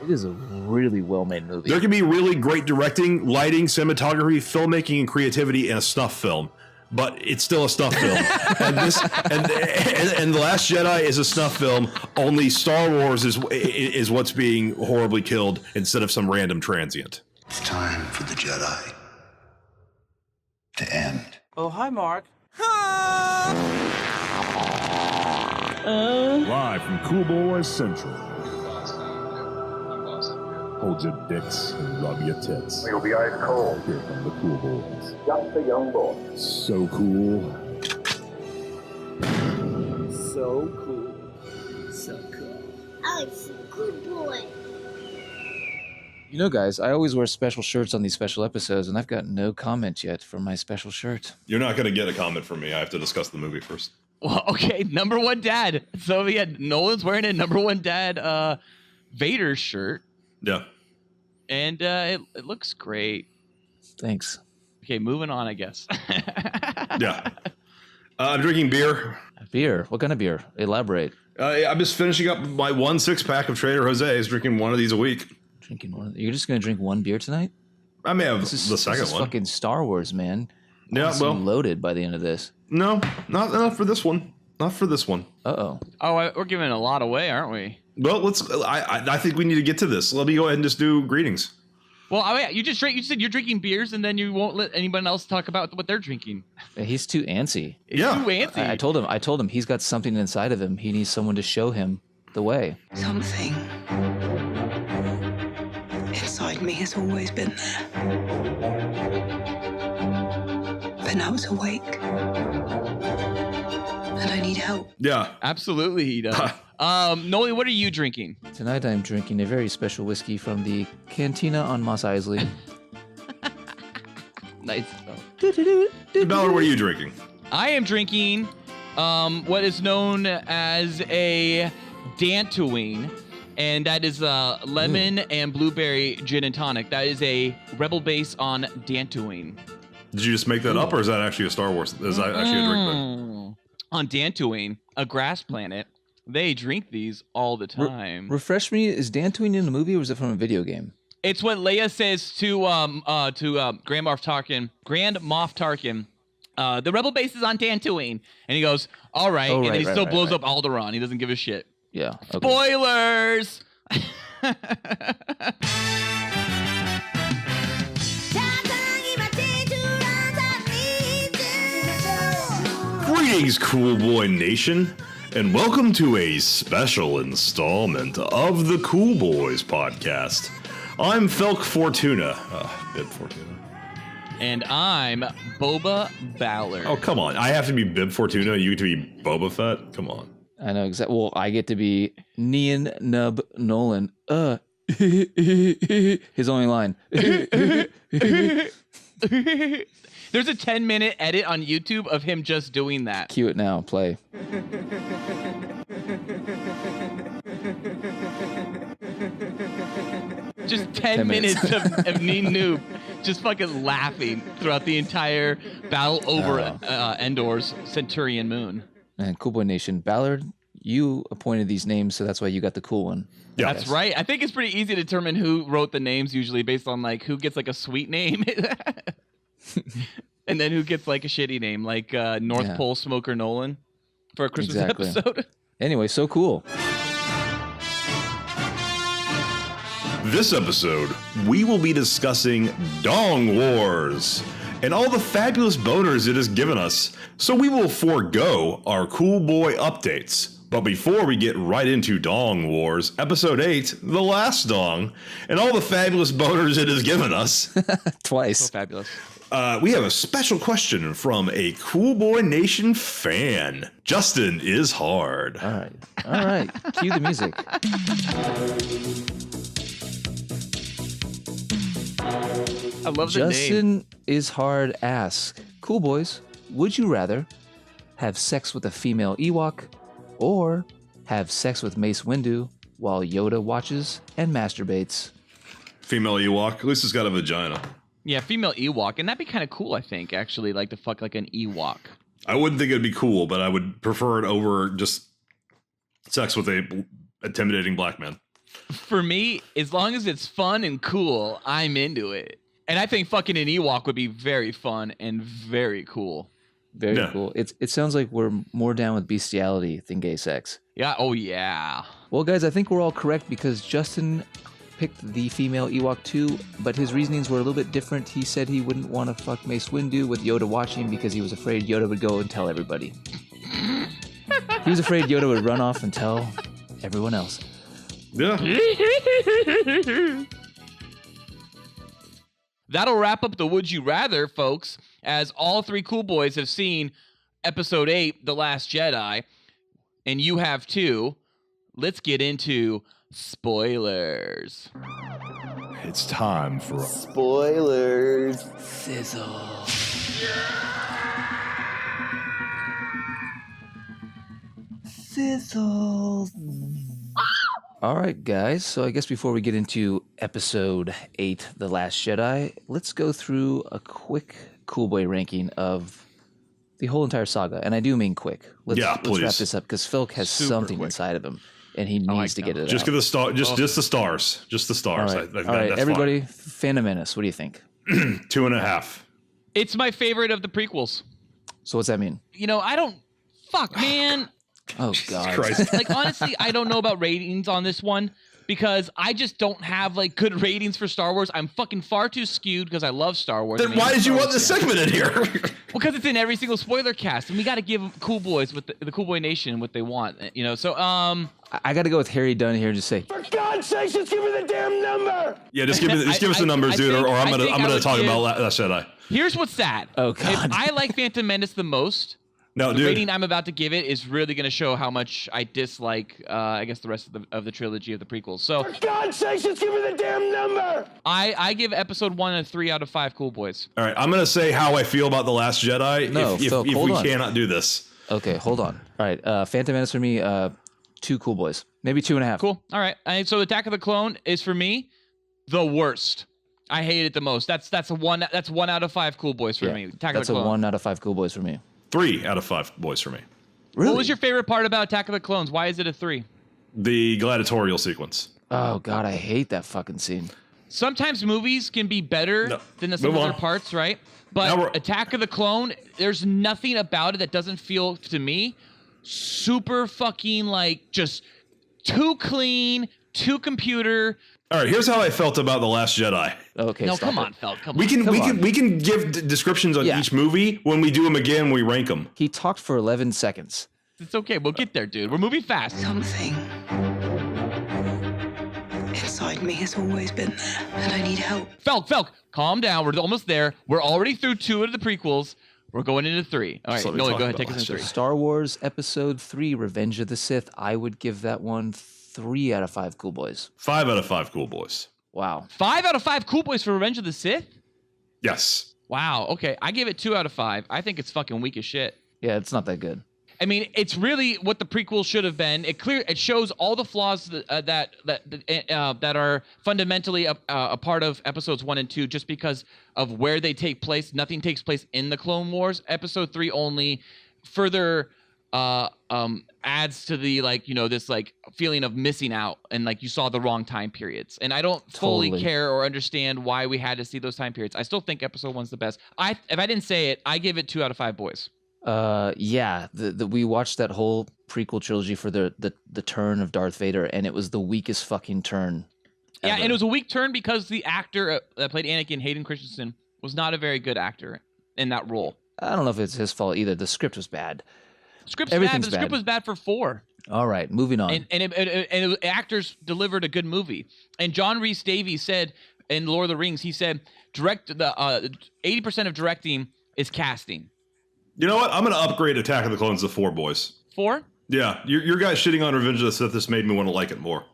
It is a really well-made movie. There can be really great directing, lighting, cinematography, filmmaking, and creativity in a snuff film, but it's still a snuff film. and The Last Jedi is a snuff film. Only Star Wars is what's being horribly killed instead of some random transient. It's time for the Jedi to end. Oh, hi, Mark. Live from Cool Boys Central. Hold your dicks and rub your tits. You'll be ice cold. Here come the Cool Boys. Just a young boy. So cool. So cool. So cool. Alex, good boy. You know, guys, I always wear special shirts on these special episodes, and I've got no comment yet for my special shirt. You're not going to get a comment from me. I have to discuss the movie first. Well, okay, number one dad. So yeah, Nolan's wearing a number one dad Vader shirt. Yeah. And it looks great. Thanks. Okay, moving on, I guess. Yeah. I'm drinking beer. Beer? What kind of beer? Elaborate. I'm just finishing up my 1 6-pack of Trader Jose's, drinking one of these a week. Drinking one. You're just going to drink one beer tonight? I may have the second this is one. Fucking Star Wars, man. Yeah, well. Loaded by the end of this. No, not for this one. Not for this one. Uh-oh. Oh, we're giving a lot away, aren't we? Well, I think we need to get to this. Let me go ahead and just do greetings. Well, you just you said you're drinking beers, and then you won't let anyone else talk about what they're drinking. He's too antsy. He's too antsy. I told him he's got something inside of him. He needs someone to show him the way. Something inside me has always been there. But now it's awake. And I need help. Yeah. Absolutely he does. Noli, what are you drinking? Tonight I'm drinking a very special whiskey from the Cantina on Mos Eisley. Nice. Ballard, what are you drinking? I am drinking what is known as a Dantooine, and that is lemon and blueberry gin and tonic. That is a Rebel base on Dantooine. Did you just make that up, or is that actually a Star Wars? Is that actually a drink? On Dantooine, a grass planet, they drink these all the time. Refresh me, is Dantooine in the movie or was it from a video game? It's what Leia says to Grand Moff Tarkin. The Rebel base is on Dantooine, and he goes, "All right," and then he still blows up Alderaan. He doesn't give a shit. Yeah. Okay. Spoilers. Greetings, Cool Boy Nation, and welcome to a special installment of the Cool Boys Podcast. I'm Felk Fortuna. Bib Fortuna. And I'm Boba Ballard. Oh, come on. I have to be Bib Fortuna. You get to be Boba Fett? Come on. I know exactly. Well, I get to be Neon Nub Nolan. His only line. There's a 10-minute edit on YouTube of him just doing that. Cue it now. Play. Just 10 minutes of Neen Noob just fucking laughing throughout the entire battle over Endor's Centurion Moon. And Cool Boy Nation, Ballard, you appointed these names, so that's why you got the cool one. Yeah. That's right. I think it's pretty easy to determine who wrote the names usually based on like who gets like a sweet name and then who gets like a shitty name, like North Pole Smoker Nolan for a Christmas episode. Anyway, so cool. This episode, we will be discussing Dong Wars and all the fabulous boners it has given us, so we will forego our Cool Boy updates. But before we get right into Dong Wars, Episode 8, The Last Dong, and all the fabulous boners it has given us. Twice. So fabulous. We have a special question from a Cool Boy Nation fan. Justin is hard. All right. Cue the music. I love the name. Justin is hard asks, Cool Boys, would you rather have sex with a female Ewok or have sex with Mace Windu while Yoda watches and masturbates? Female Ewok. At least it's got a vagina. Yeah, female Ewok. And that'd be kind of cool, I think, actually, like to fuck like an Ewok. I wouldn't think it'd be cool, but I would prefer it over just sex with a intimidating black man. For me, as long as it's fun and cool, I'm into it. And I think fucking an Ewok would be very fun and very cool. Very cool. It sounds like we're more down with bestiality than gay sex. Yeah. Oh, yeah. Well, guys, I think we're all correct because Justin picked the female Ewok too, but his reasonings were a little bit different. He said he wouldn't want to fuck Mace Windu with Yoda watching because he was afraid Yoda would go and tell everybody. He was afraid Yoda would run off and tell everyone else. Yeah. That'll wrap up the Would You Rather, folks, as all three cool boys have seen Episode 8, The Last Jedi, and you have too. Let's get into spoilers. It's time for Spoilers. Sizzle. Sizzle. All right, guys. So I guess before we get into Episode 8, The Last Jedi, let's go through a quick Cool Boy ranking of the whole entire saga. And I do mean quick. Let's wrap this up because Phil has something inside of him, and he needs to get it Just out. give the star. Just the stars. Just the stars. All right, that's everybody, Phantom Menace. What do you think? 2.5. It's my favorite of the prequels. So what's that mean? You know, I don't... Fuck, man. Oh, God. Christ. Like, honestly, I don't know about ratings on this one because I just don't have, like, good ratings for Star Wars. I'm fucking far too skewed because I love Star Wars. Then why did you want this segment in here? Because it's in every single spoiler cast, and we got to give cool boys with the Cool Boy Nation what they want, you know. So, I got to go with Harry Dunn here and just say, For God's sake, just give me the damn number! Yeah, just give us the numbers, dude, or I'm gonna talk about Last Jedi. Here's what's sad. Oh, God. If I like Phantom Menace the most, No, the dude. rating I'm about to give it is really going to show how much I dislike, I guess, the rest of the trilogy of the prequels. So, For God's sake, just give me the damn number! I give Episode 1 a 3 out of 5 cool boys. All right, I'm gonna say how I feel about the Last Jedi. No, if Phil, we hold on. cannot do this. okay, hold on. All right, Phantom Menace for me, 2 Cool Boys. Maybe 2.5. Cool. All right. So Attack of the Clone is for me the worst. I hate it the most. That's 1 out of 5 cool boys for me. Attack That's of the a Clone. 1 out of 5 Cool Boys for me. 3 out of 5 boys for me. Really? What was your favorite part about Attack of the Clones? Why is it a 3? The gladiatorial sequence. Oh, God, I hate that fucking scene. Sometimes movies can be better than the some Move other on. parts, right? Now we're- But Attack of the Clone, there's nothing about it that doesn't feel, to me, super fucking, like, just too clean, too computer. All right, here's how I felt about The Last Jedi. Okay, No, stop come it. on, Fel. Come We on. can give descriptions on Yeah. each movie. When we do them again, we rank them. He talked for 11 seconds. It's okay. We'll get there, dude. We're moving fast. Something inside me has always been there, and I need help. Felk, calm down. We're almost there. We're already through 2 of the prequels. We're going into 3. All right, So let me Nolan, talk go ahead. about Take us Last into 3. Jedi. Star Wars Episode 3, Revenge of the Sith. I would give that one 3 out of 5 Cool Boys. 5 out of 5 cool boys. Wow. 5 out of 5 cool boys for Revenge of the Sith? Yes. Wow. Okay, I give it 2 out of 5. I think it's fucking weak as shit. Yeah, it's not that good. I mean, it's really what the prequel should have been. It shows all the flaws that are fundamentally a part of episodes 1 and 2, just because of where they take place. Nothing takes place in the Clone Wars. Episode 3 only further adds to the this feeling of missing out, and like you saw the wrong time periods. And I don't fully Totally. care or understand why we had to see those time periods. I still think episode 1's the best. If I didn't say it, I give it 2 out of 5 boys. Yeah, we watched that whole prequel trilogy for the turn of Darth Vader, and it was the weakest fucking turn. Yeah, ever. and it was a weak turn because the actor that played Anakin, Hayden Christensen, was not a very good actor in that role. I don't know if it's his fault either. The script was bad. Script's bad, Everything's but the script bad. was bad for 4. All right, moving on. And actors delivered a good movie. And John Rhys Davies said in Lord of the Rings, he said, 80% of directing is casting. You know what? I'm going to upgrade Attack of the Clones to 4 boys. 4? Yeah, your guys shitting on Revenge of the Sith has made me want to like it more.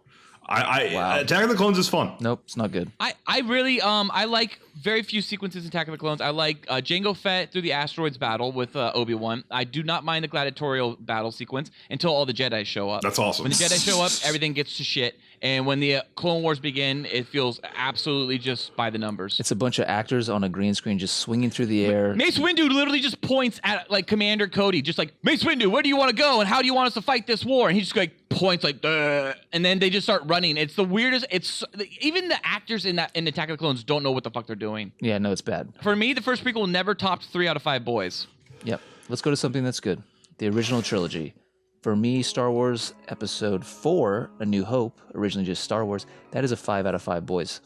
Wow. Attack of the Clones is fun. Nope, it's not good. I really I like very few sequences in Attack of the Clones. I like Jango Fett through the asteroids battle with Obi-Wan. I do not mind the gladiatorial battle sequence until all the Jedi show up. That's awesome. When the Jedi show up, everything gets to shit. And when the Clone Wars begin, it feels absolutely just by the numbers. It's a bunch of actors on a green screen just swinging through the air. Mace Windu literally just points at like Commander Cody, just like, Mace Windu, where do you want to go? And how do you want us to fight this war? And he just like points like, duh. And then they just start running. It's the weirdest. It's even the actors in Attack of the Clones don't know what the fuck they're doing. Yeah, no, it's bad. For me, the first prequel never topped 3 out of 5 boys. Yep. Let's go to something that's good. The original trilogy. For me, Star Wars Episode 4, A New Hope, originally just Star Wars, that is a 5 out of 5 boys.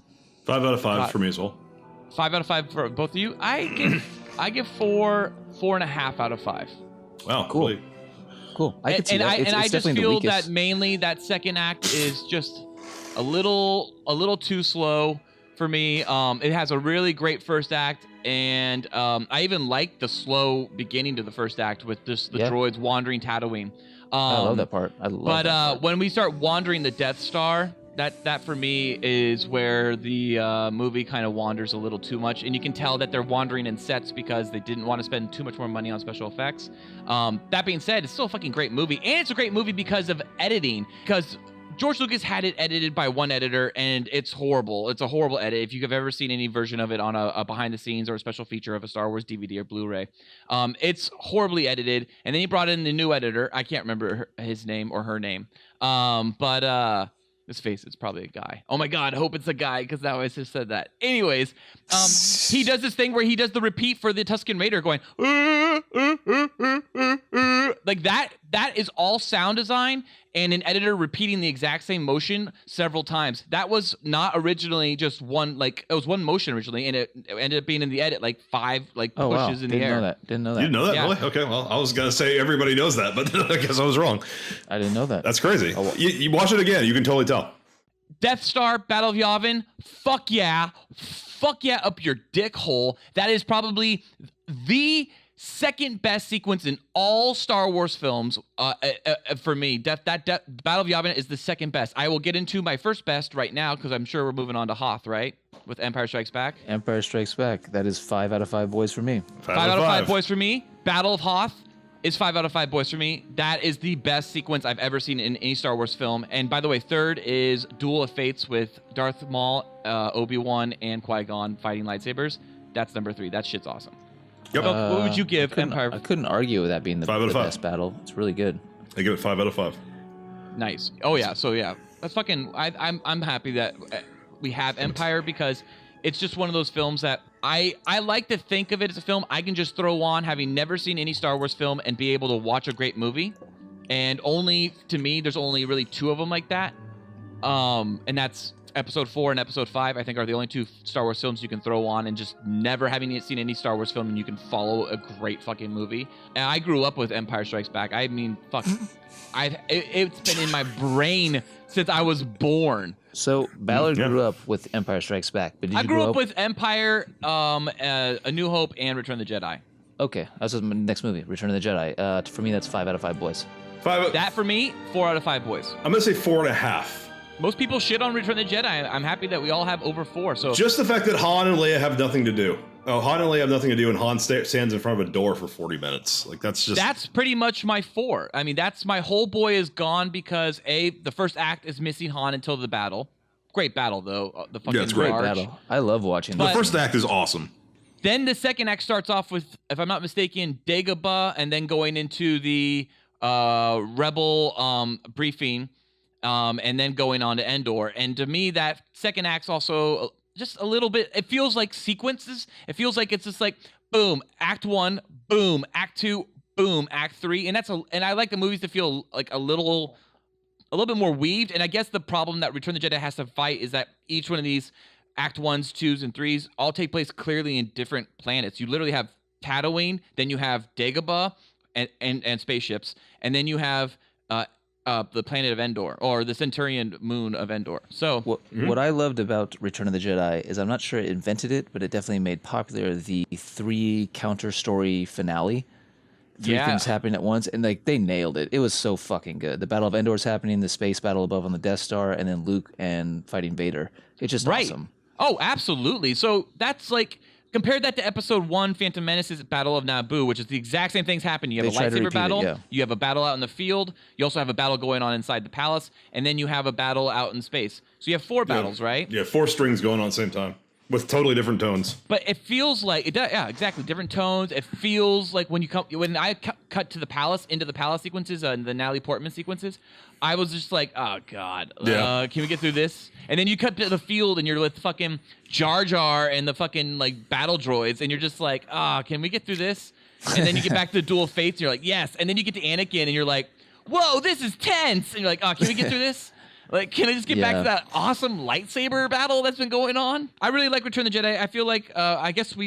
5 out of 5 for me as well. 5 out of 5 for both of you. I give 4.5 out of 5. Wow, cool. Really? Cool. I could see that. It's I just definitely feel the weakest. that mainly that second act is just a little too slow for me. It has a really great first act, and I even like the slow beginning to the first act with just the droids wandering Tatooine. I love that part. I love that part. When we start wandering the Death Star, that for me is where the movie kind of wanders a little too much, and you can tell that they're wandering in sets because they didn't want to spend too much more money on special effects. That being said, it's still a fucking great movie, and it's a great movie because of editing, because George Lucas had it edited by one editor, and it's horrible. It's a horrible edit. If you've ever seen any version of it on a behind the scenes or a special feature of a Star Wars DVD or Blu-ray, it's horribly edited. And then he brought in the new editor. I can't remember his name or her name. But let's face it, it's probably a guy. Oh my God, I hope it's a guy, because that always just said that. Anyways, he does this thing where he does the repeat for the Tusken Raider going, like that. That is all sound design and an editor repeating the exact same motion several times. That was not originally just one, like it was one motion originally, and it ended up being in the edit like 5 pushes in the air. Didn't know that. You didn't know that? Yeah. Really? Okay, well, I was going to say everybody knows that, but I guess I was wrong. I didn't know that. That's crazy. You watch it again, you can totally tell. Death Star, Battle of Yavin, fuck yeah up your dick hole. That is probably the second best sequence in all Star Wars films for me. Battle of Yavin is the second best. I will get into my first best right now because I'm sure we're moving on to Hoth, right? With Empire Strikes Back. Empire Strikes Back. That is 5 out of 5 boys for me. 5 out of 5 boys for me. Battle of Hoth is 5 out of 5 boys for me. That is the best sequence I've ever seen in any Star Wars film. And by the way, third is Duel of Fates with Darth Maul, Obi-Wan, and Qui-Gon fighting lightsabers. That's number 3. That shit's awesome. Yep. What would you give Empire? I couldn't argue with that being the 5 out of 5. best battle. It's really good. I give it 5 out of 5. Nice. Oh yeah. So yeah, that's fucking. I'm happy that we have Empire, because it's just one of those films that I like to think of it as a film I can just throw on, having never seen any Star Wars film, and be able to watch a great movie. And only to me, there's only really 2 of them like that. And that's Episode 4 and Episode 5, I think, are the only 2 Star Wars films you can throw on and just never having seen any Star Wars film, and you can follow a great fucking movie. And I grew up with Empire Strikes Back. I mean, fuck, it's been in my brain since I was born. So Ballard grew up with Empire Strikes Back, but I grew up with Empire, A New Hope, and Return of the Jedi. Okay, that's my next movie, Return of the Jedi. For me, that's 5 out of 5 boys. That for me, 4 out of 5 boys. I'm going to say 4.5. Most people shit on Return of the Jedi. I'm happy that we all have over 4. So just the fact that Han and Leia have nothing to do. Oh, Han and Leia have nothing to do, and Han stands in front of a door for 40 minutes. Like, that's pretty much my 4. I mean, that's my whole boy is gone because the first act is missing Han until the battle. Great battle though. The fucking it's great battle. I love watching. The first act is awesome. Then the second act starts off with, if I'm not mistaken, Dagobah, and then going into the Rebel briefing. And then going on to Endor. And to me, that second act's also just a little bit, it feels like sequences. It feels like it's just like, boom, act 1, boom, act 2, boom, act 3. And I like the movies to feel like a little bit more weaved. And I guess the problem that Return of the Jedi has to fight is that each one of these act 1s, 2s, and 3s all take place clearly in different planets. You literally have Tatooine, then you have Dagobah and spaceships, and then you have the planet of Endor, or the Centurion moon of Endor. So what I loved about Return of the Jedi is, I'm not sure it invented it, but it definitely made popular the 3 counter story finale. 3 things happening at once, and like they nailed it. It was so fucking good. The Battle of Endor is happening, the space battle above on the Death Star, and then Luke and fighting Vader. It's just awesome. Oh, absolutely. So that's like, compare that to episode 1, Phantom Menace's Battle of Naboo, which is the exact same things happen. You have They a try to lightsaber repeat it, battle, yeah. you have a battle out in the field, you also have a battle going on inside the palace, and then you have a battle out in space. So you have 4 battles, right? Yeah, 4 strings going on at the same time with totally different tones. But it feels like yeah, exactly, different tones. It feels like when I cut to the palace, into the palace sequences, the Natalie Portman sequences, I was just like, oh god, can we get through this? And then you cut to the field and you're with fucking Jar Jar and the fucking like battle droids, and you're just like, can we get through this? And then you get back to the Duel of Fates, and you're like, yes. And then you get to Anakin, and you're like, whoa, this is tense. And you're like, can we get through this? Like, can I just get back to that awesome lightsaber battle that's been going on? I really like Return of the Jedi. I feel like, I guess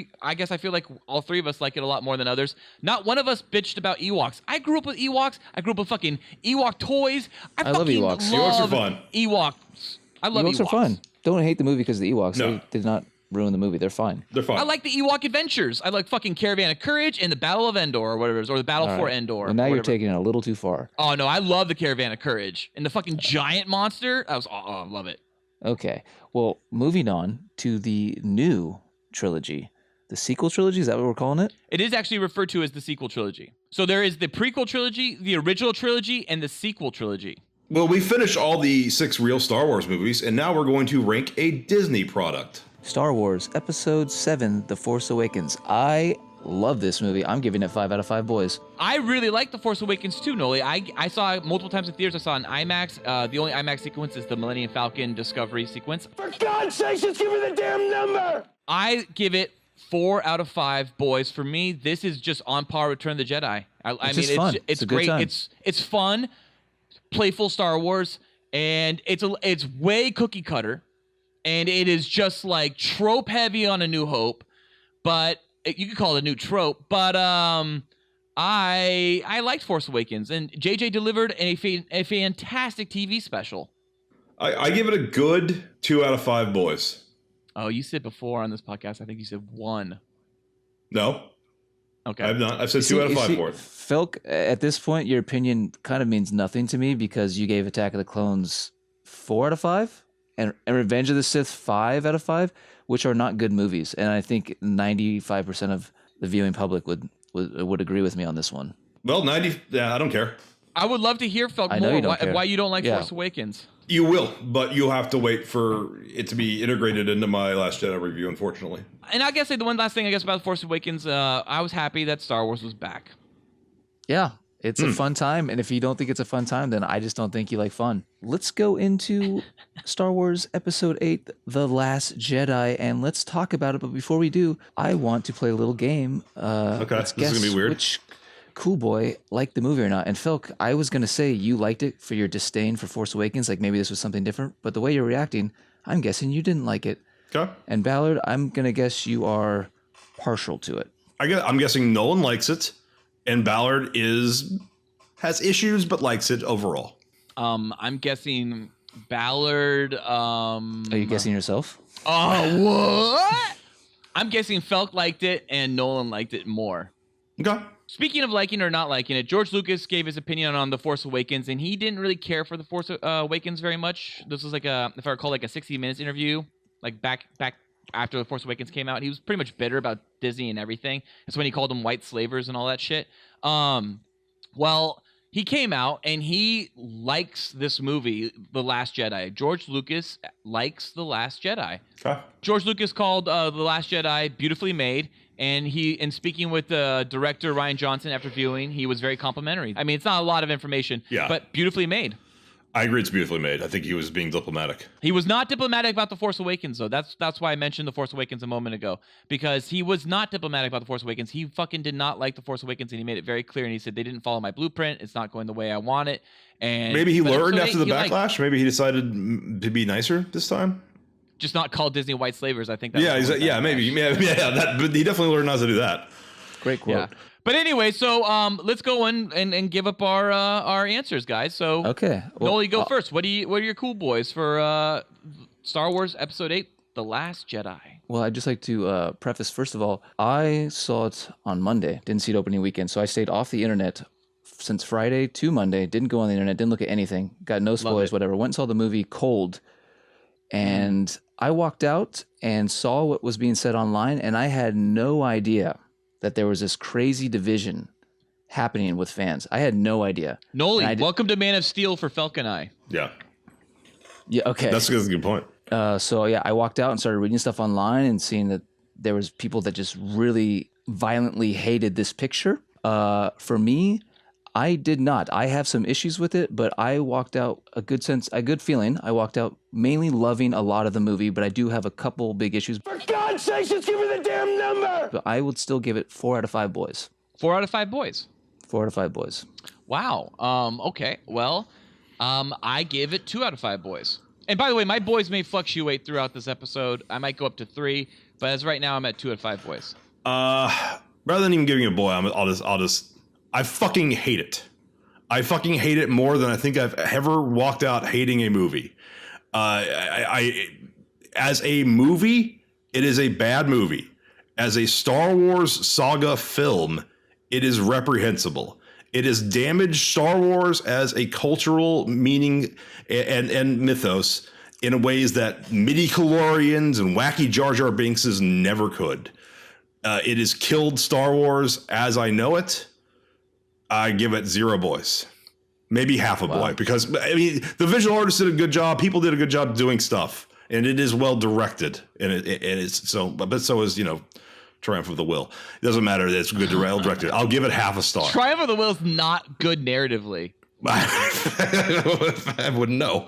I feel like all 3 of us like it a lot more than others. Not one of us bitched about Ewoks. I grew up with Ewoks. I grew up with fucking Ewok toys. I love Ewoks. Ewoks are fun. Ewoks. I love Ewoks. Ewoks are fun. Don't hate the movie because of the Ewoks. No. They did not ruin the movie. They're fine. They're fun. I like the Ewok adventures. I like fucking Caravan of Courage and the Battle of Endor or whatever it is, or the Battle for Endor. Well, now you're taking it a little too far. Oh no, I love the Caravan of Courage and the fucking giant monster. I love it. Okay. Well, moving on to the new trilogy. The sequel trilogy, is that what we're calling it? It is actually referred to as the sequel trilogy. So there is the prequel trilogy, the original trilogy, and the sequel trilogy. Well, we finished all the 6 real Star Wars movies, and now we're going to rank a Disney product. Star Wars Episode 7, The Force Awakens. I love this movie. I'm giving it 5 out of 5 boys. I really like The Force Awakens too, Noli. I saw it multiple times in theaters. I saw it in IMAX. The only IMAX sequence is the Millennium Falcon Discovery sequence. For God's sake, just give me the damn number! I give it 4 out of 5 boys. For me, this is just on par with Return of the Jedi. It's a good great. time. It's fun, playful Star Wars, and it's way cookie cutter. And it is just like trope heavy on A New Hope, but you could call it a new trope. But I liked Force Awakens, and JJ delivered a fantastic TV special. I give it a good 2 out of 5 boys. Oh, you said before on this podcast, I think you said 1. No. Okay. I've not. I've said 2 out of 5 for it. Felk, at this point, your opinion kind of means nothing to me because you gave Attack of the Clones 4 out of 5? And Revenge of the Sith 5 out of 5, which are not good movies. And I think 95% of the viewing public would agree with me on this one. Well, 90. Yeah, I don't care. I would love to hear, Felk, I know more you don't care. why you don't like Force Awakens. You will, but you'll have to wait for it to be integrated into my Last Jedi review, unfortunately. And I guess the one last thing I guess about Force Awakens, I was happy that Star Wars was back. Yeah, it's a fun time. And if you don't think it's a fun time, then I just don't think you like fun. Let's go into Star Wars Episode 8, The Last Jedi, and let's talk about it. But before we do, I want to play a little game. Okay, Let's this is going to be weird. Which cool boy liked the movie or not. And Felk, I was going to say you liked it for your disdain for Force Awakens, like maybe this was something different. But the way you're reacting, I'm guessing you didn't like it. Okay. And Ballard, I'm going to guess you are partial to it. I'm guessing Nolan likes it, and Ballard has issues but likes it overall. I'm guessing Ballard. Are you guessing yourself? Oh, what? I'm guessing Felk liked it and Nolan liked it more. Okay. Speaking of liking or not liking it, George Lucas gave his opinion on The Force Awakens, and he didn't really care for The Force Awakens very much. This was like if I recall, like a 60 Minutes interview, like back after The Force Awakens came out. He was pretty much bitter about Disney and everything. That's when he called them white slavers and all that shit. Well, he came out and he likes this movie, The Last Jedi. George Lucas likes The Last Jedi. Okay. George Lucas called The Last Jedi beautifully made, and in speaking with the director Rian Johnson after viewing, he was very complimentary. I mean, it's not a lot of information, but beautifully made. I agree it's beautifully made. I think he was being diplomatic. He was not diplomatic about The Force Awakens, though. That's why I mentioned The Force Awakens a moment ago, because he was not diplomatic about The Force Awakens. He fucking did not like The Force Awakens, and he made it very clear, and he said, they didn't follow my blueprint. It's not going the way I want it. And maybe he learned after the he backlash. Maybe he decided to be nicer this time. Just not call Disney white slavers. I think that's maybe. But he definitely learned not to do that. Great quote. Yeah. But anyway, so let's go and give up our answers, guys. So okay, well, Noel, you go first. What are your cool boys for Star Wars Episode 8, The Last Jedi? Well, I'd just like to preface, first of all, I saw it on Monday, didn't see it opening weekend, so I stayed off the internet since Friday to Monday, didn't go on the internet, didn't look at anything, got no spoilers, whatever. Went and saw the movie cold, and I walked out and saw what was being said online, and I had no idea that there was this crazy division happening with fans. I had no idea. Noli, welcome to Man of Steel for Falcon Eye. Yeah. Yeah, okay. That's a good point. So yeah, I walked out and started reading stuff online and seeing that there was people that just really violently hated this picture. For me, I did not. I have some issues with it, but I walked out a good feeling. I walked out mainly loving a lot of the movie, but I do have a couple big issues. For God's sake, just give me the damn number! But I would still give it 4 out of 5 boys. 4 out of 5 boys. 4 out of 5 boys. Wow. Okay. Well, I give it 2 out of 5 boys. And by the way, my boys may fluctuate throughout this episode. I might go up to 3, but as right now, I'm at 2 out of 5 boys. Rather than even giving a boy, I fucking hate it. I fucking hate it more than I think I've ever walked out hating a movie. As a movie, it is a bad movie. As a Star Wars saga film, it is reprehensible. It has damaged Star Wars as a cultural meaning and mythos in ways that midi-chlorians and wacky Jar Jar Binkses never could. It has killed Star Wars as I know it. I give it 0 boys, maybe half a boy, because I mean the visual artists did a good job. People did a good job doing stuff, and it is well directed, and it's so. But so is Triumph of the Will. It doesn't matter that it's good directed. I'll give it half a star. Triumph of the Will is not good narratively. I wouldn't know.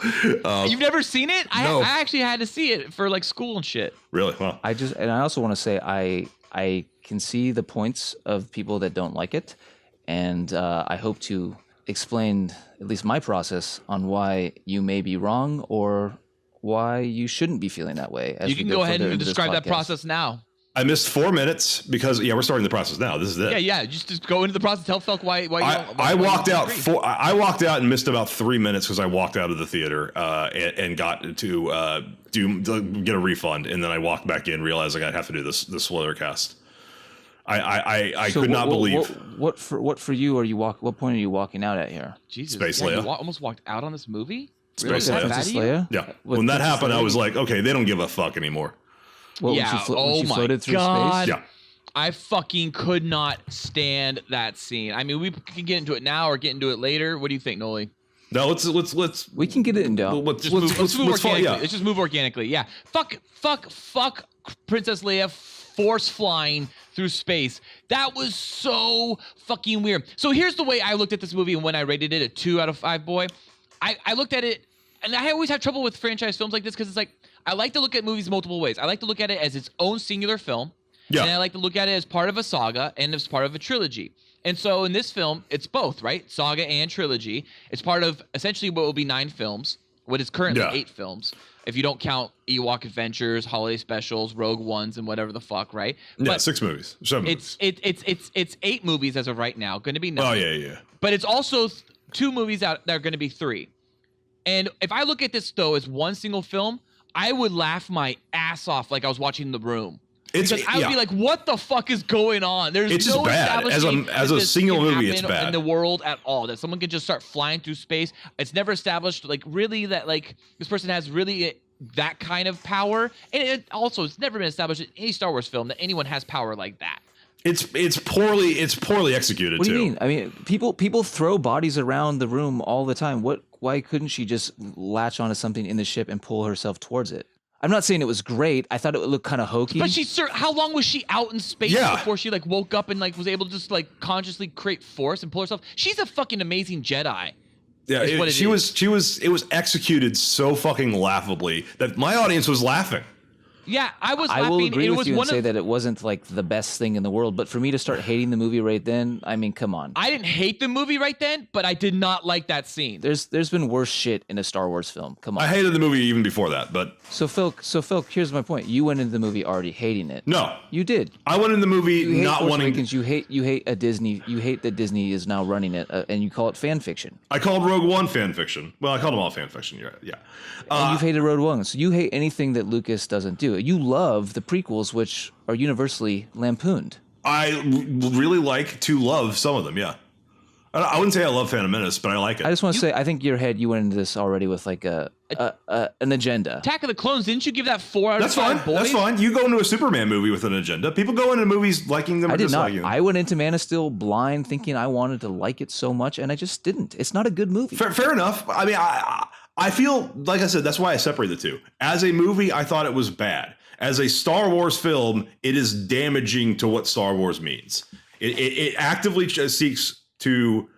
You've never seen it? No. I actually had to see it for like school and shit. Really? Well, I also want to say I can see the points of people that don't like it. And I hope to explain at least my process on why you may be wrong or why you shouldn't be feeling that way. You can go ahead and describe that process now. I missed 4 minutes because we're starting the process now. This is it. Yeah. Just go into the process. Tell Felk why I walked out. I walked out and missed about 3 minutes because I walked out of the theater and got to get a refund, and then I walked back in, realizing I'd have to do this Spoilercast. I could not believe. What for you are you what point are you walking out at here? Jesus, Space Leia. You almost walked out on this movie? Space really? Leia. Yeah. When that happened, I was like, okay, they don't give a fuck anymore. When she floated through space? Yeah. I fucking could not stand that scene. I mean, we can get into it now or get into it later. What do you think, Noli? No, let's. We can get it into. Let's move organically. Let's just move organically. Yeah. Fuck Princess Leia force flying through space. That was so fucking weird. So here's the way I looked at this movie, and when I rated it a 2 out of 5 boy, I looked at it, and I always have trouble with franchise films like this because it's like I like to look at movies multiple ways. I like to look at it as its own singular film. Yeah. And I like to look at it as part of a saga and as part of a trilogy. And so in this film, it's both, right? Saga and trilogy. It's part of essentially what will be 9 films, what is currently 8 films, if you don't count Ewok Adventures, holiday specials, Rogue Ones, and whatever the fuck, right? Yeah, but 6 movies. 7 movies. It's 8 movies as of right now, going to be 9. Oh, yeah. But it's also 2 movies out that are going to be 3. And if I look at this, though, as one single film, I would laugh my ass off like I was watching The Room. Because I would be like, what the fuck is going on? There's it's no just bad. As a single movie, it's bad. In the world at all. That someone can just start flying through space. It's never established, like, really that, like, this person has really that kind of power. And it's never been established in any Star Wars film that anyone has power like that. It's poorly executed, What do too. you mean? I mean, people throw bodies around the room all the time. Why couldn't she just latch onto something in the ship and pull herself towards it? I'm not saying it was great. I thought it would look kind of hokey. But how long was she out in space before she like woke up and like was able to just like consciously create force and pull herself? She's a fucking amazing Jedi. Yeah, it was executed so fucking laughably that my audience was laughing. Yeah, I was laughing. I will agree it with was you and one say of, that it wasn't like the best thing in the world, but for me to start hating the movie right then, I mean, come on. I didn't hate the movie right then, but I did not like that scene. There's been worse shit in a Star Wars film. Come on. I hated the movie even before that, but So Phil, here's my point. You went into the movie already hating it. no, You did. I went in the movie You hate not Force wanting. Awakens. You hate a Disney. You hate that Disney is now running it, and you call it fan fiction. I called Rogue One fan fiction. Well, I called them all fan fiction. Yeah. And you've hated Rogue One, so you hate anything that Lucas doesn't do. You love the prequels, which are universally lampooned. I really like to love some of them. Yeah, I wouldn't say I love Phantom Menace, but I like it. I just want to say, I think your head, you went into this already with like an agenda. Attack of the Clones, didn't you give that 4 out That's of 5 fine. boys? That's fine. You go into a Superman movie with an agenda. People go into movies liking them or I did not. disliking them. I went into Man of Steel blind, thinking I wanted to like it so much, and I just didn't. It's not a good movie. Fair enough. I mean, I feel, like I said, that's why I separate the two. As a movie, I thought it was bad. As a Star Wars film, it is damaging to what Star Wars means. It actively seeks to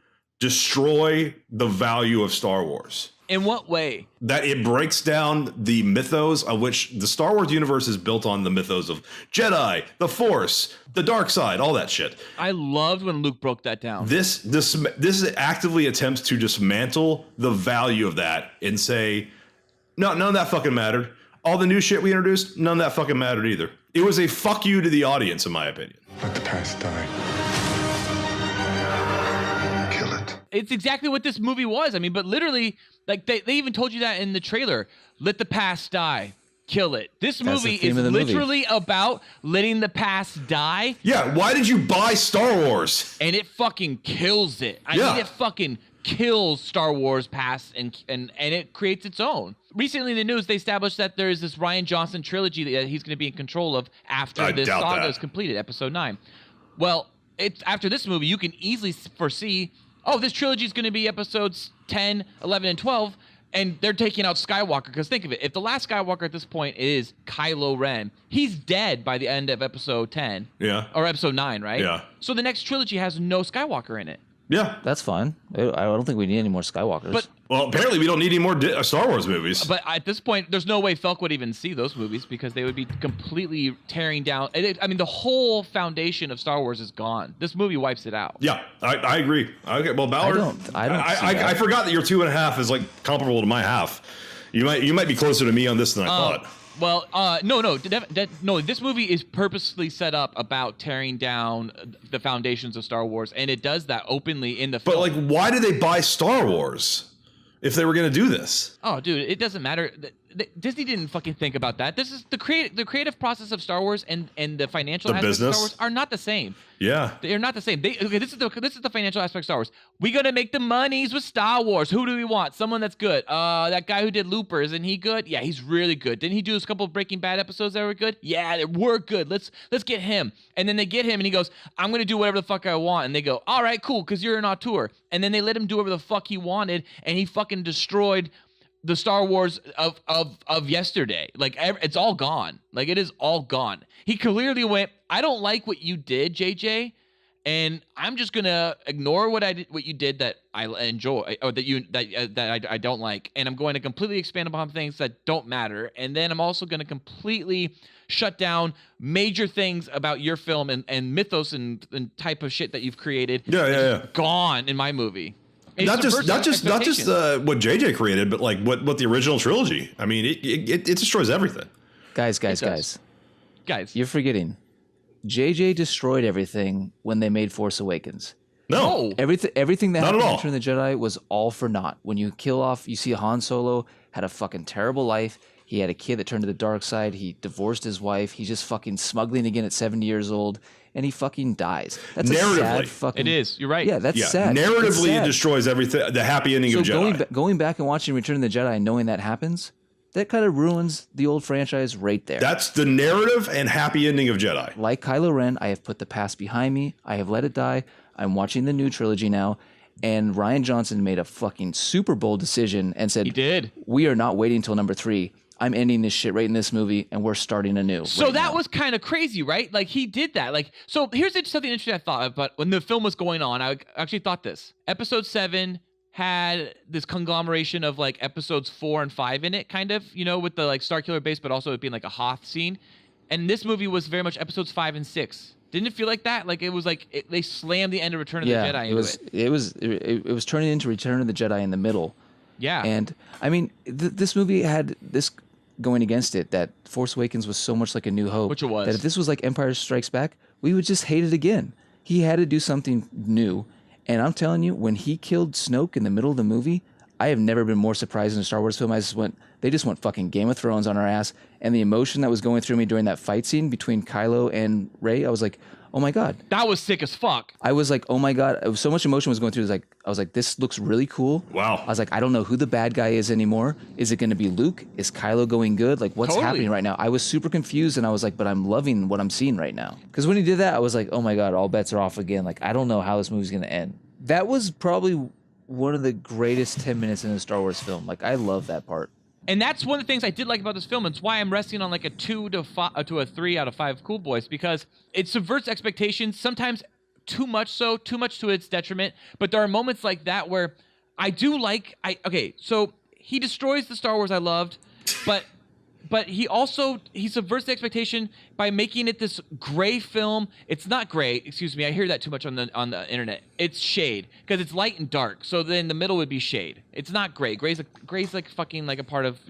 destroy the value of Star Wars. In what way? That it breaks down the mythos of which the Star Wars universe is built on, the mythos of Jedi, the Force, the dark side, all that shit. I loved when Luke broke that down. This actively attempts to dismantle the value of that and say, no, none of that fucking mattered. All the new shit we introduced, none of that fucking mattered either. It was a fuck you to the audience, in my opinion. Let the past die. Kill it. It's exactly what this movie was. I mean, but literally, like they even told you that in the trailer. Let the past die. Kill it. This movie is literally about letting the past die. Yeah, why did you buy Star Wars? And it fucking kills it. I mean, it fucking kills Star Wars past and it creates its own. Recently in the news, they established that there's this Rian Johnson trilogy that he's going to be in control of after this saga is completed, episode 9. Well, it's after this movie, you can easily foresee, this trilogy is going to be episodes 10, 11, and 12, and they're taking out Skywalker. Because think of it, if the last Skywalker at this point is Kylo Ren, he's dead by the end of episode 10. Yeah. Or episode 9, right? Yeah. So the next trilogy has no Skywalker in it. Yeah. That's fine. I don't think we need any more Skywalkers. Well, apparently we don't need any more Star Wars movies. But at this point, there's no way Felk would even see those movies because they would be completely tearing down. I mean, the whole foundation of Star Wars is gone. This movie wipes it out. Yeah, I agree. Okay, well, Ballard, I forgot that your 2.5 is like comparable to my half. You might be closer to me on this than I thought. Well, no. This movie is purposely set up about tearing down the foundations of Star Wars, and it does that openly in the film. But like, why did they buy Star Wars if they were going to do this? Oh, dude, it doesn't matter. Disney didn't fucking think about that. This is the creative process of Star Wars and the financial aspects of Star Wars are not the same. Yeah, they're not the same. This is the financial aspect of Star Wars. We gotta make the monies with Star Wars. Who do we want? Someone that's good. That guy who did Looper, isn't he good? Yeah, he's really good. Didn't he do a couple of Breaking Bad episodes that were good? Yeah, they were good. Let's get him. And then they get him, and he goes, "I'm gonna do whatever the fuck I want." And they go, "All right, cool, because you're an auteur." And then they let him do whatever the fuck he wanted, and he fucking destroyed the Star Wars of yesterday. Like, it's all gone. Like, it is all gone. He clearly went, I don't like what you did, JJ, and I'm just gonna ignore what you did that I enjoy, or that I don't like, and I'm going to completely expand upon things that don't matter, and then I'm also going to completely shut down major things about your film and mythos and type of shit that you've created. Yeah. Gone in my movie. Not just what JJ created, but like what the original trilogy. I mean, it destroys everything. Guys, you're forgetting. JJ destroyed everything when they made Force Awakens. No. Everything that Not happened at all. in Return of the Jedi was all for naught. When you kill off, you see Han Solo had a fucking terrible life. He had a kid that turned to the dark side. He divorced his wife. He's just fucking smuggling again at 70 years old. And he fucking dies. That's a sad fucking... It is. You're right. Yeah, that's sad. Narratively, sad. It destroys everything. The happy ending of Jedi. Going back and watching Return of the Jedi and knowing that happens, that kind of ruins the old franchise right there. That's the narrative and happy ending of Jedi. Like Kylo Ren, I have put the past behind me. I have let it die. I'm watching the new trilogy now. And Rian Johnson made a fucking super bold decision and said, He did. We are not waiting until number 3. I'm ending this shit right in this movie, and we're starting anew. So that was kind of crazy, right? Like, he did that. Like, so here's something interesting I thought of, but when the film was going on, I actually thought this. Episode 7 had this conglomeration of, like, episodes 4 and 5 in it, kind of, you know, with the, like, Starkiller base, but also it being, like, a Hoth scene. And this movie was very much episodes 5 and 6. Didn't it feel like that? Like, it was like they slammed the end of Return of the Jedi into it. It was turning into Return of the Jedi in the middle. Yeah. And, I mean, this movie had this going against it, that Force Awakens was so much like A New Hope. Which it was. That if this was like Empire Strikes Back, we would just hate it again. He had to do something new. And I'm telling you, when he killed Snoke in the middle of the movie, I have never been more surprised in a Star Wars film. They just went fucking Game of Thrones on our ass. And the emotion that was going through me during that fight scene between Kylo and Rey, I was like, oh my God. That was sick as fuck. I was like, oh my God. So much emotion was going through. I was like, this looks really cool. Wow. I was like, I don't know who the bad guy is anymore. Is it going to be Luke? Is Kylo going good? Like, what's happening right now? I was super confused, and I was like, but I'm loving what I'm seeing right now. Because when he did that, I was like, oh my God, all bets are off again. Like, I don't know how this movie's going to end. That was probably one of the greatest 10 minutes in a Star Wars film. Like, I love that part. And that's one of the things I did like about this film. It's why I'm resting on like a 2 to a 3 out of 5 Cool Boys, because it subverts expectations, sometimes too much to its detriment. But there are moments like that where I do like, so he destroys the Star Wars I loved, but he subverts the expectation by making it this gray film. It's not gray, excuse me. I hear that too much on the internet. It's shade, because it's light and dark. So then the middle would be shade. It's not gray. Gray's like fucking like a part of,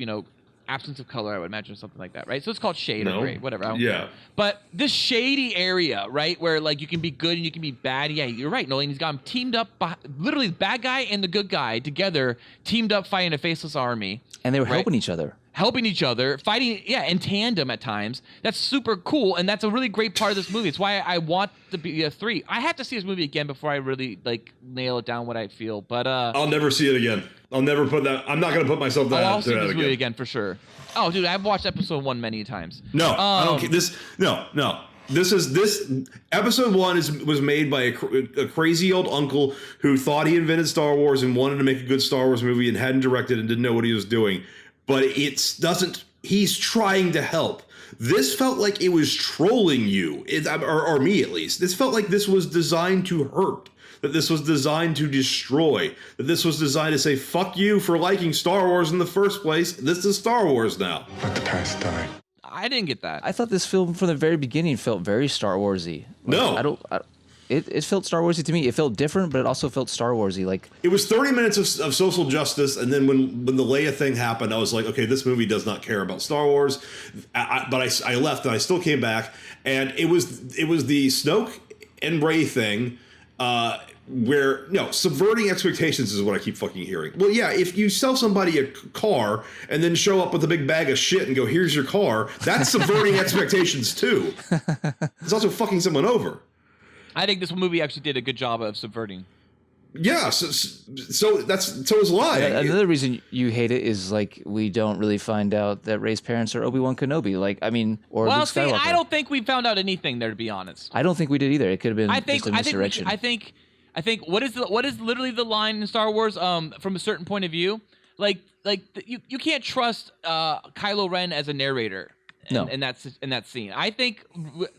absence of color, I would imagine, something like that, right? So it's called shade or gray, whatever. I don't care. But this shady area, right, where like you can be good and you can be bad. Yeah, you're right, Nolan. He's got them teamed up, literally the bad guy and the good guy together, teamed up fighting a faceless army. And they were helping each other. Fighting, in tandem at times. That's super cool, and that's a really great part of this movie. It's why I want to be a 3. I have to see this movie again before I really nail it down what I feel. But I'll never see it again. I'll never put that. I'm not gonna put myself down. I'll see this movie again for sure. Oh, dude, I've watched episode 1 many times. No, I don't. No. This episode 1 was made by a crazy old uncle who thought he invented Star Wars and wanted to make a good Star Wars movie and hadn't directed and didn't know what he was doing. But he's trying to help. This felt like it was trolling you, or me at least. This felt like this was designed to hurt, that this was designed to destroy, that this was designed to say, fuck you for liking Star Wars in the first place. This is Star Wars now. Let the past die. I didn't get that. I thought this film from the very beginning felt very Star Warsy. No. It felt Star Warsy to me. It felt different, but it also felt Star Warsy. Like, it was 30 minutes of social justice, and then when the Leia thing happened, I was like, okay, this movie does not care about Star Wars. But I left, and I still came back, and it was the Snoke and Rey thing, where subverting expectations is what I keep fucking hearing. Well, yeah, if you sell somebody a car and then show up with a big bag of shit and go, here's your car, that's subverting expectations too. It's also fucking someone over. I think this movie actually did a good job of subverting. Yeah, so is lying. Another reason you hate it is like we don't really find out that Rey's parents are Obi-Wan Kenobi. Luke Skywalker. I don't think we found out anything there, to be honest. I don't think we did either. It could have been just a misdirection. I think what is literally the line in Star Wars from a certain point of view? You can't trust Kylo Ren as a narrator. In that scene, I think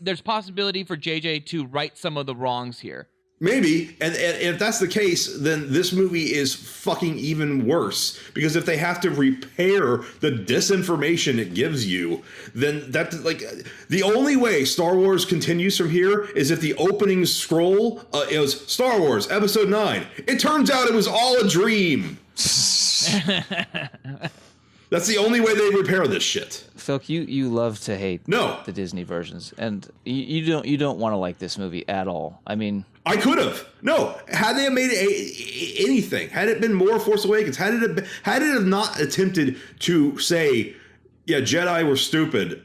there's possibility for JJ to right some of the wrongs here. Maybe, and if that's the case, then this movie is fucking even worse, because if they have to repair the disinformation it gives you, then the only way Star Wars continues from here is if the opening scroll is Star Wars Episode 9. It turns out it was all a dream. That's the only way they repair this shit. Phil, you love to hate the Disney versions, and you don't want to like this movie at all. I mean, I could have. No, had they made anything, had it been more Force Awakens, had it have not attempted to say, yeah, Jedi were stupid. It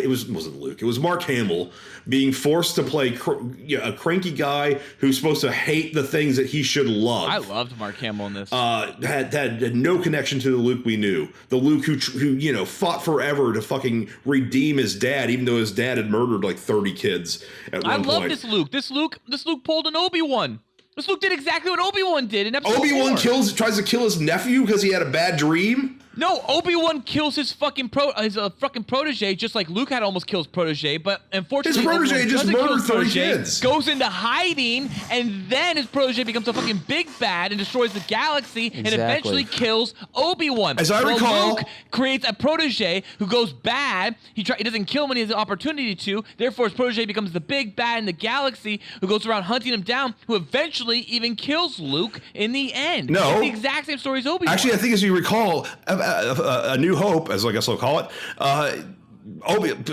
wasn't Luke. It was Mark Hamill being forced to play a cranky guy who's supposed to hate the things that he should love. I loved Mark Hamill in this. Had no connection to the Luke we knew. The Luke who fought forever to fucking redeem his dad, even though his dad had murdered like 30 kids at one point. I love this Luke. This Luke pulled an Obi-Wan. This Luke did exactly what Obi-Wan did in episode 4. Obi-Wan tries to kill his nephew because he had a bad dream? No, Obi-Wan kills his fucking protege, just like Luke had to almost kill his protege, but unfortunately, his protege just murdered 30 kids. Goes into hiding, and then his protege becomes a fucking big bad and destroys the galaxy, and eventually kills Obi-Wan. As I recall, Luke creates a protege who goes bad. He doesn't kill him when he has the opportunity to. Therefore, his protege becomes the big bad in the galaxy, who goes around hunting him down, who eventually even kills Luke in the end. No, it's the exact same story as Obi-Wan. Actually, I think as you recall, A New Hope, as I guess I'll call it,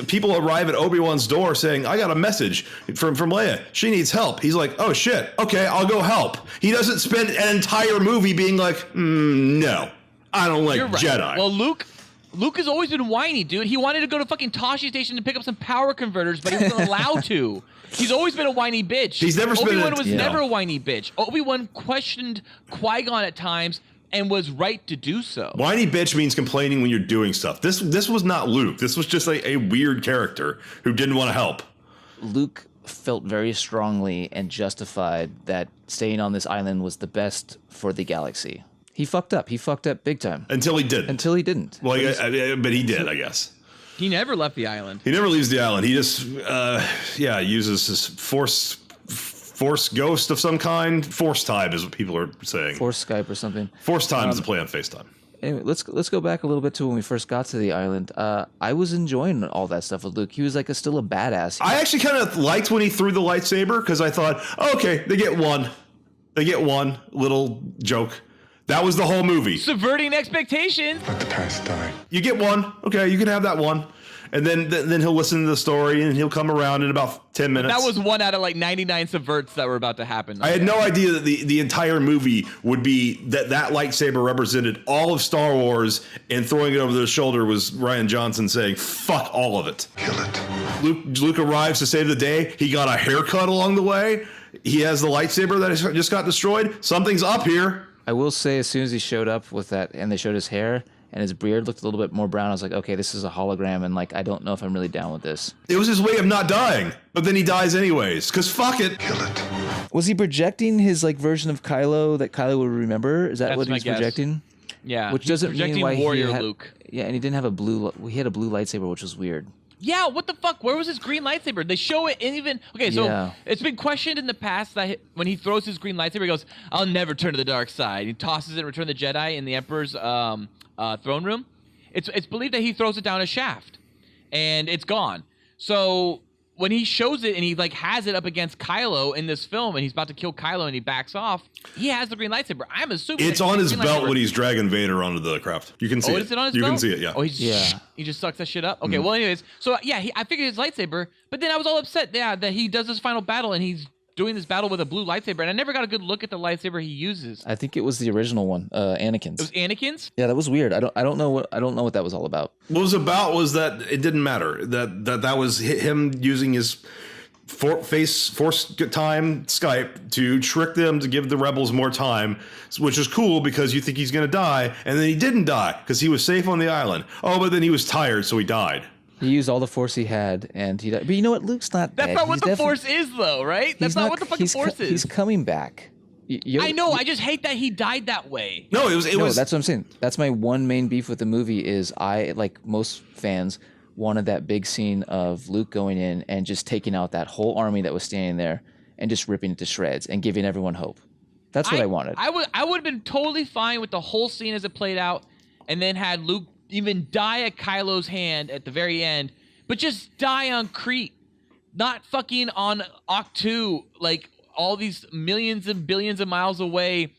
people arrive at Obi-Wan's door saying, I got a message from Leia. She needs help. He's like, oh shit. Okay, I'll go help. He doesn't spend an entire movie being like, no, I don't like Jedi. Well, Luke has always been whiny, dude. He wanted to go to fucking Toshi Station to pick up some power converters, but he wasn't allowed to. He's always been a whiny bitch. He's never Obi-Wan was never a whiny bitch. Obi-Wan questioned Qui-Gon at times and was right to do so. Whiny bitch means complaining when you're doing stuff. This was not Luke. This was just a weird character who didn't want to help. Luke felt very strongly and justified that staying on this island was the best for the galaxy. He fucked up. He fucked up big time. Until he didn't. Well, but he did, I guess. He never left the island. He never leaves the island. He just, uses his force ghost of some kind. Force time is what people are saying. Force Skype or something. Force time is a play on FaceTime. Anyway, let's go back a little bit to when we first got to the island. I was enjoying all that stuff with Luke. He was still a badass. I actually kind of liked when he threw the lightsaber because I thought, okay, they get one little joke. That was the whole movie. Subverting expectations. Let the past die. You get one. Okay, you can have that one. And then he'll listen to the story and he'll come around in about 10 minutes. That was one out of 99 subverts that were about to happen. I had no idea that the entire movie would be that lightsaber represented all of Star Wars, and throwing it over their shoulder was Rian Johnson saying, fuck all of it. Kill it. Luke arrives to save the day. He got a haircut along the way. He has the lightsaber that just got destroyed. Something's up here. I will say, as soon as he showed up with that, and they showed his hair, and his beard looked a little bit more brown, I was like, okay, this is a hologram, and I don't know if I'm really down with this. It was his way of not dying, but then he dies anyways, because fuck it. Kill it. Was he projecting his version of Kylo that Kylo would remember? Is that That's what he's projecting? Yeah. Which doesn't mean why warrior he had, Luke. Yeah, and he didn't have he had a blue lightsaber, which was weird. Yeah, what the fuck? Where was his green lightsaber? They show it in even... Okay, so It's been questioned in the past that when he throws his green lightsaber, he goes, I'll never turn to the dark side. He tosses it in Return of the Jedi in the Emperor's throne room. It's believed that he throws it down a shaft, and it's gone. So when he shows it and he has it up against Kylo in this film, and he's about to kill Kylo and he backs off, he has the green lightsaber. I'm assuming it's on his belt when he's dragging Vader onto the craft. You can see it. Is it on his you belt? can see it, yeah. Oh, he just sucks that shit up. Okay, well, anyways, so yeah, I figured his lightsaber, but then I was all upset, that he does this final battle and he's doing this battle with a blue lightsaber, and I never got a good look at the lightsaber he uses. I think it was the original one, Anakin's. It was Anakin's? Yeah, that was weird. I don't know what that was all about. What it was about was that it didn't matter. That was him using his force time Skype to trick them to give the rebels more time, which is cool because you think he's going to die, and then he didn't die because he was safe on the island. Oh, but then he was tired, so he died. He used all the force he had, and he died. But you know what? Luke's not dead. That's not what the force is, though, right? That's not what the fucking force is. He's coming back. I know. I just hate that he died that way. No, it was. That's what I'm saying. That's my one main beef with the movie is I, like most fans, wanted that big scene of Luke going in and just taking out that whole army that was standing there and just ripping it to shreds and giving everyone hope. That's what I wanted. I would have been totally fine with the whole scene as it played out, and then had Luke even die at Kylo's hand at the very end, but just die on Crete, not fucking on Octu, all these millions and billions of miles away,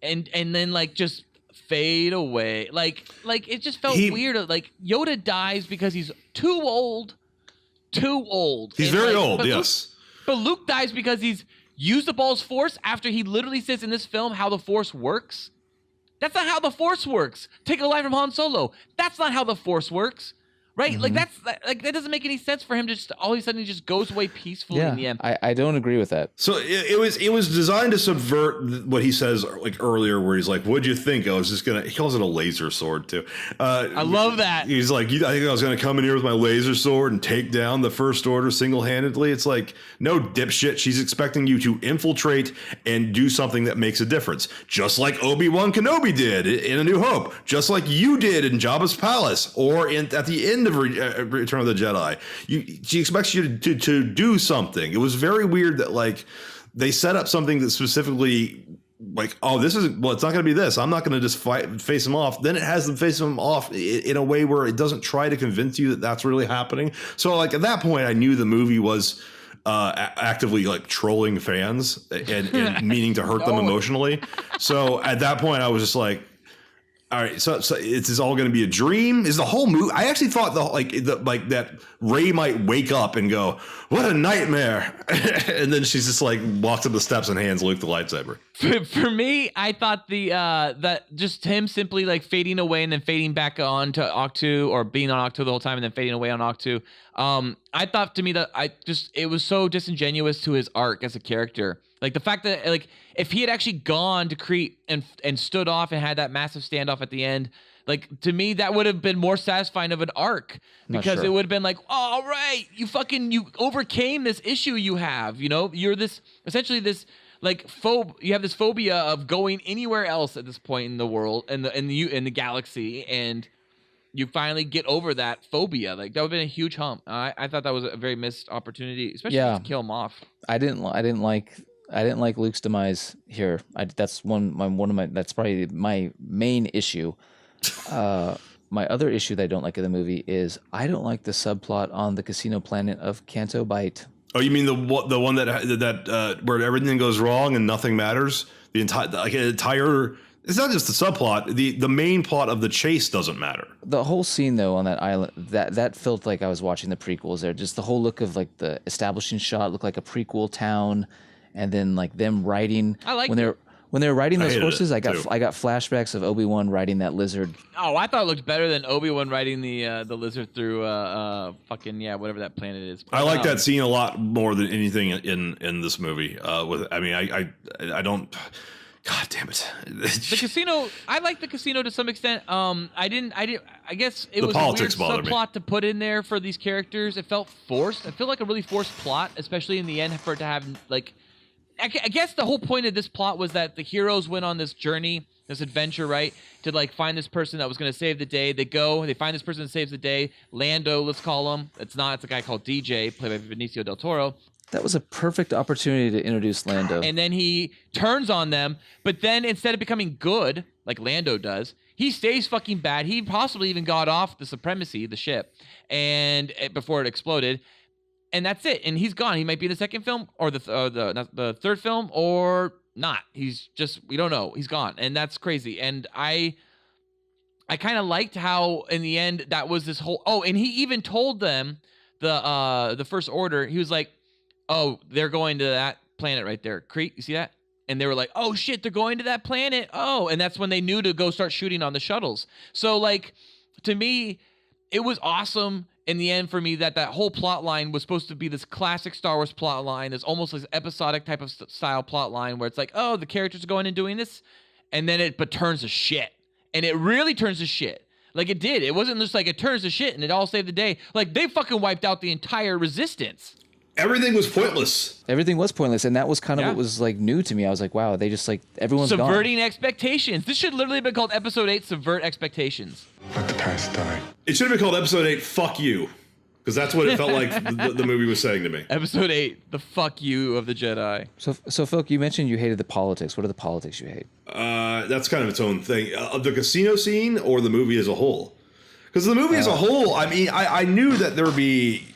and then just fade away. It just felt weird. Yoda dies because he's too old. He's very old, yes. But Luke dies because he's used the ball's force after he literally says in this film how the force works. That's not how the force works. Take a line from Han Solo. That's not how the force works. Right? Mm-hmm. That doesn't make any sense for him to just all of a sudden he just goes away peacefully in the end. I don't agree with that. So it was designed to subvert what he says earlier, where he's like, "What'd you think? I was just gonna." He calls it a laser sword too. I love that. He's like, "I think I was gonna come in here with my laser sword and take down the First Order single-handedly." It's like, no, dipshit. She's expecting you to infiltrate and do something that makes a difference, just like Obi-Wan Kenobi did in A New Hope, just like you did in Jabba's palace, or at the end of Return of the Jedi. She expects you to do something. It was very weird that they set up something that specifically it's not going to be this. I'm not going to just face him off. Then it has them face him off in a way where it doesn't try to convince you that that's really happening. So at that point, I knew the movie was actively trolling fans and meaning to hurt them emotionally. So at that point, I was just like, All right, so it's all going to be a dream. Is the whole movie? I actually thought that Rey might wake up and go, "What a nightmare!" and then she's just like walks up the steps and hands Luke the lightsaber. For me, I thought that just him simply like fading away and then fading back on to Octu, or being on Octu the whole time and then fading away on Octu. I thought to me that it was so disingenuous to his arc as a character. Like the fact that like if he had actually gone to Crete and stood off and had that massive standoff at the end, like to me that would have been more satisfying of an arc, because it would have been like, oh, all right, you overcame this issue you have. You know, you're essentially this like you have this phobia of going anywhere else at this point in the world in the galaxy, and you finally get over that phobia. Like that would have been a huge hump. I thought that was a very missed opportunity, especially to kill him off. I didn't like Luke's demise here. That's that's probably my main issue. My other issue that I don't like in the movie is I don't like the subplot on the casino planet of Canto Bight. Oh, you mean the one that where everything goes wrong and nothing matters? The entire it's not just the subplot. The main plot of the chase doesn't matter. The whole scene though on that island, that felt like I was watching the prequels there. Just the whole look of like the establishing shot looked like a prequel town. And then like them riding when they're riding those horses, I got flashbacks of Obi-Wan riding that lizard. Oh, I thought it looked better than Obi-Wan riding the lizard through whatever that planet is. I like that scene a lot more than anything in this movie. I don't. God damn it! The casino. I like the casino to some extent. I guess it was a weird subplot to put in there for these characters. It felt forced. I feel like a really forced plot, especially in the end, for it to have like. I guess the whole point of this plot was that the heroes went on this journey, this adventure, right, to like find this person that was going to save the day. They find this person that saves the day. Lando, let's call him. It's a guy called DJ, played by Benicio del Toro. That was a perfect opportunity to introduce Lando. And then he turns on them, but then instead of becoming good, like Lando does, he stays fucking bad. He possibly even got off the Supremacy, the ship, and before it exploded. And that's it. And he's gone. He might be in the second film or the third film or not. He's just, we don't know. He's gone. And that's crazy. And I kind of liked how in the end that was this whole, and he even told them the First Order, he was like, oh, they're going to that planet right there. Crete, you see that? And they were like, oh shit, they're going to that planet. Oh, and that's when they knew to go start shooting on the shuttles. So like, to me, it was awesome in the end for me that whole plot line was supposed to be this classic Star Wars plot line. It's almost like episodic type of style plot line where it's like, oh, the characters are going and doing this. And then it turns to shit. And it really turns to shit. Like it did. It wasn't just like it turns to shit and it all saved the day. Like they fucking wiped out the entire resistance. Everything was pointless. Everything was pointless, and that was kind of what was like new to me. I was like, wow, they just like everyone's subverting gone. Expectations. This should literally have been called Episode 8, Subvert Expectations. Let the past die. It should have been called Episode 8, Fuck You. Because that's what it felt like the movie was saying to me. Episode 8, the fuck you of the Jedi. So Phil, you mentioned you hated the politics. What are the politics you hate? That's kind of its own thing. The casino scene or the movie as a whole? Because the movie as a whole, I mean, I knew that there would be...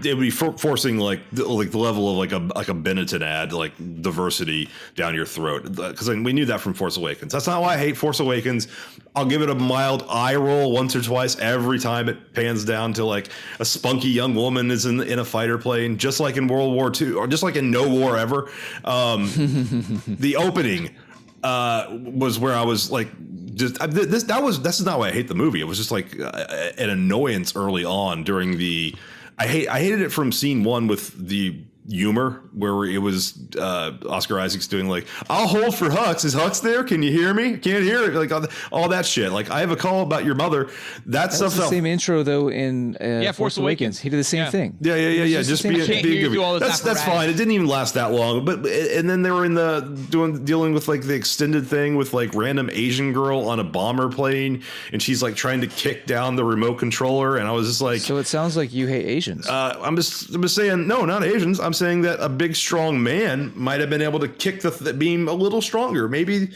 It would be forcing like the level of like a Benetton ad, like diversity down your throat, because we knew that from Force Awakens. That's not why I hate Force Awakens. I'll give it a mild eye roll once or twice every time it pans down to like a spunky young woman is in a fighter plane, just like in World War II or just like in No War Ever. The opening was where I was like, this is not why I hate the movie. It was just like an annoyance early on during the. I hated it from scene one with the humor where it was Oscar Isaac's doing like, I'll hold for Hux. Is Hux there? Can you hear me? Can't hear it. Like all that shit. Like I have a call about your mother. That stuff. The same intro though in Force Awakens. He did the same thing. Yeah. Just be a good. That's fine. It didn't even last that long. But and then they were dealing with like the extended thing with like random Asian girl on a bomber plane, and she's like trying to kick down the remote controller, and I was just like. So it sounds like you hate Asians. I'm just saying no, not Asians. I'm saying that a big strong man might have been able to kick the beam a little stronger. Maybe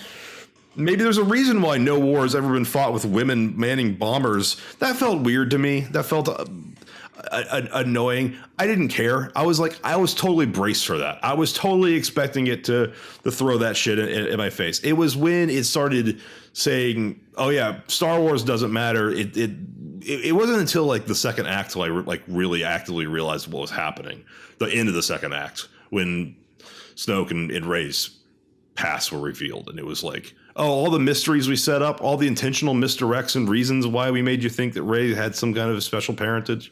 there's a reason why no war has ever been fought with women manning bombers. That felt weird to me. That felt annoying. I didn't care. I was totally braced for that. I was totally expecting it to throw that shit in my face. It was when it started saying oh yeah, Star Wars doesn't matter. It wasn't until like the second act till I really actively realized what was happening. The end of the second act when Snoke and Rey's past were revealed, and it was like, oh, all the mysteries we set up, all the intentional misdirects and reasons why we made you think that Rey had some kind of a special parentage.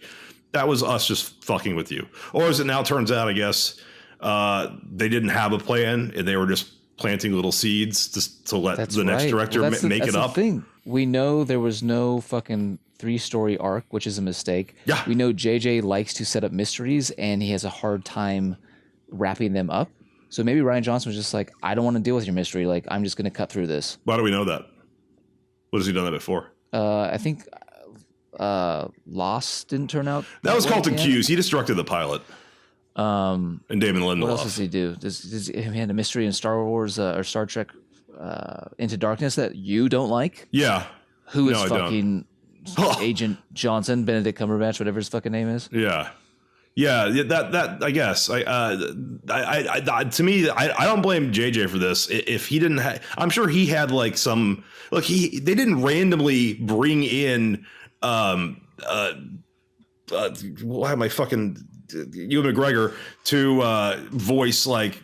That was us just fucking with you. Or as it now turns out, I guess they didn't have a plan and they were just planting little seeds to let the next director make it up. Thing. We know there was no fucking 3-story arc, which is a mistake. Yeah. We know JJ likes to set up mysteries and he has a hard time wrapping them up. So maybe Rian Johnson was just like, I don't want to deal with your mystery. Like, I'm just going to cut through this. Why do we know that? What has he done that before? I think Lost didn't turn out. That was Carlton Cuse. He just directed the pilot. And Damon Lindelof. What else does he do? Does he had a mystery in Star Wars or Star Trek Into Darkness that you don't like? Yeah. Who is fucking Agent Johnson, Benedict Cumberbatch, whatever his fucking name is? Yeah. Yeah, that I guess. To me, I don't blame JJ for this. If he didn't, I'm sure he had like some. Look, they didn't randomly bring in. Why am I fucking Ewan McGregor to voice like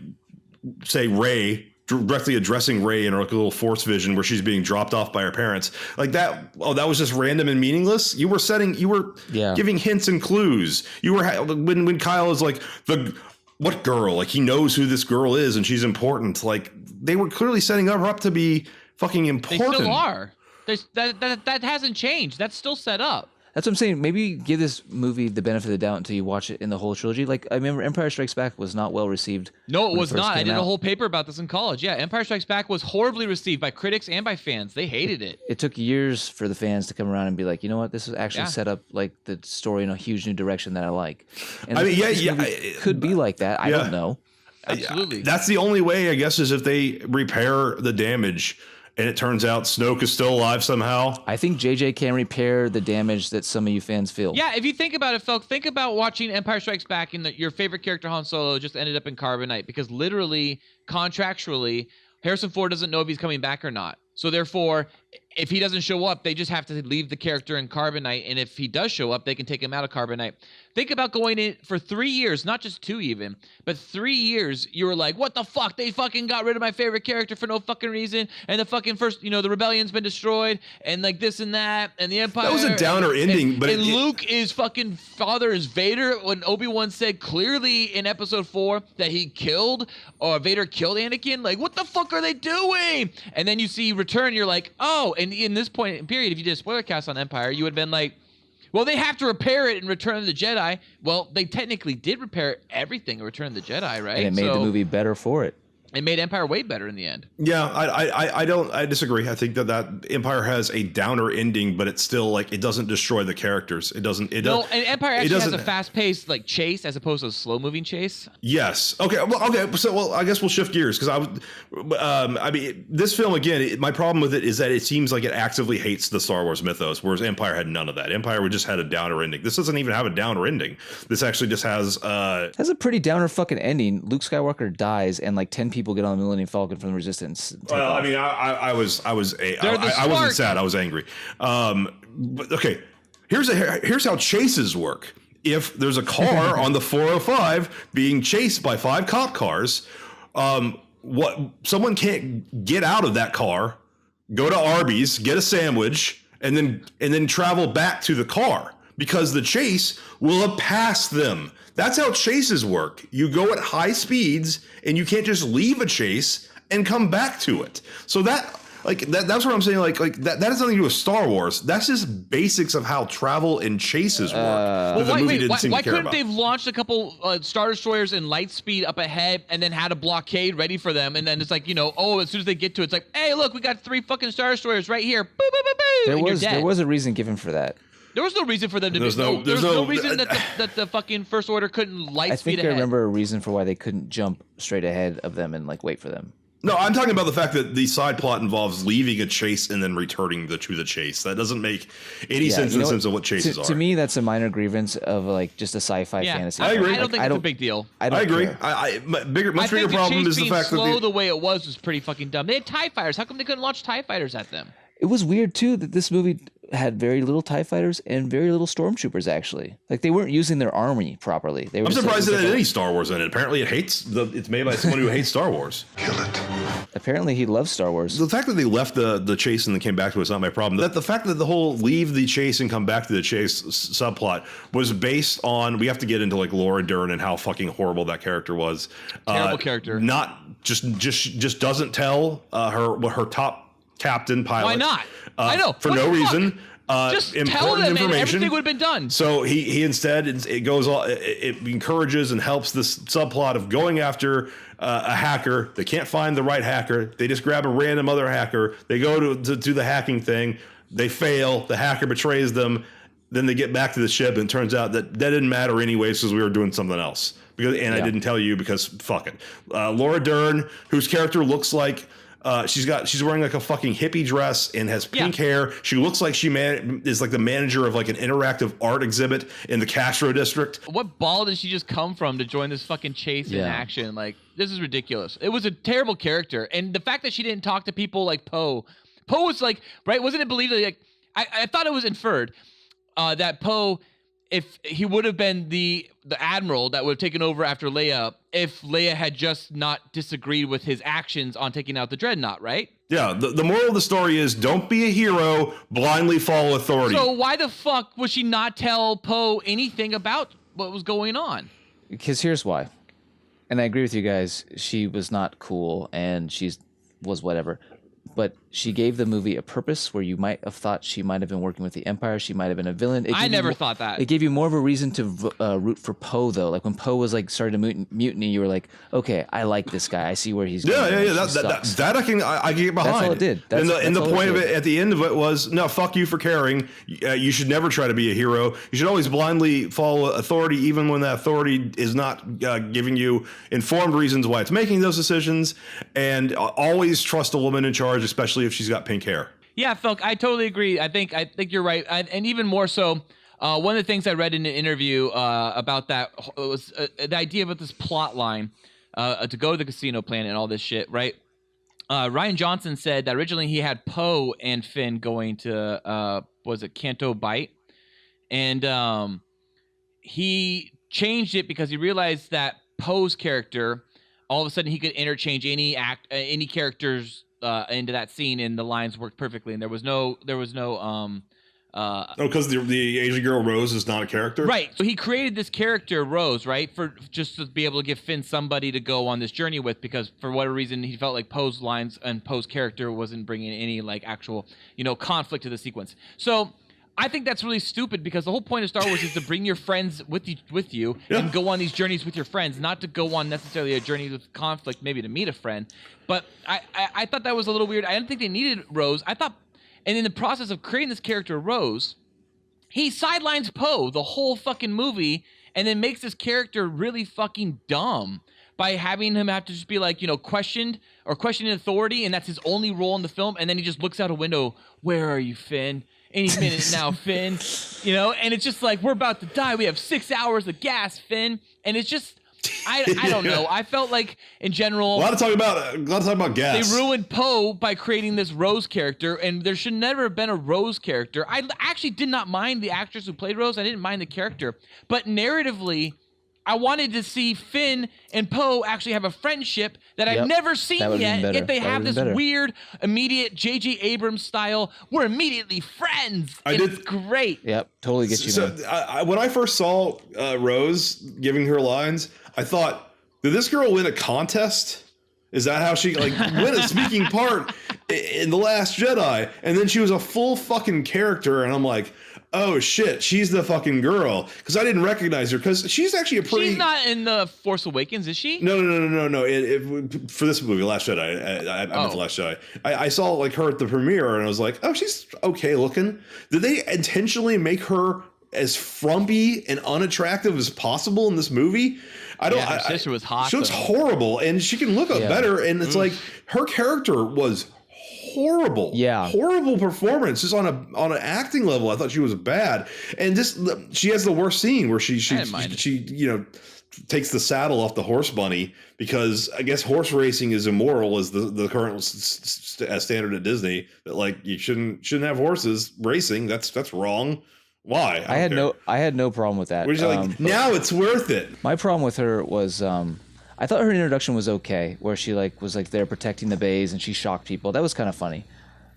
say Rey, directly addressing Rey in her like a little Force vision where she's being dropped off by her parents like that. Oh, that was just random and meaningless. You were giving hints and clues. You were when Kyle is like what girl? Like he knows who this girl is and she's important. Like they were clearly setting her up to be fucking important. They still are. That hasn't changed. That's still set up. That's what I'm saying. Maybe give this movie the benefit of the doubt until you watch it in the whole trilogy. Like, I remember Empire Strikes Back was not well received. No, it was not. I did a whole paper about this in college. Yeah, Empire Strikes Back was horribly received by critics and by fans. They hated it. It took years for the fans to come around and be like, you know what, this was actually set up like the story in a huge new direction that I like. And it could be like that. I don't know. Absolutely. That's the only way, I guess, is if they repair the damage. And it turns out Snoke is still alive somehow. I think JJ can repair the damage that some of you fans feel. Yeah, if you think about it, folks, think about watching Empire Strikes Back and your favorite character, Han Solo, just ended up in Carbonite because literally, contractually, Harrison Ford doesn't know if he's coming back or not. So therefore, if he doesn't show up, they just have to leave the character in Carbonite. And if he does show up, they can take him out of Carbonite. Think about going in for 3 years, not just 2 even, but 3 years. You were like, what the fuck? They fucking got rid of my favorite character for no fucking reason. And the fucking first, the rebellion's been destroyed and like this and that. And the Empire. That was a downer ending. And Luke is fucking father is Vader when Obi-Wan said clearly in episode 4 that he killed or Vader killed Anakin. Like, what the fuck are they doing? And then you see Return, you're like, oh, and in this point in period, if you did a Spoilercast on Empire, you would have been like, well, they have to repair it in Return of the Jedi. Well, they technically did repair everything in Return of the Jedi, right? And it made the movie better for it. It made Empire way better in the end. Yeah, I disagree. I think that Empire has a downer ending, but it's still like it doesn't destroy the characters. It doesn't. And Empire actually has a fast-paced like chase as opposed to a slow-moving chase. Yes. Okay. So I guess we'll shift gears because this film again. My problem with it is that it seems like it actively hates the Star Wars mythos, whereas Empire had none of that. Empire just had a downer ending. This doesn't even have a downer ending. This actually just has a pretty downer fucking ending. Luke Skywalker dies, and like 10 people get on the Millennium Falcon from the Resistance. Well, I mean, I wasn't sad. I was angry. But okay, here's how chases work. If there's a car on the 405 being chased by 5 cop cars, someone can't get out of that car, go to Arby's, get a sandwich, and then travel back to the car because the chase will have passed them. That's how chases work. You go at high speeds and you can't just leave a chase and come back to it. So that's what I'm saying. Like that has nothing to do with Star Wars. That's just basics of how travel and chases work. Why couldn't they've launched a couple Star Destroyers in light speed up ahead and then had a blockade ready for them? And then it's like, as soon as they get to it, it's like, hey, look, we got 3 fucking Star Destroyers right here. Boop, boop, boop, boop. There was a reason given for that. There was no reason for them to There's no reason that the fucking First Order couldn't light speed ahead. I remember a reason for why they couldn't jump straight ahead of them and like wait for them. No, I'm talking about the fact that the side plot involves leaving a chase and then returning to the chase. That doesn't make any sense in the sense of what chases are. To me, that's a minor grievance of like just a sci-fi fantasy. I agree. I don't think it's a big deal. I agree. Much bigger problem is the fact that the way it was pretty fucking dumb. They had TIE fighters. How come they couldn't launch TIE fighters at them? It was weird too that this movie had very little TIE fighters and very little stormtroopers. Actually, like they weren't using their army properly. They were I'm surprised it had like, any Star Wars in it. Apparently, it's made by someone who hates Star Wars. Kill it. Apparently, he loves Star Wars. The fact that they left the chase and then came back to it's not my problem. That the fact that the whole leave the chase and come back to the chase subplot was based on, we have to get into like Laura Dern and how fucking horrible that character was. Terrible character. Not just doesn't tell her top captain pilot. Why not? I know. For What no the fuck? reason. Just tell them and everything would have been done. So he instead it encourages and helps this subplot of going after a hacker. They can't find the right hacker. They just grab a random other hacker. They go to do the hacking thing. They fail. The hacker betrays them. Then they get back to the ship, and it turns out that didn't matter anyways because we were doing something else. I didn't tell you because fuck it. Laura Dern, whose character looks like she's wearing like a fucking hippie dress and has pink hair. She looks like she is like the manager of like an interactive art exhibit in the Castro district. What ball did she just come from to join this fucking chase in action? Like, this is ridiculous. It was a terrible character. And the fact that she didn't talk to people like Poe was like, right? Wasn't it believed that, like, I thought it was inferred that Poe, if he would have been the admiral that would have taken over after Leia, if Leia had just not disagreed with his actions on taking out the dreadnought, right? Yeah, the moral of the story is don't be a hero, blindly follow authority. So why the fuck would she not tell Poe anything about what was going on? Because here's why. And I agree with you guys. She was not cool and was whatever. But she gave the movie a purpose where you might have thought she might have been working with the Empire. She might have been a villain. I never thought that. It gave you more of a reason to root for Poe, though. Like when Poe was like starting to mutiny, you were like, okay, I like this guy. I see where he's going. Yeah. That I can get behind. That's all it did. And the point of it at the end of it was, no, fuck you for caring. You should never try to be a hero. You should always blindly follow authority, even when that authority is not giving you informed reasons why it's making those decisions. And always trust a woman in charge, especially if she's got pink hair. Yeah, Felk, I totally agree. I think you're right, and even more so. One of the things I read in an interview about that was the idea about this plot line to go to the casino planet and all this shit, right? Ryan Johnson said that originally he had Poe and Finn going to was it Canto Bight, and he changed it because he realized that Poe's character, all of a sudden he could interchange any characters into that scene, and the lines worked perfectly, and there was no because the Asian girl Rose is not a character, right? So he created this character Rose, right, for just to be able to give Finn somebody to go on this journey with, because for whatever reason he felt like Poe's lines and Poe's character wasn't bringing any like actual conflict to the sequence. So I think that's really stupid, because the whole point of Star Wars is to bring your friends with you and go on these journeys with your friends, not to go on necessarily a journey with conflict, maybe to meet a friend. But I thought that was a little weird. I didn't think they needed Rose. I thought, and in the process of creating this character Rose, he sidelines Poe the whole fucking movie and then makes this character really fucking dumb by having him have to just be like, questioning authority, and that's his only role in the film. And then he just looks out a window, where are you, Finn? Any minute now, Finn, and it's just like, we're about to die. We have 6 hours of gas, Finn. And it's just, I don't know. I felt like in general, a lot of talk about gas. They ruined Poe by creating this Rose character, and there should never have been a Rose character. I actually did not mind the actress who played Rose. I didn't mind the character, but narratively, I wanted to see Finn and Poe actually have a friendship that I've never seen yet. Yet they have this weird, immediate J.J. Abrams style. We're immediately friends. It's great. Yep, totally get you. So when I first saw Rose giving her lines, I thought, did this girl win a contest? Is that how she win a speaking part in The Last Jedi? And then she was a full fucking character, and I'm like, oh shit, she's the fucking girl, because I didn't recognize her, because she's actually a pretty. She's not in The Force Awakens, is she? No. For this movie, Last Jedi, I meant The Last Jedi. I saw her at the premiere, and I was like, oh, she's okay looking. Did they intentionally make her as frumpy and unattractive as possible in this movie? I don't. Her sister was hot. She looks horrible, and she can look up better. And it's like her character was horrible. Yeah. Horrible performance. Just on an acting level, I thought she was bad. And she has the worst scene where she takes the saddle off the horse bunny because I guess horse racing is immoral as the current standard at Disney, that like you shouldn't have horses racing. That's wrong. Why? I had no problem with that. We're just like, now it's worth it. My problem with her was I thought her introduction was okay, where she like was like there protecting the bays and she shocked people. That was kind of funny.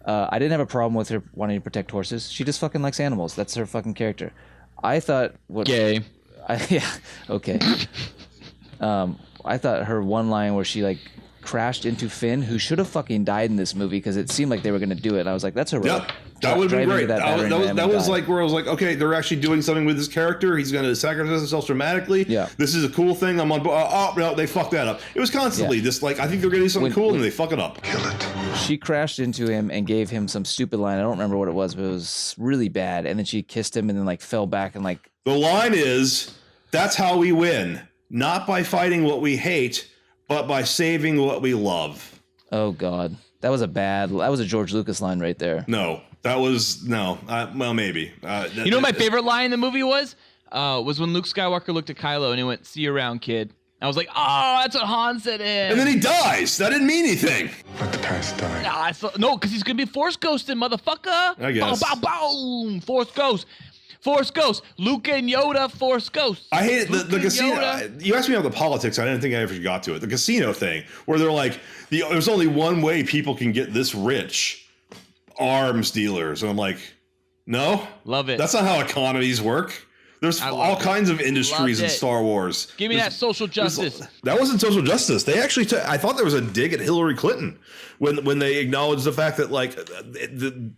I didn't have a problem with her wanting to protect horses. She just fucking likes animals. That's her fucking character. I thought Gay. Yeah, okay. I thought her one line where she like crashed into Finn, who should have fucking died in this movie because it seemed like they were going to do it. And I was like, that's heroic. Yeah, that would have been great. That was like where I was like, okay, they're actually doing something with this character. He's going to sacrifice himself dramatically. Yeah, this is a cool thing. I'm on. Oh no, they fucked that up. It was constantly this like I think they're going to do something cool and they fuck it up. Kill it. She crashed into him and gave him some stupid line. I don't remember what it was, but it was really bad. And then she kissed him and then like fell back and like the line is, "That's how we win, not by fighting what we hate, but by saving what we love." Oh God, that was a George Lucas line right there. No, that was well, maybe. You know what my favorite line in the movie was when Luke Skywalker looked at Kylo and he went, "See you around, kid." I was like, oh, that's what Han said. And then he dies. That didn't mean anything. Let the past die. No, because he's gonna be Force ghosted, motherfucker. I guess. Bow, bow, boom. Force ghost. Force Ghost, Luke and Yoda, Force Ghost. I hate it. The casino. You asked me about the politics. I didn't think I ever got to it. The casino thing, where they're like, there's only one way people can get this rich: arms dealers. And I'm like, no, love it. That's not how economies work. There's all kinds of industries in Star Wars. Give me that social justice. That wasn't social justice. They actually I thought there was a dig at Hillary Clinton when they acknowledged the fact that like the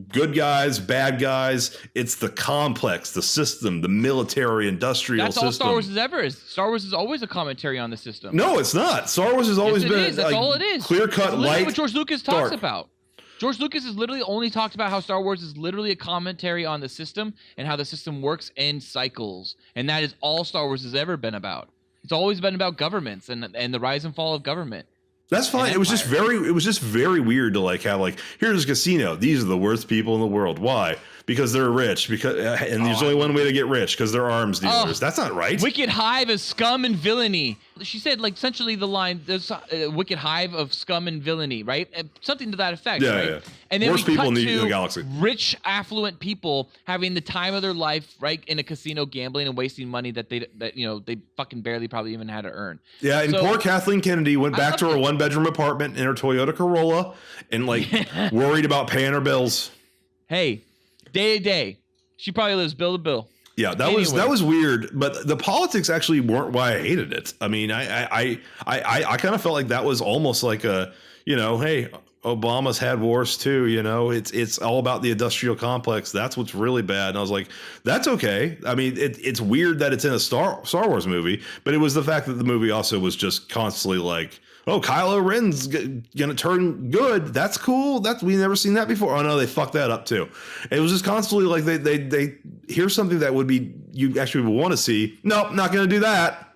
good guys, bad guys, it's the complex, the system, the military industrial system. That's all Star Wars has ever is. Star Wars is always a commentary on the system. No, it's not. Star Wars has always been That's all it is. Clear-cut, light, what George Lucas talks about. George Lucas has literally only talked about how Star Wars is literally a commentary on the system and how the system works in cycles. And that is all Star Wars has ever been about. It's always been about governments and the rise and fall of government. That's fine. It was just very weird to like have like, here's a casino. These are the worst people in the world. Why? Because they're rich. And there's only one way to get rich, because they're arms dealers. That's not right. Wicked hive of scum and villainy. She said, like, essentially the line, there's a wicked hive of scum and villainy, right? Something to that effect, right? Yeah. And then worst people in the galaxy. Rich, affluent people having the time of their life, right, in a casino, gambling and wasting money that they fucking barely probably even had to earn. Yeah, and poor Kathleen Kennedy went back to her one-bedroom apartment in her Toyota Corolla and like worried about paying her bills. Hey, day to day, she probably lives bill to bill. Yeah, that was weird, but the politics actually weren't why I hated it. I mean, I kind of felt like that was almost like a, hey, Obama's had wars too. It's all about the industrial complex. That's what's really bad. And I was like, that's okay. I mean, it's weird that it's in a Star Wars movie, but it was the fact that the movie also was just constantly like, oh, Kylo Ren's gonna turn good. That's cool. We've never seen that before. Oh no, they fucked that up too. It was just constantly like they here's something that would be you actually would want to see. Nope, not gonna do that.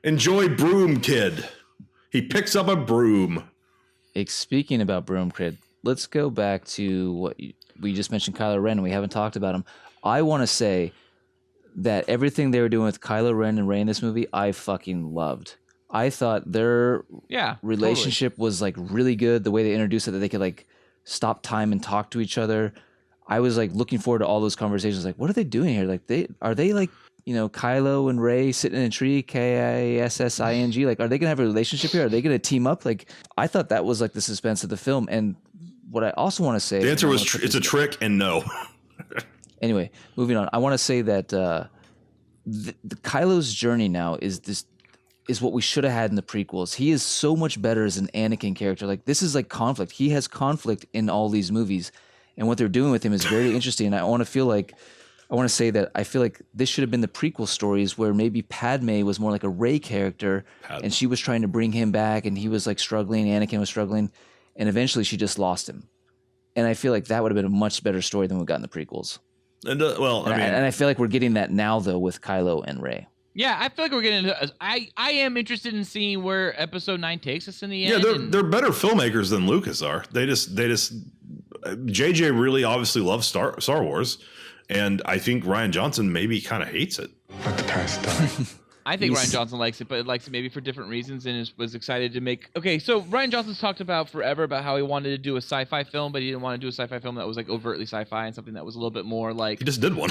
Enjoy Broom Kid. He picks up a broom. Speaking about Broom Kid, let's go back to what we just mentioned, Kylo Ren, and we haven't talked about him. I want to say that everything they were doing with Kylo Ren and Rey in this movie, I fucking loved. I thought their relationship was like really good. The way they introduced it, that they could like stop time and talk to each other. I was like looking forward to all those conversations. Like, what are they doing here? Like, are they like, Kylo and Rey sitting in a tree, Kissing? Like, are they gonna have a relationship here? Are they gonna team up? Like, I thought that was like the suspense of the film. And what I also want to say, the answer was it's a trick and no. Anyway, moving on. I want to say that the Kylo's journey now is what we should have had in the prequels. He is so much better as an Anakin character. Like, this is like conflict. He has conflict in all these movies, and what they're doing with him is very interesting. And I want to say that I feel like this should have been the prequel stories, where maybe Padme was more like a Rey character, and she was trying to bring him back, and he was like struggling, Anakin was struggling, and eventually she just lost him. And I feel like that would have been a much better story than we got in the prequels. And I feel like we're getting that now though with Kylo and Rey. Yeah, I feel like we're getting into. I am interested in seeing where Episode 9 takes us in the end. Yeah, they're better filmmakers than Lucas are. They just JJ really obviously loves Star Wars, and I think Rian Johnson maybe kind of hates it. Let the past die. I think Rian Johnson likes it, but likes it maybe for different reasons, and was excited to make. Okay, so Rian Johnson's talked about forever about how he wanted to do a sci-fi film, but he didn't want to do a sci-fi film that was like overtly sci-fi and something that was a little bit more like He just did one.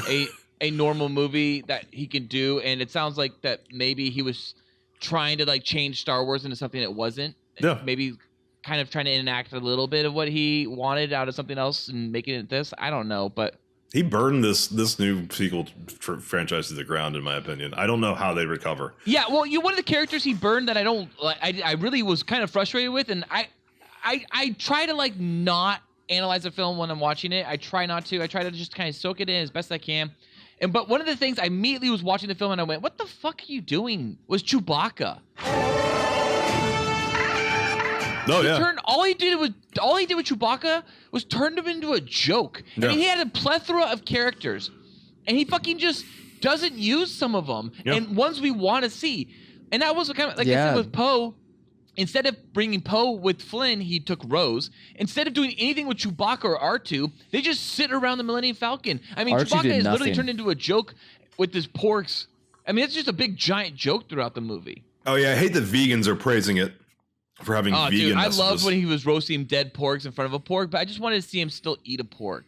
a normal movie that he can do, and it sounds like that maybe he was trying to like change Star Wars into something it wasn't. Yeah. Maybe kind of trying to enact a little bit of what he wanted out of something else and making it this. I don't know, but He burned this new sequel franchise to the ground, in my opinion. I don't know how they recover. yeah, well, one of the characters he burned that I don't like, I really was kind of frustrated with, and I try to like not analyze a film when I'm watching it. I try not to. I try to just kind of soak it in as best I can. But one of the things I immediately was watching the film and I went, "What the fuck are you doing?" was Chewbacca. Oh yeah. All he did with Chewbacca was turned him into a joke. Yeah. And he had a plethora of characters, and he fucking just doesn't use some of them, and ones we want to see. And that was kind of like I said with Poe. Instead of bringing Poe with Flynn, he took Rose. Instead of doing anything with Chewbacca or R2, they just sit around the Millennium Falcon. I mean, R2 Chewbacca did is literally nothing. turned into a joke with his porks. I mean, it's just a big giant joke throughout the movie. Oh yeah, I hate that vegans are praising it for having vegan Dude, I messages. loved when he was roasting dead porks in front of a pork, but I just wanted to see him still eat a pork.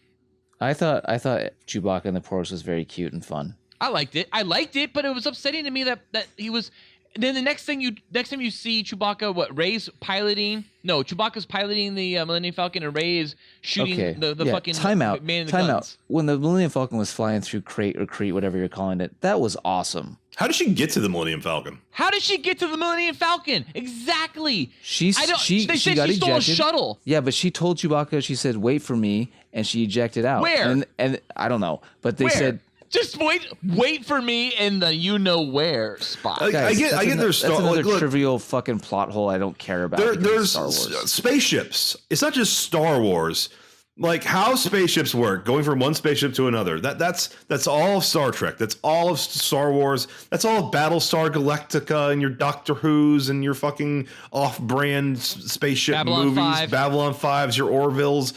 I thought Chewbacca and the Porgs was very cute and fun. I liked it, but it was upsetting to me that he was. Then the next time you see Chewbacca, Rey's piloting? No, Chewbacca's piloting the Millennium Falcon, and Rey is shooting the fucking timeout. man in the Timeout. guns. When the Millennium Falcon was flying through Crete, whatever you're calling it, that was awesome. How did she get to the Millennium Falcon? How did she get to the Millennium Falcon? Exactly. She they got said she stole ejected. a shuttle. Yeah, but she told Chewbacca, she said, "Wait for me," and she ejected out. Where? And I don't know, but they Where? said. Just wait for me in the you-know-where spot. I Guys, get their that's Star another look, trivial fucking plot hole I don't care about. because there's Star Wars. spaceships. It's not just Star Wars. Like how spaceships work, going from one spaceship to another. That's all of Star Trek. That's all of Star Wars. That's all of Battlestar Galactica and your Doctor Who's and your fucking off-brand spaceship Babylon movies, 5. Babylon 5s, your Orvilles.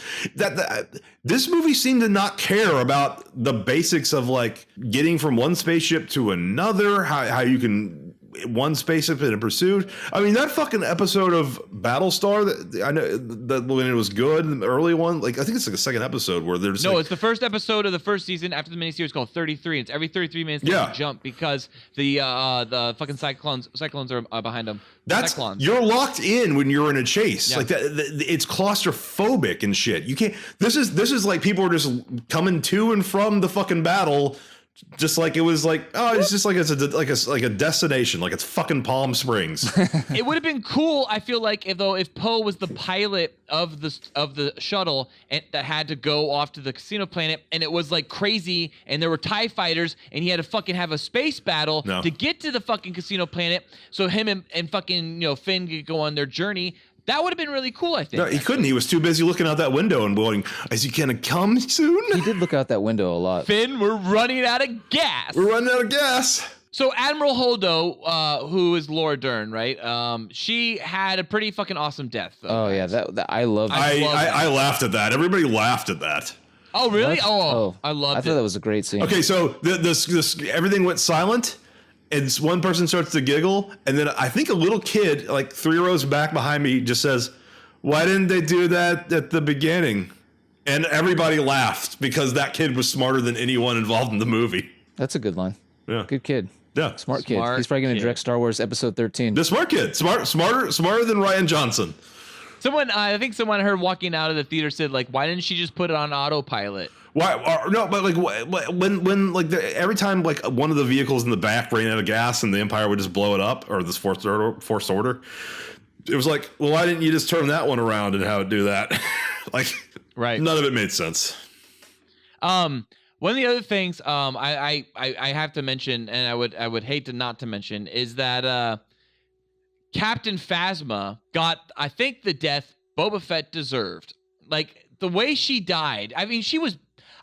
This movie seemed to not care about the basics of like getting from one spaceship to another, how you can one spaceship in a pursuit. I mean, that fucking episode of Battlestar, that I know that when it was good, the early one, like I think it's like a second episode where they're just It's the first episode of the first season after the miniseries called 33. It's every 33 minutes they jump because the fucking cyclones are behind them. You're locked in when you're in a chase. Yeah. Like that, it's claustrophobic and shit. You can't. This is like people are just coming to and from the fucking battle. Just like it was like, oh, it's just like it's a destination, like it's fucking Palm Springs. It would have been cool, I feel like, if Poe was the pilot of the shuttle and that had to go off to the casino planet, and it was like crazy, and there were TIE fighters, and he had to fucking have a space battle to get to the fucking casino planet, so him and fucking Finn could go on their journey. That would have been really cool, I think. No, he couldn't. He was too busy looking out that window and going, "Is he gonna come soon?" He did look out that window a lot. Finn, we're running out of gas. We're running out of gas. So Admiral Holdo, who is Laura Dern, right? She had a pretty fucking awesome death. Though, Oh yeah, that I love. I laughed at that. Everybody laughed at that. Oh really? What? Oh, I loved I it. thought that was a great scene. Okay, so this everything went silent, and one person starts to giggle, and then I think a little kid, like 3 rows back behind me, just says, "Why didn't they do that at the beginning?" And everybody laughed because that kid was smarter than anyone involved in the movie. That's a good line. Yeah, Good kid. yeah, Smart kid. He's probably going to direct Star Wars Episode 13. the smart kid, smarter than Rian Johnson. I think someone I heard walking out of the theater said, like, why didn't she just put it on autopilot? Why? No, but like when like every time like one of the vehicles in the back ran out of gas and the Empire would just blow it up, or this Force Order, it was like, well, why didn't you just turn that one around and have it do that? Like, Right. None of it made sense. One of the other things I have to mention, and I would hate to not to mention, is that Captain Phasma got, I think, the death Boba Fett deserved. Like the way she died. I mean,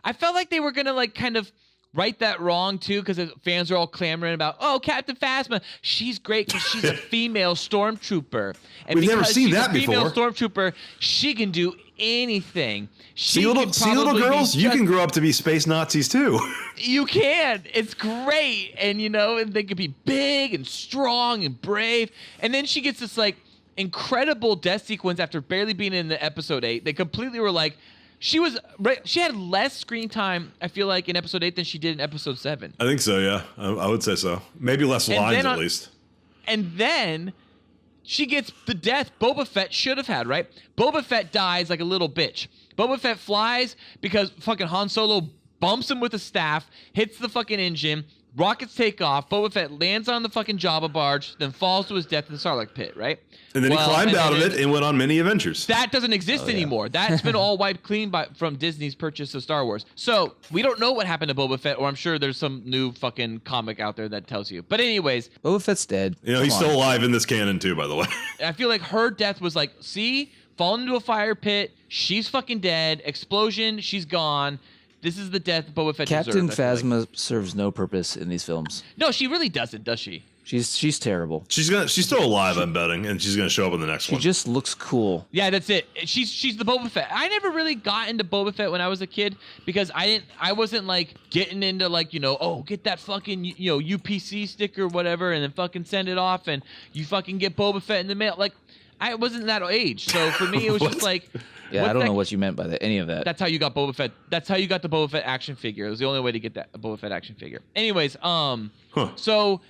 I felt like they were gonna like kind of right that wrong too, because fans are all clamoring about, oh, Captain Phasma, she's great because she's a female stormtrooper, and We've never because seen she's that a female before. stormtrooper, she can do anything. See little girls, you can grow up to be space Nazis too. You can. It's great. And, and they could be big and strong and brave. And then she gets this, like, incredible death sequence after barely being in the episode 8. They completely were like, she had less screen time, I feel like, in episode 8 than she did in episode 7. I think so, yeah. I would say so. Maybe less lines, at least. And then she gets the death Boba Fett should have had, right? Boba Fett dies like a little bitch. Boba Fett flies because fucking Han Solo bumps him with a staff, hits the fucking engine, rockets take off, Boba Fett lands on the fucking Jabba barge, then falls to his death in the Sarlacc pit, right? And then he climbed out of it and went on many adventures. That doesn't exist anymore. That's been all wiped clean from Disney's purchase of Star Wars. So we don't know what happened to Boba Fett, or I'm sure there's some new fucking comic out there that tells you. But anyways. Boba Fett's dead. He's still alive in this canon too, by the way. I feel like her death was like, see, fallen into a fire pit, she's fucking dead, explosion, she's gone. This is the death Boba Fett Captain deserved, Phasma serves no purpose in these films. No, she really doesn't, does she? She's terrible. She's still alive, I'm betting, and she's gonna show up in the next one. She just looks cool. Yeah, that's it. She's the Boba Fett. I never really got into Boba Fett when I was a kid because I wasn't like getting into like, get that fucking UPC sticker or whatever and then fucking send it off and you fucking get Boba Fett in the mail. Like I wasn't that age. So for me it was just like yeah, I don't know what you meant by any of that. That's how you got Boba Fett. That's how you got the Boba Fett action figure. It was the only way to get that Boba Fett action figure. Anyways, so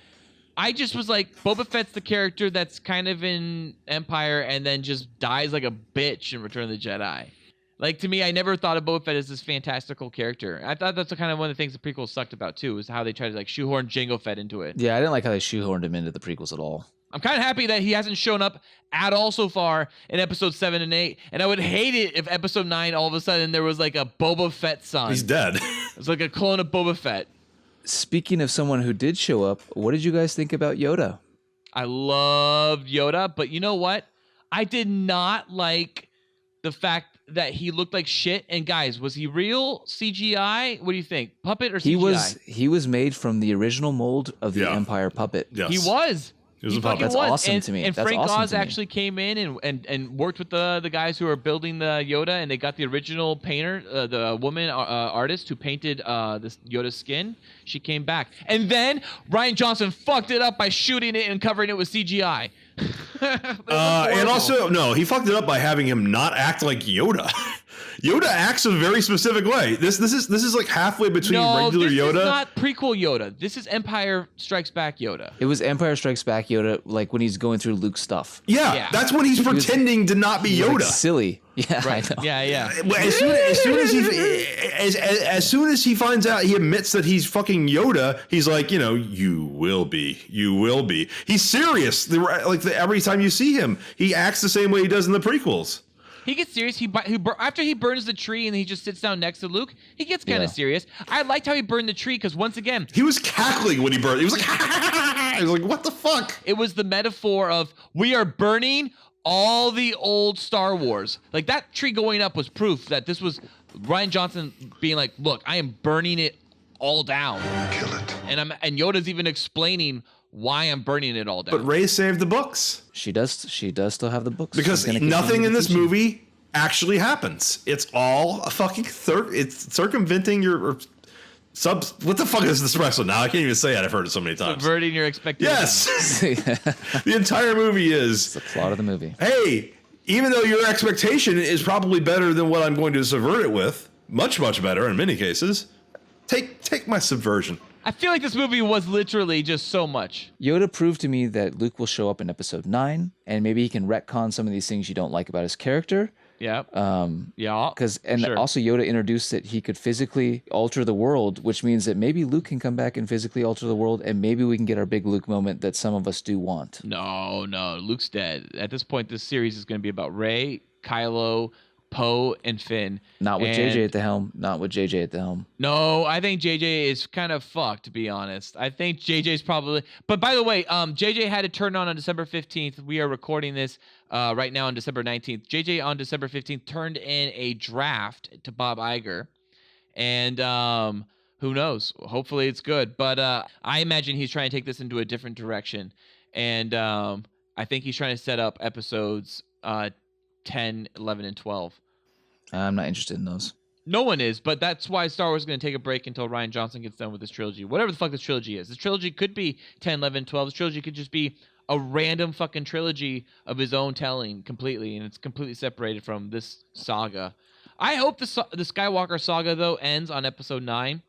I just was like, Boba Fett's the character that's kind of in Empire and then just dies like a bitch in Return of the Jedi. Like, to me, I never thought of Boba Fett as this fantastical character. I thought that's kind of one of the things the prequels sucked about, too, is how they tried to, like, shoehorn Jango Fett into it. Yeah, I didn't like how they shoehorned him into the prequels at all. I'm kind of happy that he hasn't shown up at all so far in episode 7 and 8, and I would hate it if episode 9, all of a sudden, there was, like, a Boba Fett son. He's dead. It's like a clone of Boba Fett. Speaking of someone who did show up, what did you guys think about Yoda? I loved Yoda, but you know what? I did not like the fact that he looked like shit. And guys, was he real CGI? What do you think? Puppet or CGI? He was made from the original mold of the Empire puppet. Yes. He was. He was a puppet. That's awesome to me. And Frank Oz actually came in and worked with the guys who are building the Yoda, and they got the original painter, the woman artist who painted this Yoda's skin. She came back. And then Rian Johnson fucked it up by shooting it and covering it with CGI. And also, no, he fucked it up by having him not act like Yoda. Yoda acts a very specific way. This is like halfway between regular Yoda. This is not prequel Yoda. This is Empire Strikes Back Yoda. It was Empire Strikes Back Yoda, like when he's going through Luke's stuff. Yeah. That's when he's pretending to not be Yoda. Like silly. Yeah, right. I know. Yeah. As soon as he finds out, he admits that he's fucking Yoda. He's like, you will be. He's serious. Every time you see him, he acts the same way he does in the prequels. He gets serious. After he burns the tree and he just sits down next to Luke, he gets kind of serious. I liked how he burned the tree because once again, he was cackling when he burned. He was like, he was like, what the fuck? It was the metaphor of we are burning all the old Star Wars. Like that tree going up was proof that this was Rian Johnson being like, look, I am burning it all down. Kill it. And Yoda's even explaining why I'm burning it all down. But Rey saved the books. She does still have the books. Because nothing in this movie actually happens. It's all a fucking it's circumventing your what the fuck is this wrestling now? I can't even say it. I've heard it so many times. Subverting your expectations. Yes. The entire movie is the plot of the movie. Hey, even though your expectation is probably better than what I'm going to subvert it with, much better in many cases, take my subversion. I feel like this movie was literally just so much. Yoda proved to me that Luke will show up in episode 9, and maybe he can retcon some of these things you don't like about his character. Yeah. Also Yoda introduced that he could physically alter the world, which means that maybe Luke can come back and physically alter the world, and maybe we can get our big Luke moment that some of us do want. No, Luke's dead. At this point, this series is going to be about Rey, Kylo, Poe, and Finn. Not with JJ at the helm. No, I think JJ is kind of fucked, to be honest. I think JJ's probably... But by the way, JJ had to turn on December 15th. We are recording this right now on December 19th. JJ on December 15th turned in a draft to Bob Iger. And who knows? Hopefully it's good. But I imagine he's trying to take this into a different direction. And I think he's trying to set up episodes 10, 11, and 12. I'm not interested in those. No one is, but that's why Star Wars is going to take a break until Rian Johnson gets done with this trilogy. Whatever the fuck this trilogy is. This trilogy could be 10, 11, 12. This trilogy could just be a random fucking trilogy of his own telling completely, and it's completely separated from this saga. I hope the Skywalker saga, though, ends on episode 9,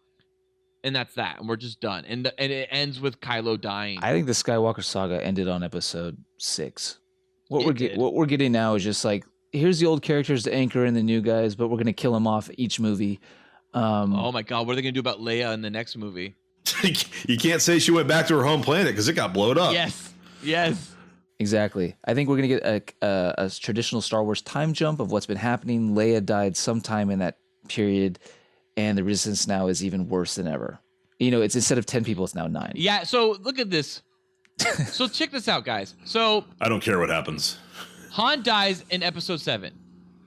and that's that, and we're just done. And it ends with Kylo dying. I think the Skywalker saga ended on episode 6. What we're getting now is just like, here's the old characters to anchor in the new guys, but we're going to kill them off each movie. Oh my God, what are they going to do about Leia in the next movie? You can't say she went back to her home planet because it got blown up. Yes. Exactly. I think we're going to get a traditional Star Wars time jump of what's been happening. Leia died sometime in that period, and the Resistance now is even worse than ever. You know, it's instead of 10 people, it's now 9. Yeah, so look at this. So check this out, guys. So I don't care what happens. Han dies in episode 7.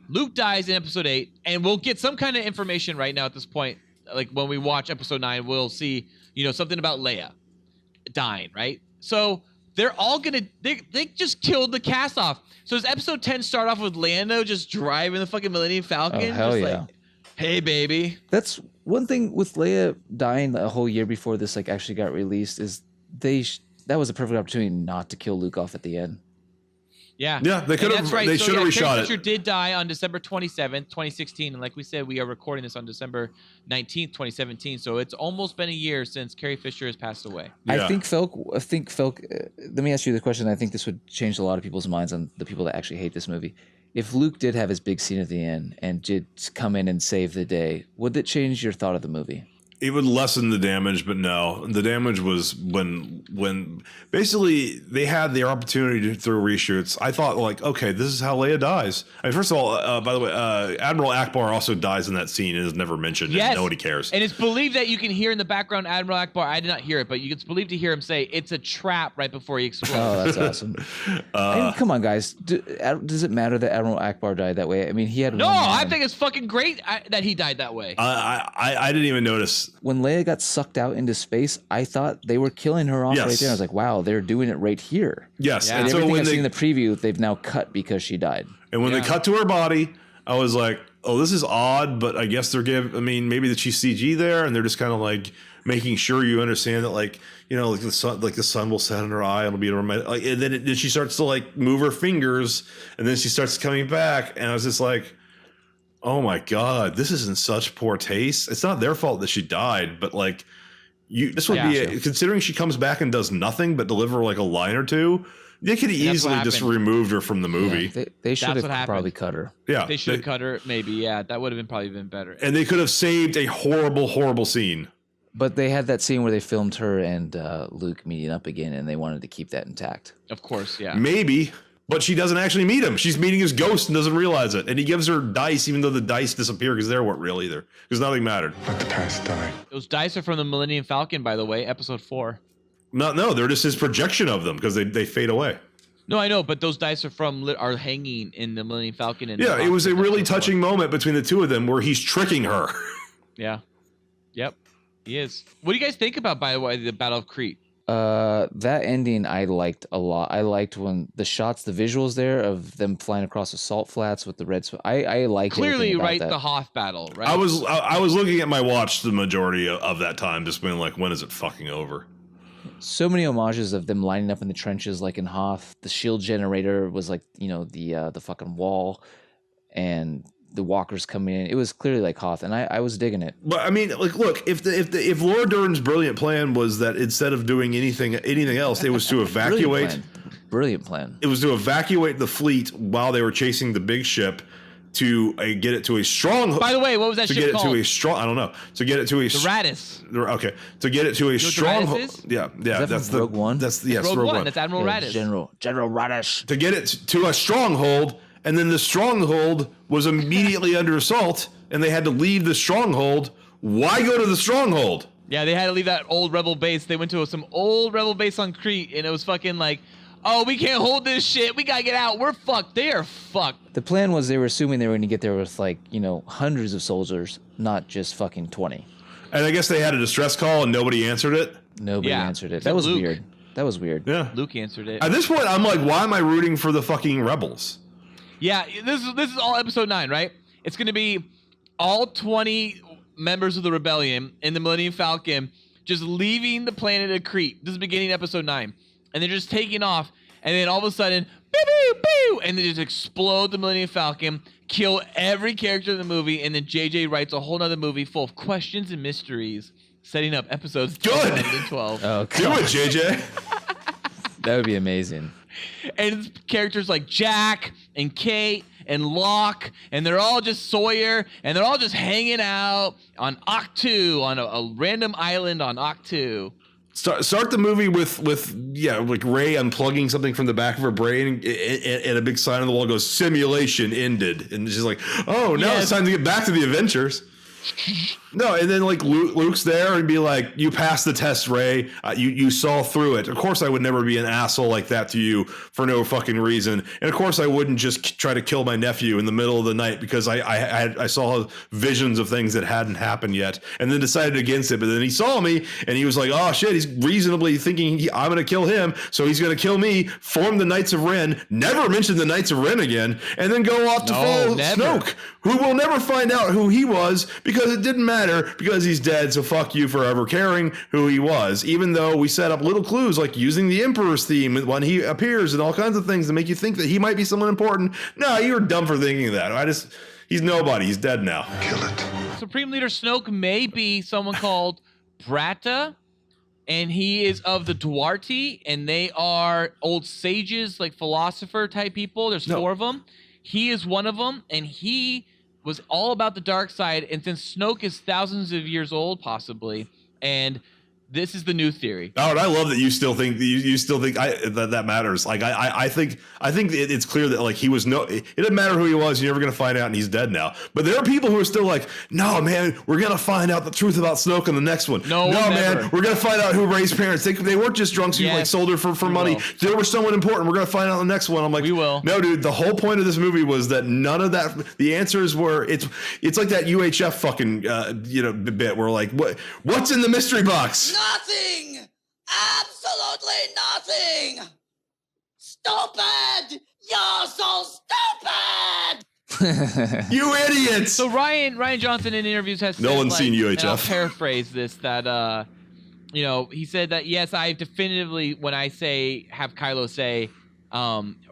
Luke dies in episode 8, and we'll get some kind of information right now at this point. Like when we watch episode 9, we'll see, something about Leia dying, right? So they're all they just killed the cast off. So does episode 10 start off with Lando just driving the fucking Millennium Falcon? Oh, hell just yeah. like, hey, baby. That's one thing with Leia dying a whole year before this actually got released is that was a perfect opportunity not to kill Luke off at the end. Yeah, they could have. That's right. They should have reshot Carrie it. Fisher did die on December 27th, 2016, and like we said, we are recording this on December 19th, 2017. So it's almost been a year since Carrie Fisher has passed away. Yeah. I think Felk. Let me ask you the question. I think this would change a lot of people's minds on the people that actually hate this movie. If Luke did have his big scene at the end and did come in and save the day, would it change your thought of the movie? It would lessen the damage, but no. The damage was when basically they had their opportunity through reshoots. I thought, like, okay, this is how Leia dies. I mean, first of all, by the way, Admiral Akbar also dies in that scene and is never mentioned. Yes. And nobody cares. And it's believed that you can hear in the background Admiral Akbar. I did not hear it, but it's believed to hear him say it's a trap right before he explodes. Oh, that's awesome. I mean, come on, guys. Does it matter that Admiral Akbar died that way? I mean, he had No, I think it's fucking great that he died that way. I didn't even notice. When Leia got sucked out into space, I thought they were killing her off right there. I was like, wow, they're doing it right here. Yes. Yeah. And so everything when I've seen in the preview, they've now cut because she died. And when they cut to her body, I was like, oh, this is odd, but I guess maybe that she's CG there, and they're just kind of like making sure you understand that, like, like the sun will set in her eye, it'll be and then she starts to like move her fingers, and then she starts coming back, and I was just like, oh my God, this is in such poor taste. It's not their fault that she died, but like, this would be considering she comes back and does nothing but deliver like a line or two. They could have easily just removed her from the movie. Yeah, they should have probably cut her. Yeah, they should have cut her. Maybe, yeah, that would have probably been better. And they could have saved a horrible, horrible scene. But they had that scene where they filmed her and Luke meeting up again, and they wanted to keep that intact. Of course, yeah. Maybe. But she doesn't actually meet him. She's meeting his ghost and doesn't realize it. And he gives her dice, even though the dice disappear because they weren't real either. Because nothing mattered. Let the past die. Those dice are from the Millennium Falcon, by the way, episode 4. No, they're just his projection of them because they fade away. No, I know, but those dice are hanging in the Millennium Falcon. And yeah, it was a really touching moment between the two of them where he's tricking her. Yeah. Yep. He is. What do you guys think about, by the way, the Battle of Crete? That ending I liked a lot. I liked when the shots, the visuals there of them flying across the salt flats with the red. I liked clearly right that. The Hoth battle, right? I was looking at my watch the majority of that time, just being like, when is it fucking over? So many homages of them lining up in the trenches, like in Hoth. The shield generator was like the fucking wall, and the walkers coming in. It was clearly like Hoth, and I was digging it. But I mean, like, look, if Laura Dern's brilliant plan was that instead of doing anything else, it was to evacuate. Brilliant plan. It was to evacuate the fleet while they were chasing the big ship to get it to a stronghold. By the way, what was that ship called? To get it to a strong. I don't know. To get it to a the Radis. Okay. To get it to a stronghold. Yeah. That's the Rogue One. That's Rogue One. That's Admiral Radis. General Radis. To get it to a stronghold. And then the stronghold was immediately under assault, and they had to leave the stronghold. Why go to the stronghold? Yeah, they had to leave that old rebel base. They went to some old rebel base on Crete, and it was fucking like, oh, we can't hold this shit. We gotta get out. We're fucked. They are fucked. The plan was they were assuming they were going to get there with hundreds of soldiers, not just fucking 20. And I guess they had a distress call, and nobody answered it. Nobody answered it. That was Luke. weird. That was weird. Yeah. Luke answered it. At this point, I'm like, why am I rooting for the fucking rebels? Yeah, this is all episode 9, right? It's going to be all 20 members of the rebellion in the Millennium Falcon just leaving the planet of Crete. This is beginning episode 9. And they're just taking off. And then all of a sudden, boo, boo, boo, and they just explode the Millennium Falcon, kill every character in the movie, and then JJ writes a whole nother movie full of questions and mysteries, setting up episodes 10 and 12. Oh, Do it, JJ. That would be amazing. And it's characters like Jack and Kate and Locke, and they're all just Sawyer, and they're all just hanging out on Octu, on a random island on Octu. Start the movie with like Rey unplugging something from the back of her brain, and a big sign on the wall goes "Simulation ended," and she's like, "Oh, now it's time to get back to the adventures." No, and then like Luke's there and be like, "You passed the test, Rey. You saw through it." Of course, I would never be an asshole like that to you for no fucking reason, and of course, I wouldn't just try to kill my nephew in the middle of the night because I saw visions of things that hadn't happened yet, and then decided against it. But then he saw me, and he was like, "Oh shit!" He's reasonably thinking I'm going to kill him, so he's going to kill me. Form the Knights of Ren. Never mention the Knights of Ren again, and then go off to follow Snoke, who will never find out who he was because it didn't matter. Because he's dead, so fuck you for ever caring who he was. Even though we set up little clues like using the Emperor's theme when he appears and all kinds of things to make you think that he might be someone important. No, you were dumb for thinking that. He's nobody. He's dead now. Kill it. Supreme Leader Snoke may be someone called Bratta, and he is of the Duarte, and they are old sages, like philosopher type people. There's 4 of them. He is one of them, and he was all about the dark side, and since Snoke is thousands of years old, possibly, and this is the new theory. Oh, and I love that you still think that matters. Like I think it's clear that like he was it didn't matter who he was. You're never gonna find out, and he's dead now. But there are people who are still like, no man, we're gonna find out the truth about Snoke in the next one. No man, we're gonna find out who Rey's parents. They weren't just drunks who like sold her for money. They were someone important. We're gonna find out in the next one. I'm like, we will. No, dude. The whole point of this movie was that none of that. The answers were it's like that UHF fucking bit where like what's in the mystery box. Nothing! Absolutely nothing! Stupid! You're so stupid! You idiots! So Ryan Johnson in interviews has said, no one's seen UHF. And I'll paraphrase this, that he said that yes, I definitively, when I say have Kylo say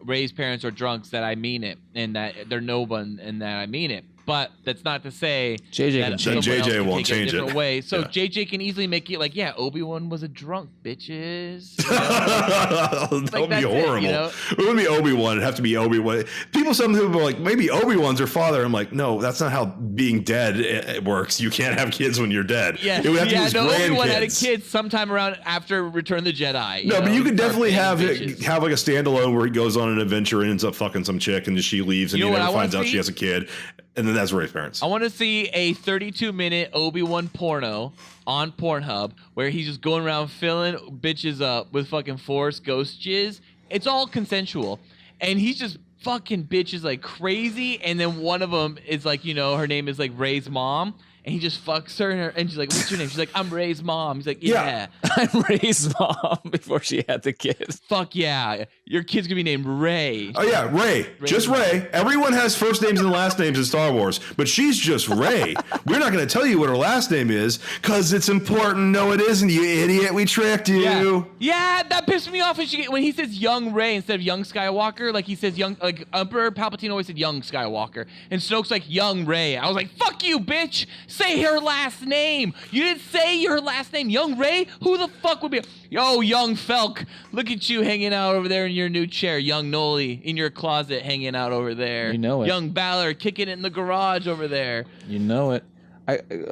Rey's parents are drunks, that I mean it, and that they're no one, and that I mean it. But that's not to say JJ won't change it. Way. So JJ can easily make it like, yeah, Obi-Wan was a drunk, bitches. That would be horrible. It wouldn't be Obi-Wan. It'd have to be Obi-Wan. Some people are like, maybe Obi-Wan's her father. I'm like, no, that's not how being dead works. You can't have kids when you're dead. Yes. It would have to be his grandkids. Obi-Wan had a kid sometime around after Return of the Jedi. But you could definitely have like a standalone where he goes on an adventure and ends up fucking some chick, and she leaves, and he never finds out she has a kid. And then that's Rey's parents. I want to see a 32-minute Obi-Wan porno on Pornhub where he's just going around filling bitches up with fucking Force ghost jizz. It's all consensual. And he's just fucking bitches like crazy. And then one of them is like, her name is like Rey's mom. And he just fucks her, and she's like, what's your name? She's like, I'm Rey's mom. He's like, yeah. I'm Rey's mom before she had the kid. Fuck yeah. Your kid's going to be named Rey. Oh, yeah, Rey. Just Rey. Everyone has first names and last names in Star Wars, but she's just Rey. We're not going to tell you what her last name is because it's important. No, it isn't, you idiot. We tricked you. Yeah, that pissed me off when he says young Rey instead of young Skywalker. Like he says young, like Emperor Palpatine always said young Skywalker. And Snoke's like young Rey. I was like, fuck you, bitch. Say her last name. You didn't say her last name. Young Rey? Who the fuck would be? Yo, young Felk. Look at you hanging out over there in your new chair. Young Noli in your closet hanging out over there. You know it. Young Balor kicking it in the garage over there. You know it.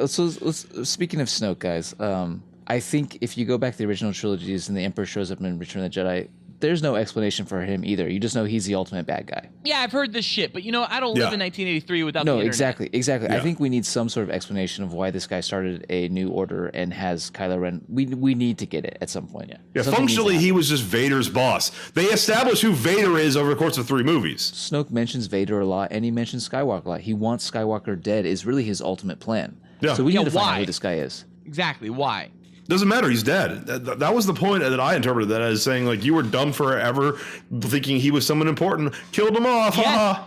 So speaking of Snoke, guys, I think if you go back to the original trilogies and the Emperor shows up in Return of the Jedi, there's no explanation for him either. You just know he's the ultimate bad guy. Yeah, I've heard this shit, but I don't live in 1983 without the internet. Exactly. Yeah. I think we need some sort of explanation of why this guy started a new order and has Kylo Ren. We need to get it at some point. Yeah, functionally, he was just Vader's boss. They established who Vader is over the course of 3 movies. Snoke mentions Vader a lot, and he mentions Skywalker a lot. He wants Skywalker dead is really his ultimate plan. Yeah. So we need to find out who this guy is. Exactly. Why? Doesn't matter. He's dead. That was the point that I interpreted that as saying, like, you were dumb forever thinking he was someone important. Killed him off. Yes.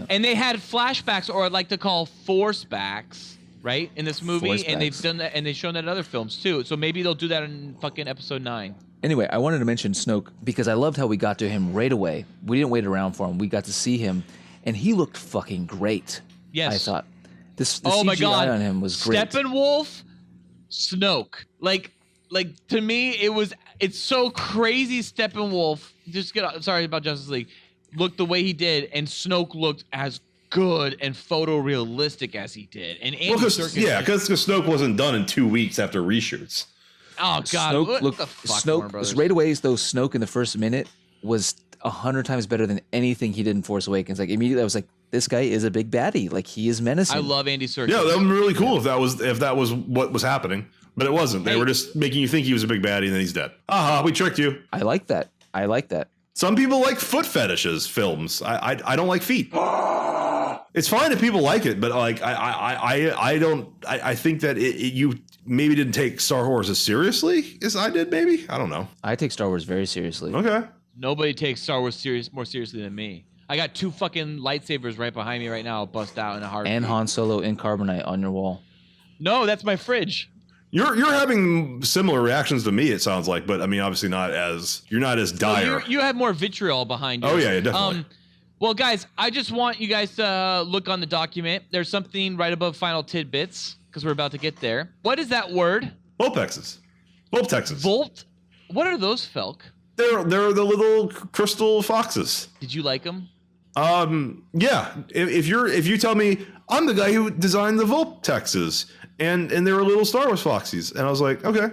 And they had flashbacks, or I'd like to call force-backs, right, in this movie, Force and they've backs. done that, and they've shown that in other films too. So maybe they'll do that in fucking episode 9. Anyway, I wanted to mention Snoke because I loved how we got to him right away. We didn't wait around for him. We got to see him, and he looked fucking great. Yes. I thought the Oh CGI my God. on him was great. Steppenwolf, Snoke. Like to me, it's so crazy. Steppenwolf, sorry about Justice League, looked the way he did, and Snoke looked as good and photorealistic as he did. And Andy Serkis, because Snoke wasn't done in 2 weeks after reshoots. oh God, Snoke what looked the fuck, Warner Brothers? Snoke right away. Though Snoke in the first minute was 100 times better than anything he did in Force Awakens. Like immediately, I was like, this guy is a big baddie. Like he is menacing. I love Andy Serkis. Yeah, that would be really cool if that was what was happening, but it wasn't. They were just making you think he was a big baddie, and then he's dead. Aha, we tricked you. I like that. Some people like foot fetishes films. I don't like feet. It's fine if people like it, but like I don't. I think that you maybe didn't take Star Wars as seriously as I did. Maybe I don't know. I take Star Wars very seriously. Okay. Nobody takes Star Wars more seriously than me. I got 2 fucking lightsabers right behind me right now. I'll bust out in a heartbeat. And Han Solo in carbonite on your wall. No, that's my fridge. You're having similar reactions to me. It sounds like, but I mean, obviously you're not as dire. You have more vitriol behind you. Oh yeah, definitely. Well, guys, I just want you guys to look on the document. There's something right above final tidbits because we're about to get there. What is that word? Volpexes. Volt? What are those, Felk? They're the little crystal foxes. Did you like them? Yeah. If you tell me I'm the guy who designed the Volpexes and they were little Star Wars foxies, and I was like, okay,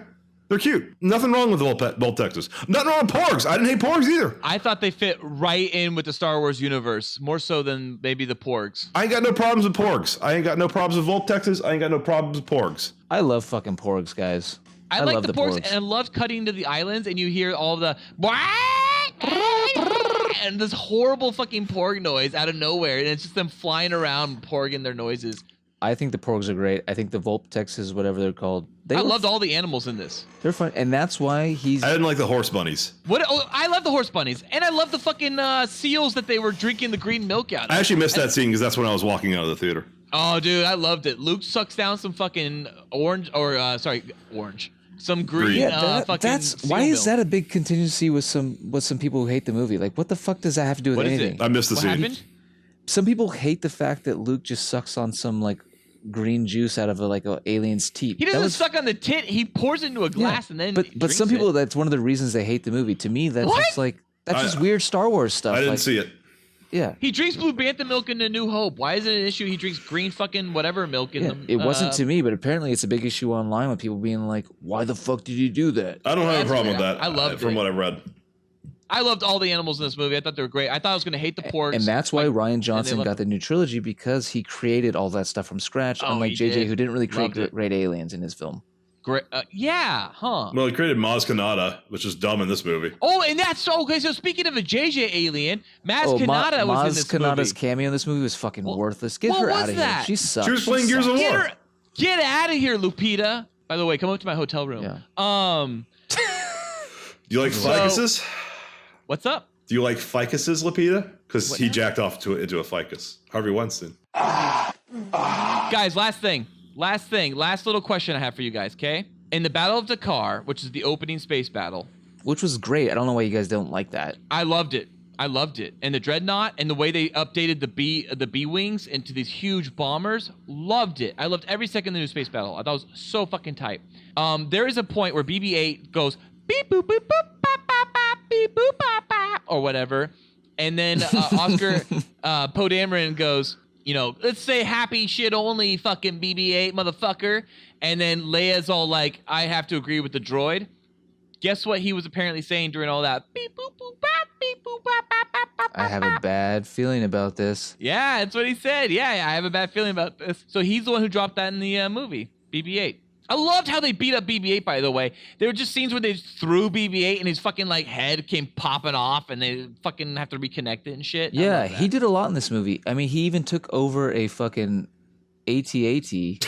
they're cute. Nothing wrong with the Volpexes. Nothing wrong with Porgs. I didn't hate Porgs either. I thought they fit right in with the Star Wars universe, more so than maybe the Porgs. I ain't got no problems with Porgs. I ain't got no problems with Volpexes. I ain't got no problems with Porgs. I love fucking Porgs, guys. I like love the Porgs, and I love cutting to the islands, and you hear all the and this horrible fucking Porg noise out of nowhere, and it's just them flying around porging their noises. I think the Porgs are great. I think the Volpexes, whatever they're called, I loved all the animals in this. They're fun, and that's why I didn't like the horse bunnies. I love the horse bunnies, and I love the fucking seals that they were drinking the green milk out of. I actually missed that scene because that's when I was walking out of the theater. Oh, dude, I loved it. Luke sucks down some fucking orange. Some green fucking that's seal why is milk. that a big contingency with some people who hate the movie? Like, what the fuck does that have to do with What is anything? it? I missed the What scene. happened? Some people hate the fact that Luke just sucks on some like green juice out of a alien's teat. He doesn't suck on the tit. He pours it into a glass and then. But drinks some people, it. that's one of the reasons they hate the movie. To me, that's What? just like just weird Star Wars stuff. I didn't like, see it. Yeah. He drinks blue bantha milk in A New Hope. Why is it an issue? He drinks green fucking whatever milk in Yeah, them. it wasn't to me, but apparently it's a big issue online with people being like, "Why the fuck did you do that?" I don't have a That's problem with weird. that. I loved from it. what I read. I loved all the animals in this movie. I thought they were great. I thought I was going to hate the porgs. And that's why Ryan Johnson loved got the new trilogy, because he created all that stuff from scratch, Oh, unlike he JJ, did. who didn't really create Loved it. great aliens in his film. Great. Yeah, huh? Well, he created Maz Kanata, which is dumb in this movie. Oh, and that's so okay. So speaking of a JJ alien, Maz Kanata was in this Kanata's movie. cameo in this movie was fucking worthless. Get what her was out of that? here. She sucks. She was playing Gears of War. Get out of here, Lupita. By the way, come up to my hotel room. Yeah. Do you like ficuses? What's up? Do you like ficuses, Lapita? Because he jacked off into a ficus. Harvey Weinstein. Guys, last little question I have for you guys, okay? In the Battle of Dakar, which is the opening space battle, Which was great. I don't know why you guys don't like that. I loved it. And the Dreadnought and the way they updated the B wings into these huge bombers, loved it. I loved every second of the new space battle. I thought it was so fucking tight. There is a point where BB-8 goes beep boop boop boop bop bop bop beep boop bop bop or whatever, and then Oscar Poe Dameron goes, let's say happy shit only, fucking BB-8 motherfucker, and then Leia's all like, I have to agree with the droid. Guess what he was apparently saying during all that? Beep boop boop bop beep boop bop bop bop bop. I have a bad feeling about this. Yeah, that's what he said. Yeah, I have a bad feeling about this. So he's the one who dropped that in the movie, BB-8. I loved how they beat up BB-8, by the way. There were just scenes where they threw BB-8 and his fucking head came popping off and they fucking have to reconnect it and shit. Yeah, he did a lot in this movie. I mean, he even took over a fucking ATST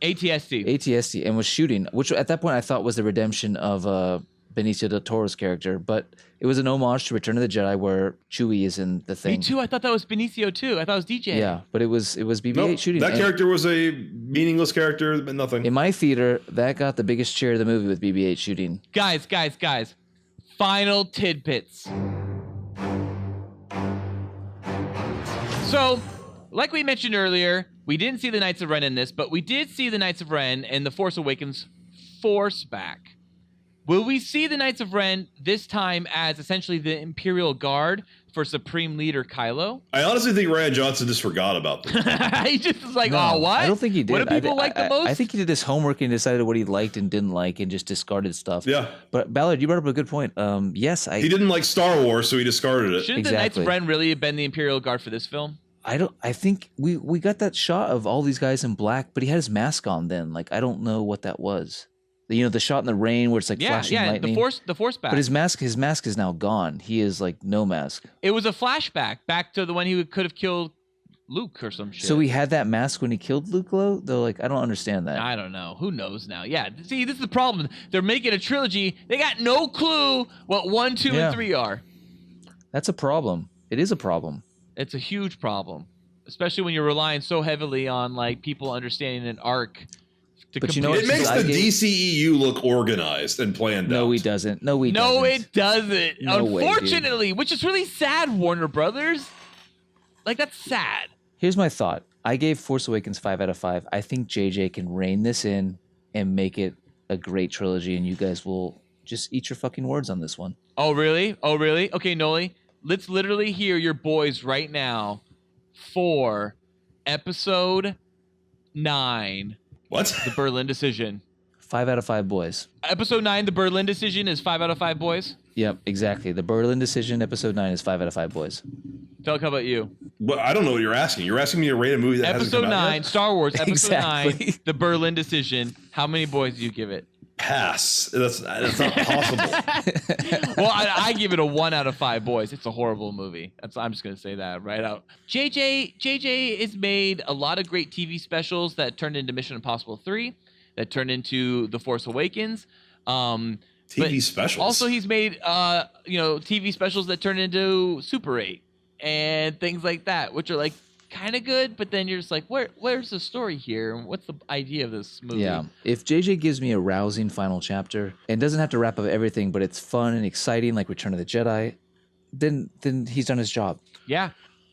ATST and was shooting, which at that point I thought was the redemption of Benicio del Toro's character, but it was an homage to Return of the Jedi where Chewie is in the thing. Me too. I thought that was Benicio too. I thought it was DJ. Yeah, but it was BB-8 Nope, shooting. that character was a meaningless character, but nothing. In my theater, that got the biggest share of the movie with BB-8 shooting. Guys. Final tidbits. So, like we mentioned earlier, we didn't see the Knights of Ren in this, but we did see the Knights of Ren in The Force Awakens Force back. Will we see the Knights of Ren this time as essentially the Imperial Guard for Supreme Leader Kylo? I honestly think Rian Johnson just forgot about them. He just was like, No, oh, what? I don't think he did. What do people like the most? I think he did his homework and decided what he liked and didn't like and just discarded stuff. Yeah. But Ballard, you brought up a good point. Yes, He didn't like Star Wars, so he discarded it. Shouldn't the Knights of Ren really have been the Imperial Guard for this film? I think we got that shot of all these guys in black, but he had his mask on then. Like, I don't know what that was. You know, the shot in the rain where it's like flashing lightning. the force back. But his mask is now gone. He is like no mask. It was a flashback back to the one he could have killed Luke or some shit. So he had that mask when he killed Luke, though. Like, I don't understand that. I don't know. Who knows now? Yeah. See, this is the problem. They're making a trilogy. They got no clue what 1, 2, and 3 are. That's a problem. It is a problem. It's a huge problem, especially when you're relying so heavily on like people understanding an arc. But you know what? It makes the DCEU look organized and planned out. No, he doesn't. No, it doesn't. No Unfortunately, way, which is really sad, Warner Brothers. Like, that's sad. Here's my thought. I gave Force Awakens 5 out of 5. I think JJ can rein this in and make it a great trilogy, and you guys will just eat your fucking words on this one. Oh, really? Okay, Noli, let's literally hear your boys right now for Episode 9. What? The Berlin Decision. 5 out of 5 boys. Episode 9, The Berlin Decision is 5 out of 5 boys? Yep, exactly. The Berlin Decision, Episode 9 is 5 out of 5 boys. Doug, how about you? Well, I don't know what you're asking. You're asking me to rate a movie that hasn't Episode come out 9, yet? Star Wars, Episode Exactly. 9, The Berlin Decision. How many boys do you give it? Pass. That's not possible. Well, I give it a 1 out of 5 boys. It's a horrible movie. I'm just gonna say that right out. JJ has made a lot of great TV specials that turned into Mission Impossible 3, that turned into The Force Awakens. TV specials. Also, he's made TV specials that turn into Super 8 and things like that, which are like kind of good, but then you're just like, where's the story here? What's the idea of this movie? Yeah. If JJ gives me a rousing final chapter and doesn't have to wrap up everything, but it's fun and exciting like Return of the Jedi, then he's done his job. Yeah.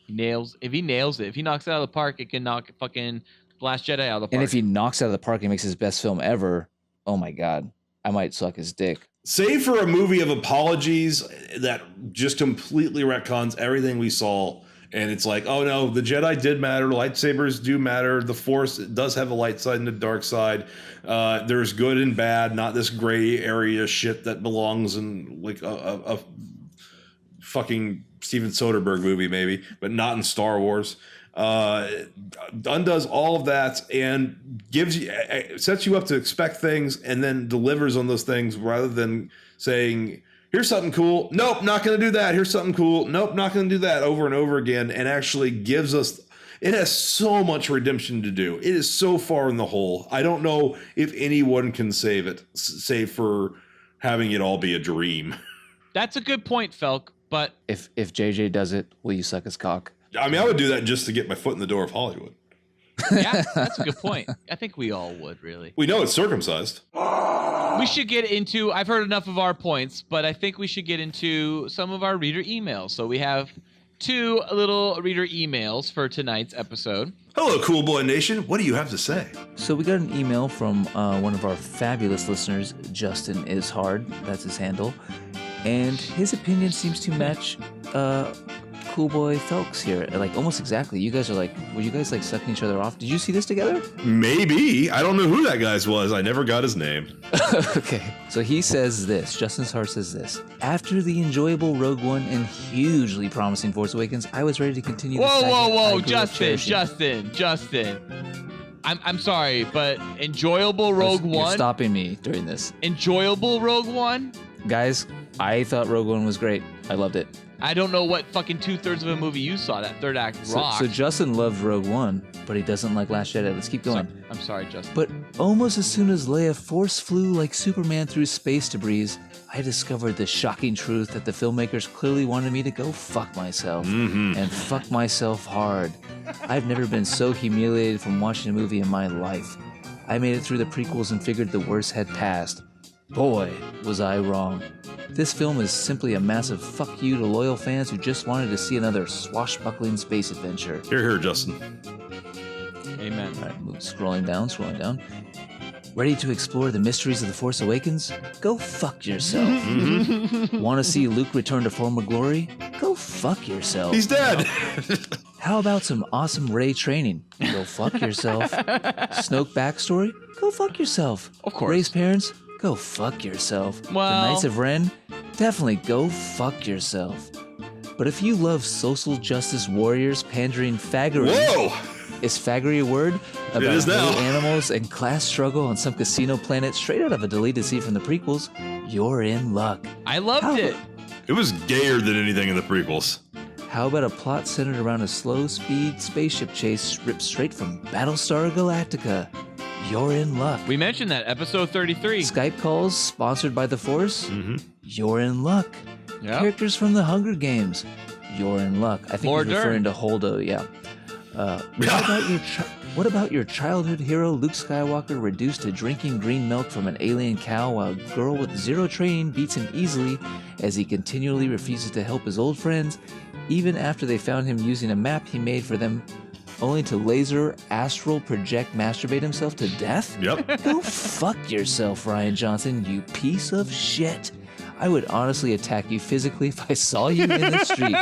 If he nails it, if he knocks it out of the park, it can knock fucking Last Jedi out of the park. And if he knocks it out of the park and makes his best film ever, oh my God, I might suck his dick. Save for a movie of apologies that just completely retcons everything we saw. And it's like, oh no, the Jedi did matter. Lightsabers do matter. The Force does have a light side and a dark side. There's good and bad, not this gray area shit that belongs in like a fucking Steven Soderbergh movie maybe, but not in Star Wars. Undoes all of that and sets you up to expect things and then delivers on those things rather than saying, here's something cool. Nope, not going to do that. Here's something cool. Nope, not going to do that over and over again. And actually gives us, it has so much redemption to do. It is so far in the hole. I don't know if anyone can save it, save for having it all be a dream. That's a good point, Felk. But if JJ does it, will you suck his cock? I mean, I would do that just to get my foot in the door of Hollywood. Yeah, that's a good point. I think we all would, really. We know it's circumcised. We should get into, I've heard enough of our points, but I think we should get into some of our reader emails. So we have 2 little reader emails for tonight's episode. Hello, Cool Boy Nation. What do you have to say? So we got an email from one of our fabulous listeners, Justin Ishard. That's his handle. And his opinion seems to match Cool Boy Felks here, like almost exactly. You guys are like, were you guys like sucking each other off? Did you see this together? Maybe. I don't know who that guy's was. I never got his name. Okay. So he says this, Justin's Heart says this. After the enjoyable Rogue One and hugely promising Force Awakens, I was ready to continue the saga I Whoa, grew up cherishing. Justin. I'm sorry, but enjoyable Rogue One. You're stopping me during this. Enjoyable Rogue One? Guys, I thought Rogue One was great. I loved it. I don't know what fucking 2/3 of a movie you saw. That third act rocked. So Justin loved Rogue One, but he doesn't like Last Jedi. Let's keep going. I'm sorry, Justin. But almost as soon as Leia force flew like Superman through space debris, I discovered the shocking truth that the filmmakers clearly wanted me to go fuck myself. And fuck myself hard. I've never been so humiliated from watching a movie in my life. I made it through the prequels and figured the worst had passed. Boy, was I wrong. This film is simply a massive fuck you to loyal fans who just wanted to see another swashbuckling space adventure. Here, Justin. Amen. All right, scrolling down. Ready to explore the mysteries of The Force Awakens? Go fuck yourself. Want to see Luke return to former glory? Go fuck yourself. He's dead. How about some awesome Rey training? Go fuck yourself. Snoke backstory? Go fuck yourself. Of course. Rey's parents? Go fuck yourself. Well- The Knights of Ren? Definitely go fuck yourself. But if you love social justice warriors pandering faggery... Whoa! Is faggery a word? About It is now. gay animals and class struggle on some casino planet straight out of a deleted scene from the prequels, you're in luck. I loved it. It was gayer than anything in the prequels. How about a plot centered around a slow-speed spaceship chase ripped straight from Battlestar Galactica? You're in luck. We mentioned that, episode 33. Skype calls sponsored by the Force? You're in luck. Yep. Characters from the Hunger Games? You're in luck. I think Laura he's referring Dern. to Holdo, yeah. What about your childhood hero Luke Skywalker reduced to drinking green milk from an alien cow while a girl with zero training beats him easily as he continually refuses to help his old friends, even after they found him using a map he made for them, only to laser astral project masturbate himself to death? Yep. Go fuck yourself, Ryan Johnson, you piece of shit. I would honestly attack you physically if I saw you in the street.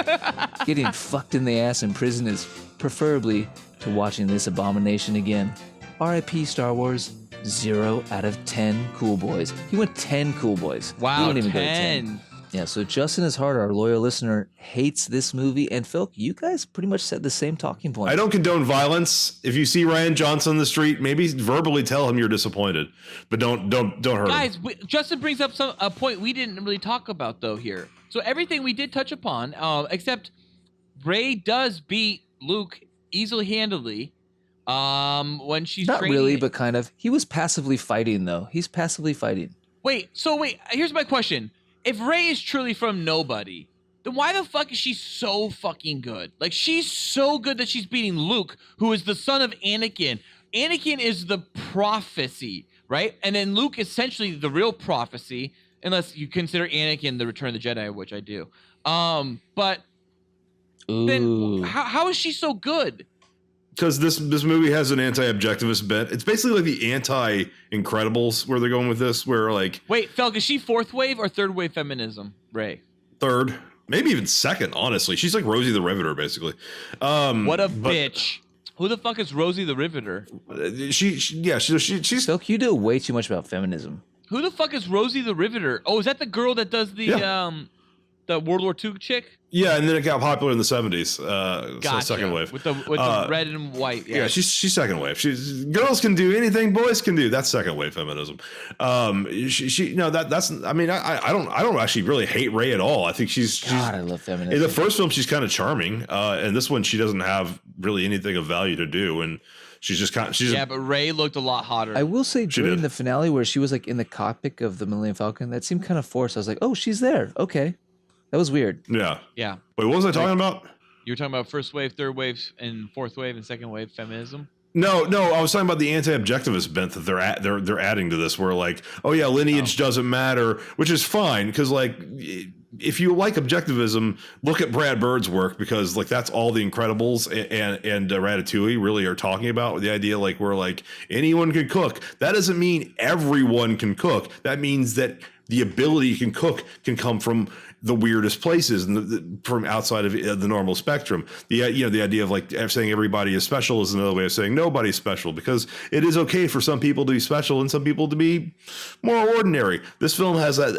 Getting fucked in the ass in prison is preferably to watching this abomination again. R.I.P. Star Wars, 0 out of 10 cool boys. He went 10 cool boys. Wow, He wouldn't even 10. go to 10. Yeah, so Justin is hard, our loyal listener, hates this movie. And Phil, you guys pretty much said the same talking points. I don't condone violence. If you see Ryan Johnson on the street, maybe verbally tell him you're disappointed, but don't hurt him. Guys, Justin brings up a point we didn't really talk about, though, here. So everything we did touch upon, except Rey does beat Luke easily, handily, when she's Not training. really, but kind of. He was passively fighting, though. He's passively fighting. Wait, here's my question. If Rey is truly from nobody, then why the fuck is she so fucking good? Like, she's so good that she's beating Luke, who is the son of Anakin. Anakin is the prophecy, right? And then Luke is essentially the real prophecy, unless you consider Anakin the Return of the Jedi, which I do. But then Ooh. how is she so good? Because this movie has an anti-objectivist bent. It's basically like the anti-Incredibles where they're going with this, where like... Wait, Felk, is she fourth wave or third wave feminism, Rey? Third. Maybe even second, honestly. She's like Rosie the Riveter, basically. What a bitch. Who the fuck is Rosie the Riveter? She's... Phil, you do way too much about feminism. Who the fuck is Rosie the Riveter? Oh, is that the girl that does the World War II chick? Yeah, and then it got popular in the 70s. Gotcha. So second wave. With the red and white. Yeah, she's second wave. Girls can do anything boys can do. That's second wave feminism. That's I mean I don't actually really hate Rey at all. I think she's God, I love feminism. in the first film she's kind of charming. And this one she doesn't have really anything of value to do, and she's just kind of but Rey looked a lot hotter. I will say during did. the finale where she was like in the cockpit of the Millennium Falcon, that seemed kind of forced. I was like, oh, she's there. Okay. That was weird. Yeah. Yeah. Wait, what was I talking about? You were talking about first wave, third wave, and fourth wave, and second wave feminism? No, I was talking about the anti-objectivist bent that they're adding to this, where like, oh yeah, lineage doesn't matter, which is fine because like if you like objectivism, look at Brad Bird's work because like that's all the Incredibles and Ratatouille really are talking about, the idea like where like anyone can cook. That doesn't mean everyone can cook. That means that the ability you can cook can come from the weirdest places and from outside of the normal spectrum. The idea of like saying everybody is special is another way of saying nobody's special, because it is okay for some people to be special and some people to be more ordinary. This film has that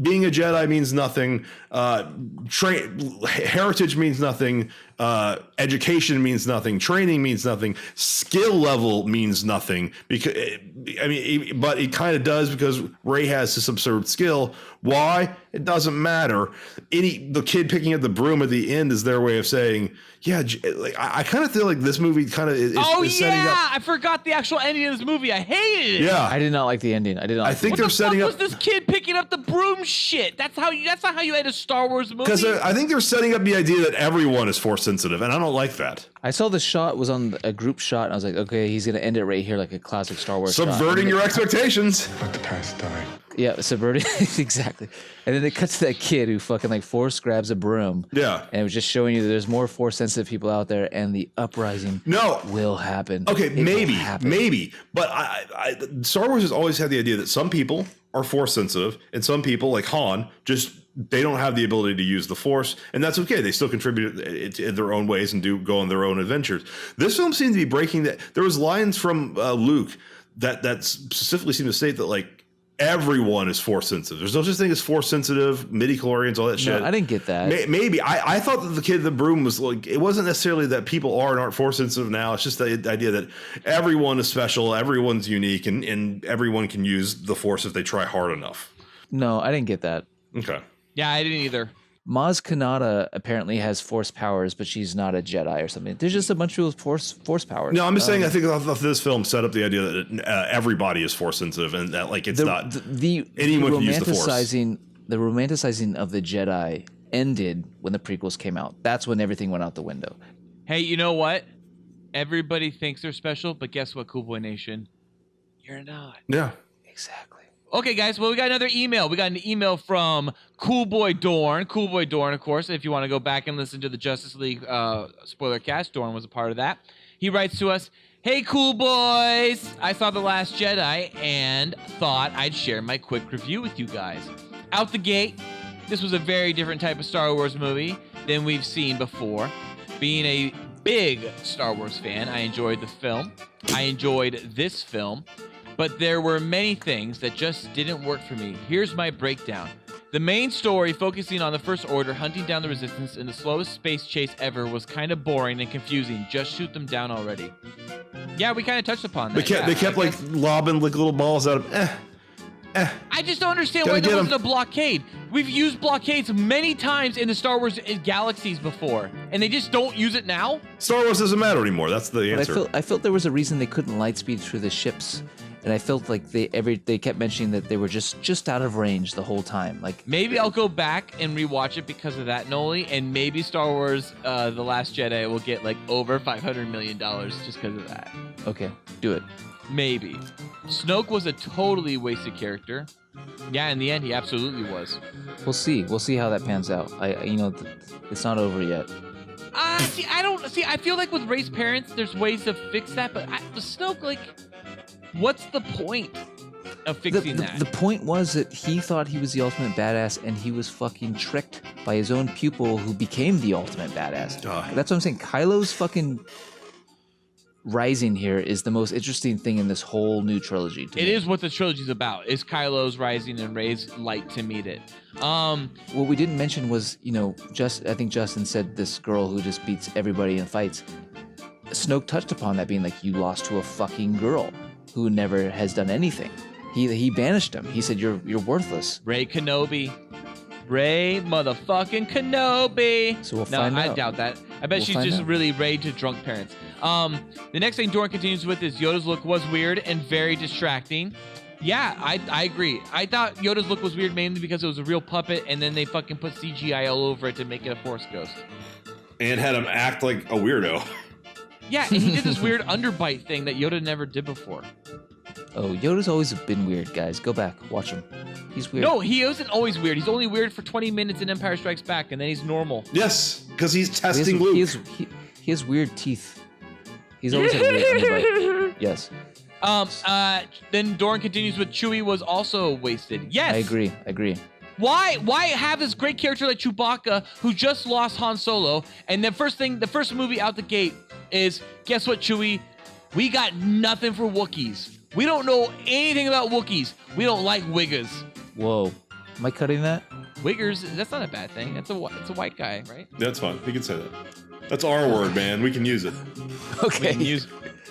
being a Jedi means nothing. Heritage means nothing. Education means nothing. Training means nothing. Skill level means nothing. Because but it kind of does, because Rey has this absurd skill. Why? It doesn't matter. The kid picking up the broom at the end is their way of saying, yeah. I kind of feel like this movie kind of is setting up. I forgot the actual ending of this movie. I hated it. Yeah, I did not like the ending. I think they're setting up. What was this kid picking up the broom shit? That's not how you end a Star Wars movie. Because I think they're setting up the idea that everyone is force sensitive, and I don't like that. I saw the shot was on a group shot, and I was like, okay, he's gonna end it right here, like a classic Star Wars. Subverting your expectations. Let the past die. Yeah, subverting exactly. And then it cuts to that kid who fucking like force grabs a broom. Yeah, and it was just showing you that there's more force sensitive people out there, and the uprising will happen. Okay, maybe, but I Star Wars has always had the idea that some people are force sensitive, and some people, like Han, they don't have the ability to use the Force, and that's okay. They still contribute in their own ways and go on their own adventures. This film seemed to be breaking that. There was lines from Luke that specifically seemed to state that like everyone is force sensitive. There's no such thing as force sensitive, midichlorians, all that shit. No, I didn't get that. Maybe I thought that the kid in the broom was like, it wasn't necessarily that people are and aren't force sensitive now. It's just the idea that everyone is special, everyone's unique, and everyone can use the Force if they try hard enough. No, I didn't get that. Okay. Yeah, I didn't either. Maz Kanata apparently has force powers, but she's not a Jedi or something. There's just a bunch of force powers. No, I'm just saying. I think this film set up the idea that everybody is force sensitive, and that like it's not anyone can use the Force. The romanticizing of the Jedi ended when the prequels came out. That's when everything went out the window. Hey, you know what? Everybody thinks they're special, but guess what, Cool Boy Nation? You're not. Yeah. Exactly. Okay, guys. Well, we got another email. We got an email from Cool Boy Dorn. Cool Boy Dorn, of course. If you want to go back and listen to the Justice League Spoilercast, Dorn was a part of that. He writes to us, "Hey, cool boys. I saw The Last Jedi and thought I'd share my quick review with you guys. Out the gate, this was a very different type of Star Wars movie than we've seen before. Being a big Star Wars fan, I enjoyed the film. I enjoyed this film. But there were many things that just didn't work for me. Here's my breakdown. The main story, focusing on the First Order hunting down the Resistance in the slowest space chase ever, was kind of boring and confusing. Just shoot them down already." Yeah, we kind of touched upon that. They kept like lobbing like little balls out of I just don't understand why there wasn't a blockade. We've used blockades many times in the Star Wars galaxies before, and they just don't use it now? Star Wars doesn't matter anymore. That's the answer. I felt there was a reason they couldn't light speed through the ships. And I felt like they kept mentioning that they were just out of range the whole time. Like maybe I'll go back and rewatch it because of that, Noli, and maybe Star Wars: The Last Jedi will get like over $500 million just because of that. Okay, do it. Maybe. Snoke was a totally wasted character. Yeah, in the end, he absolutely was. We'll see. We'll see how that pans out. It's not over yet. I feel like with Rey's parents, there's ways to fix that, but Snoke, like, what's the point of fixing that? The point was that he thought he was the ultimate badass, and he was fucking tricked by his own pupil who became the ultimate badass. That's what I'm saying. Kylo's fucking rising here is the most interesting thing in this whole new trilogy. It is what the trilogy's about, is Kylo's rising and Rey's light to meet it. What we didn't mention was, I think Justin said this girl who just beats everybody in fights. Snoke touched upon that being like, you lost to a fucking girl who never has done anything. He banished him. He said, you're worthless. Rey Kenobi. Rey motherfucking Kenobi. So we'll find out. I doubt that. I bet she's just really Rey to drunk parents. The next thing Dorn continues with is Yoda's look was weird and very distracting. Yeah, I agree. I thought Yoda's look was weird mainly because it was a real puppet, and then they fucking put CGI all over it to make it a Force ghost. And had him act like a weirdo. Yeah, and he did this weird underbite thing that Yoda never did before. Oh, Yoda's always been weird, guys. Go back, watch him. He's weird. No, he isn't always weird. He's only weird for 20 minutes in Empire Strikes Back, and then he's normal. Yes, because he's testing Luke. He has weird teeth. He's always had a weird underbite. Yes. Then Dorn continues with Chewie was also wasted. Yes. I agree. Why have this great character like Chewbacca who just lost Han Solo, and the first movie out the gate is, guess what, Chewie? We got nothing for Wookiees. We don't know anything about Wookiees. We don't like Wiggers. Whoa. Am I cutting that? Wiggers, that's not a bad thing. It's a white guy, right? That's fine. You can say that. That's our word, man. We can use it. Okay.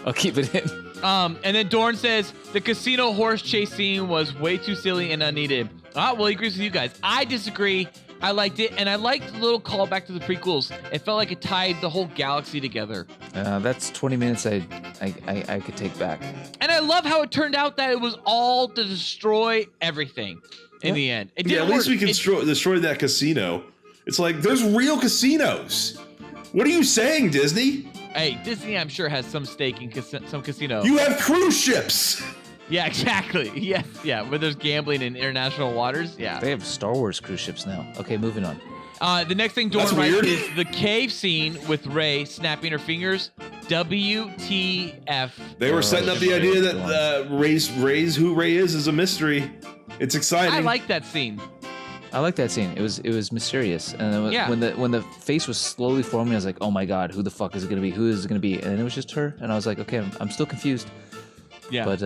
I'll keep it in. And then Dorn says the casino horse chase scene was way too silly and unneeded. Well, he agrees with you guys. I disagree. I liked it, and I liked the little callback to the prequels. It felt like it tied the whole galaxy together. That's 20 minutes I could take back. And I love how it turned out that it was all to destroy everything in the end. It didn't at least work. we can destroy that casino. It's like, there's real casinos. What are you saying, Disney? Hey, Disney, I'm sure, has some stake in some casino. You have cruise ships. Yeah, exactly. Yes, yeah, where there's gambling in international waters. Yeah. They have Star Wars cruise ships now. Okay, moving on. The next thing Dorn writes is the cave scene with Rey snapping her fingers. WTF. They were setting up the idea that who Rey is a mystery. It's exciting. I like that scene. I like that scene. It was mysterious, and then when the face was slowly forming, I was like, "Oh my god, who the fuck is it gonna be? Who is it gonna be?" And then it was just her, and I was like, "Okay, I'm still confused." Yeah. But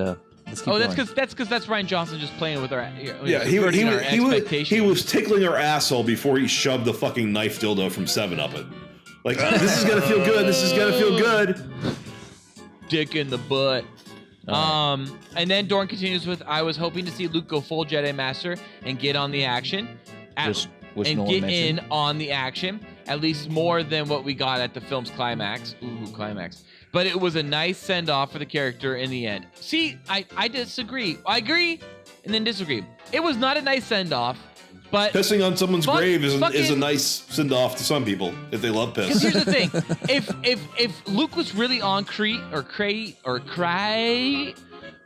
let's keep going. that's because that's Rian Johnson just playing with our he was tickling her asshole before he shoved the fucking knife dildo from 7-Up it. Like, this is gonna feel good. This is gonna feel good. Dick in the butt. And then Dorn continues with, I was hoping to see Luke go full Jedi Master and get on the action. On the action. At least more than what we got at the film's climax. Ooh, climax. But it was a nice send-off for the character in the end. See, I disagree. I agree and then disagree. It was not a nice send-off, but... Pissing on someone's grave is a nice send-off to some people, if they love piss. Because here's the thing. If Luke was really on Crete, or Cray,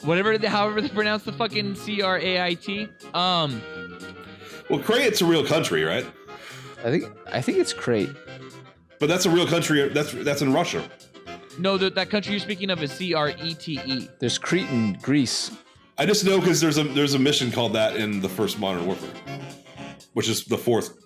however they pronounce the fucking Crait, Well, Crate's a real country, right? I think it's Crate. But that's a real country. That's in Russia. No, that country you're speaking of is Crete. There's Crete in Greece. I just know because there's a mission called that in the first Modern Warfare, which is the fourth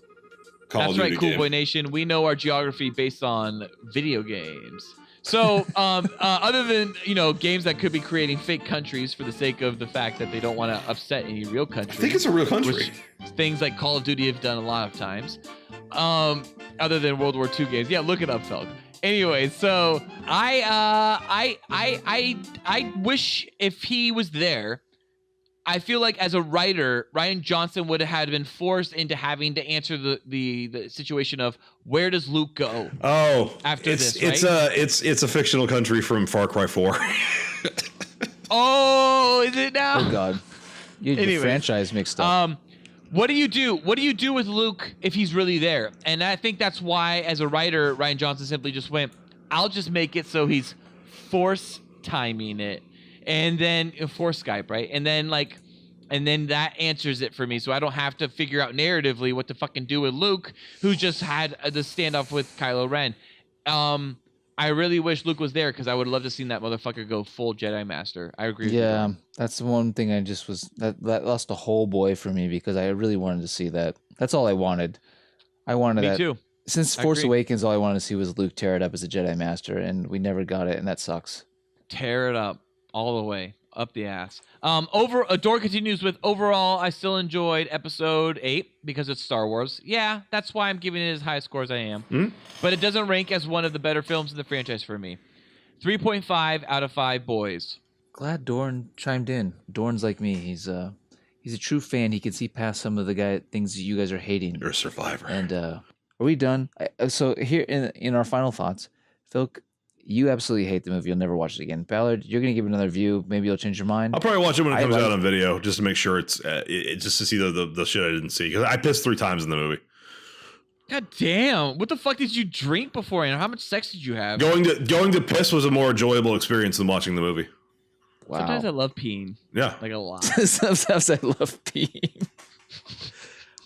Call of Duty game. That's right, Cool Boy Nation. We know our geography based on video games. So, other than, games that could be creating fake countries for the sake of the fact that they don't want to upset any real country. I think it's a real country. Which things like Call of Duty have done a lot of times. Other than World War II games. Yeah, look it up, Felk. Anyway, so I wish if he was there, I feel like as a writer, Rian Johnson would have been forced into having to answer the situation of where does Luke go? Oh, after this, right? It's a fictional country from Far Cry 4. Oh, is it now? Oh God, your franchise mixed up. What do you do? What do you do with Luke if he's really there? And I think that's why, as a writer, Rian Johnson simply just went, I'll just make it so he's force timing it. And then force Skype, right? And then that answers it for me. So I don't have to figure out narratively what to fucking do with Luke, who just had the standoff with Kylo Ren. I really wish Luke was there because I would love to have seen that motherfucker go full Jedi Master. I agree with you. Yeah, that's the one thing I just was... That lost a whole boy for me because I really wanted to see that. That's all I wanted. I wanted that. Me too. Since Force Awakens, all I wanted to see was Luke tear it up as a Jedi Master, and we never got it, and that sucks. Tear it up. All the way. Up the ass. Door continues with, overall, I still enjoyed episode 8 because it's Star Wars. Yeah, that's why I'm giving it as high a score as I am. But it doesn't rank as one of the better films in the franchise for me. 3.5 out of 5 boys. Glad Dorn chimed in. Dorn's like me. He's a true fan. He can see past some of the things you guys are hating. You're a survivor. And are we done? So here in our final thoughts, Phil, you absolutely hate the movie. You'll never watch it again. Ballard, you're going to give it another view. Maybe you'll change your mind. I'll probably watch it when it comes out on video just to make sure it's just to see the shit I didn't see. Because I pissed 3 times in the movie. God damn. What the fuck did you drink beforehand? How much sex did you have? Going to piss was a more enjoyable experience than watching the movie. Wow. Sometimes I love peeing. Yeah. Like a lot. Sometimes I love peeing.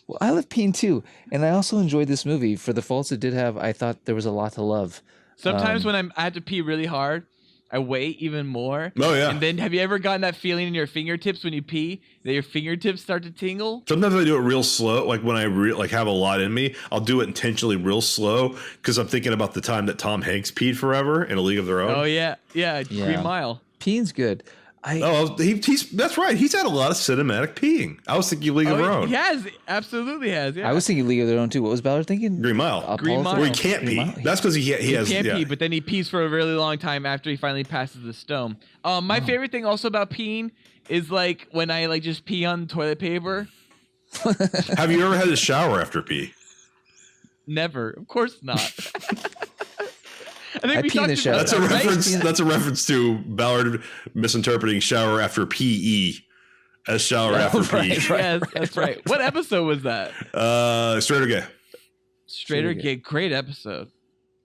Well, I love peeing too. And I also enjoyed this movie. For the faults it did have, I thought there was a lot to love. Sometimes when I have to pee really hard, I wait even more. Oh, yeah. And then have you ever gotten that feeling in your fingertips when you pee that your fingertips start to tingle? Sometimes I do it real slow. Like when I have a lot in me, I'll do it intentionally real slow because I'm thinking about the time that Tom Hanks peed forever in A League of Their Own. Oh yeah. Green Mile. Peeing's good. He's that's right. He's had a lot of cinematic peeing. I was thinking League of Their Own. He has, absolutely has. Yeah. I was thinking League of Their Own too. What was Ballard thinking? Green Mile. Green Mile. Where he can't pee. That's because he has. Can't pee, but then he pees for a really long time after he finally passes the stone. My favorite thing also about peeing is like when I like just pee on toilet paper. Have you ever had a shower after pee? Never. Of course not. I pee in the shower. That's a reference. That's a reference to Ballard misinterpreting shower after PE as shower after pee. Yes, that's right. What episode was that? Straight or Gay. Straight or Gay. Great episode.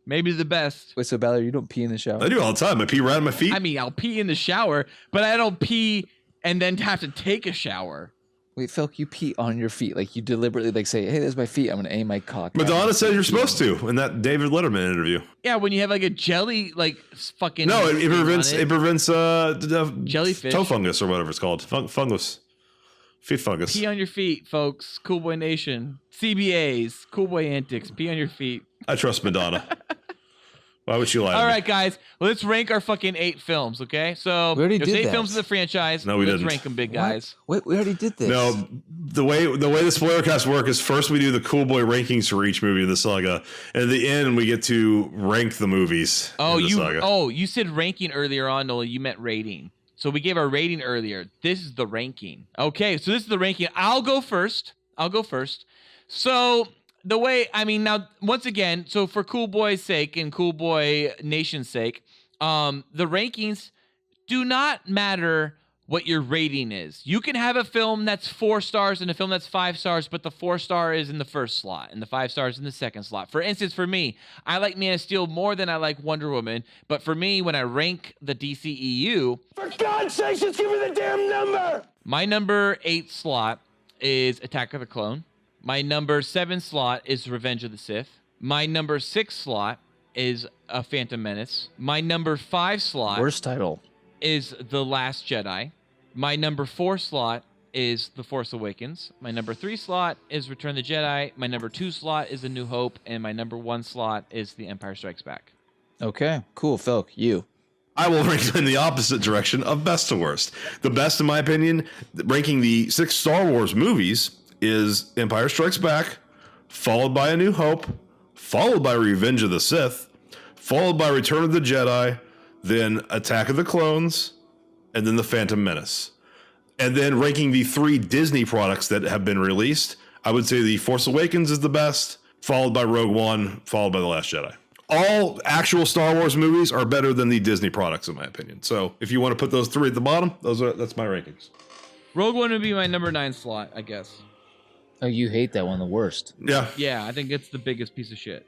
Maybe the best. Wait, so Ballard, you don't pee in the shower? I do all the time. I pee right on my feet. I mean, I'll pee in the shower, but I don't pee and then have to take a shower. Wait, Felk, you pee on your feet. Like you deliberately like say, hey, there's my feet. I'm going to aim my cock. Madonna says you're supposed to in that David Letterman interview. Yeah, when you have like a jelly, like fucking. No, it prevents jellyfish, toe fungus or whatever it's called. Fungus. Feet fungus. Pee on your feet, folks. Cool Boy Nation. CBAs. Cool Boy Antics. Pee on your feet. I trust Madonna. Why would you lie? All right, guys. Let's rank our fucking 8 films, okay? So we already there's did 8 that. films in the franchise. No, we Let's didn't. rank them, big guys. Wait, we already did this. No, the way the Spoilercast work is first we do the Cool Boy rankings for each movie of the saga, and at the end we get to rank the movies. in the saga. You said ranking earlier on, Nola. You meant rating. So we gave our rating earlier. This is the ranking. Okay, so this is the ranking. I'll go first. So the way, I mean, now, once again, so for Cool Boy's sake and Cool Boy Nation's sake, the rankings do not matter what your rating is. You can have a film that's 4 stars and a film that's 5 stars, but the 4-star is in the first slot and the 5 stars in the second slot. For instance, for me, I like Man of Steel more than I like Wonder Woman, but for me, when I rank the DCEU... For God's sake, just give me the damn number! My number 8 slot is Attack of the Clone. My number 7 slot is Revenge of the Sith. My number 6 slot is A Phantom Menace. My number 5 slot... Worst title. ...is The Last Jedi. My number 4 slot is The Force Awakens. My number 3 slot is Return of the Jedi. My number 2 slot is A New Hope. And my number 1 slot is The Empire Strikes Back. Okay, cool. Felk, you. I will rank in the opposite direction of best to worst. The best, in my opinion, ranking the 6 Star Wars movies is Empire Strikes Back, followed by A New Hope, followed by Revenge of the Sith, followed by Return of the Jedi, then Attack of the Clones, and then The Phantom Menace. And then ranking the 3 Disney products that have been released, I would say The Force Awakens is the best, followed by Rogue One, followed by The Last Jedi. All actual Star Wars movies are better than the Disney products, in my opinion. So if you want to put those 3 at the bottom, that's my rankings. Rogue One would be my number 9 slot, I guess. Oh, you hate that one the worst. Yeah. Yeah, I think it's the biggest piece of shit.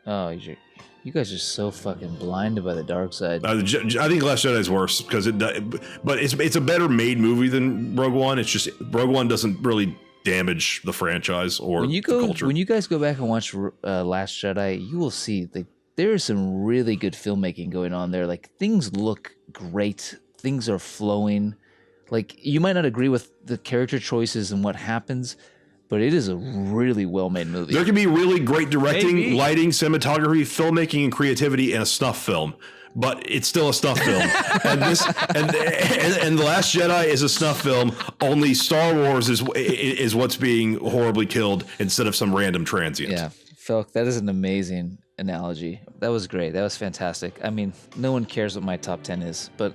Oh, you guys are so fucking blinded by the dark side. I think Last Jedi is worse because it's a better made movie than Rogue One. It's just Rogue One doesn't really damage the franchise or the culture. When you guys go back and watch Last Jedi, you will see like there is some really good filmmaking going on there. Like things look great, things are flowing. Like you might not agree with the character choices and what happens, but it is a really well-made movie. There can be really great directing, lighting, cinematography, filmmaking, and creativity in a snuff film, but it's still a snuff film. and The Last Jedi is a snuff film. Only Star Wars is what's being horribly killed instead of some random transient. Yeah, Felk, that is an amazing analogy. That was great. That was fantastic. I mean, no one cares what my top 10 is, but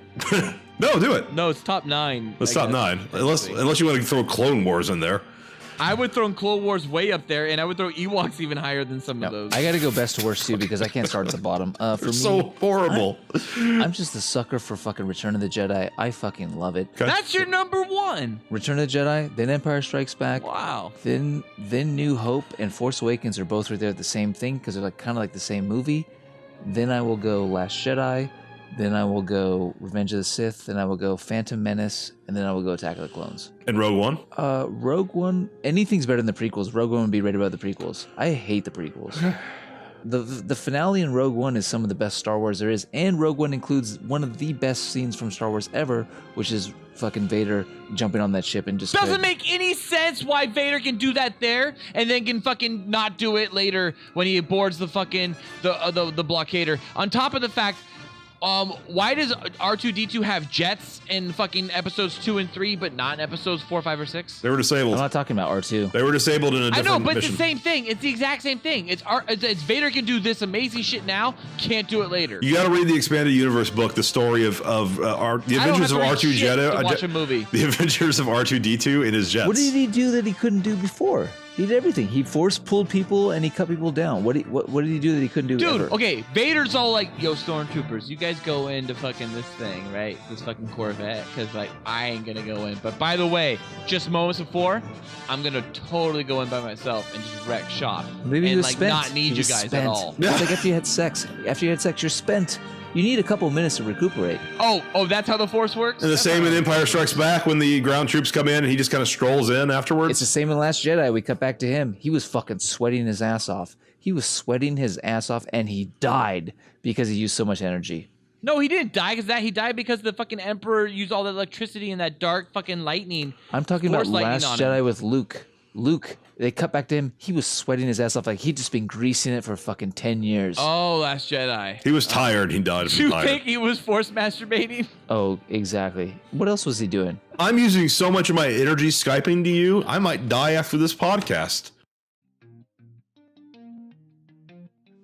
no, do it. No, it's top 9. It's top 9, unless you want to throw Clone Wars in there. I would throw Clone Wars way up there, and I would throw Ewoks even higher than some of those. I got to go best to worst too because I can't start at the bottom. For me, so horrible. I'm just a sucker for fucking Return of the Jedi. I fucking love it. Okay. That's your number 1. Return of the Jedi, then Empire Strikes Back. Wow. Then New Hope and Force Awakens are both right there at the same thing because they're like kind of like the same movie. Then I will go Last Jedi. Then I will go Revenge of the Sith. Then I will go Phantom Menace. And then I will go Attack of the Clones. And Rogue One? Rogue One, anything's better than the prequels. Rogue One would be right above the prequels. I hate the prequels. the finale in Rogue One is some of the best Star Wars there is, and Rogue One includes one of the best scenes from Star Wars ever, which is fucking Vader jumping on that ship and just doesn't make any sense why Vader can do that there and then can fucking not do it later when he boards the fucking the blockader. On top of the fact, why does R2-D2 have jets in fucking episodes 2 and 3, but not in episodes 4, 5, or 6? They were disabled. I'm not talking about R2. They were disabled in a different I know, but mission. it's the same thing. It's the exact same thing. It's Vader can do this amazing shit now, can't do it later. You got to read the expanded universe book, the story of the Adventures of R2 Jedi. Watch a movie. The Adventures of R2-D2 in his jets. What did he do that he couldn't do before? He did everything. He force pulled people and he cut people down. What did he do that he couldn't do? Dude, ever? okay, Vader's all like, yo, stormtroopers, you guys go into fucking this thing, right? This fucking Corvette, because, like, I ain't gonna go in. But by the way, just moments before, I'm gonna totally go in by myself and just wreck shop. Maybe he and, was like, spent. not need He you was guys spent. at all. It's like after you had sex. After you had sex, you're spent. You need a couple minutes to recuperate. Oh, that's how the Force works? And the same in Empire Strikes Back when the ground troops come in and he just kind of strolls in afterwards. It's the same in Last Jedi. We cut back to him. He was fucking sweating his ass off. He was sweating his ass off and he died because he used so much energy. No, he didn't die he died because the fucking Emperor used all the electricity and that dark fucking lightning. I'm talking about Force lightning Last on Jedi him. with Luke. Luke, they cut back to him. He was sweating his ass off like he'd just been greasing it for fucking 10 years. Oh, Last Jedi. He was tired. He died Do from you tired. think he was force masturbating? Oh, exactly. What else was he doing? I'm using so much of my energy Skyping to you, I might die after this podcast.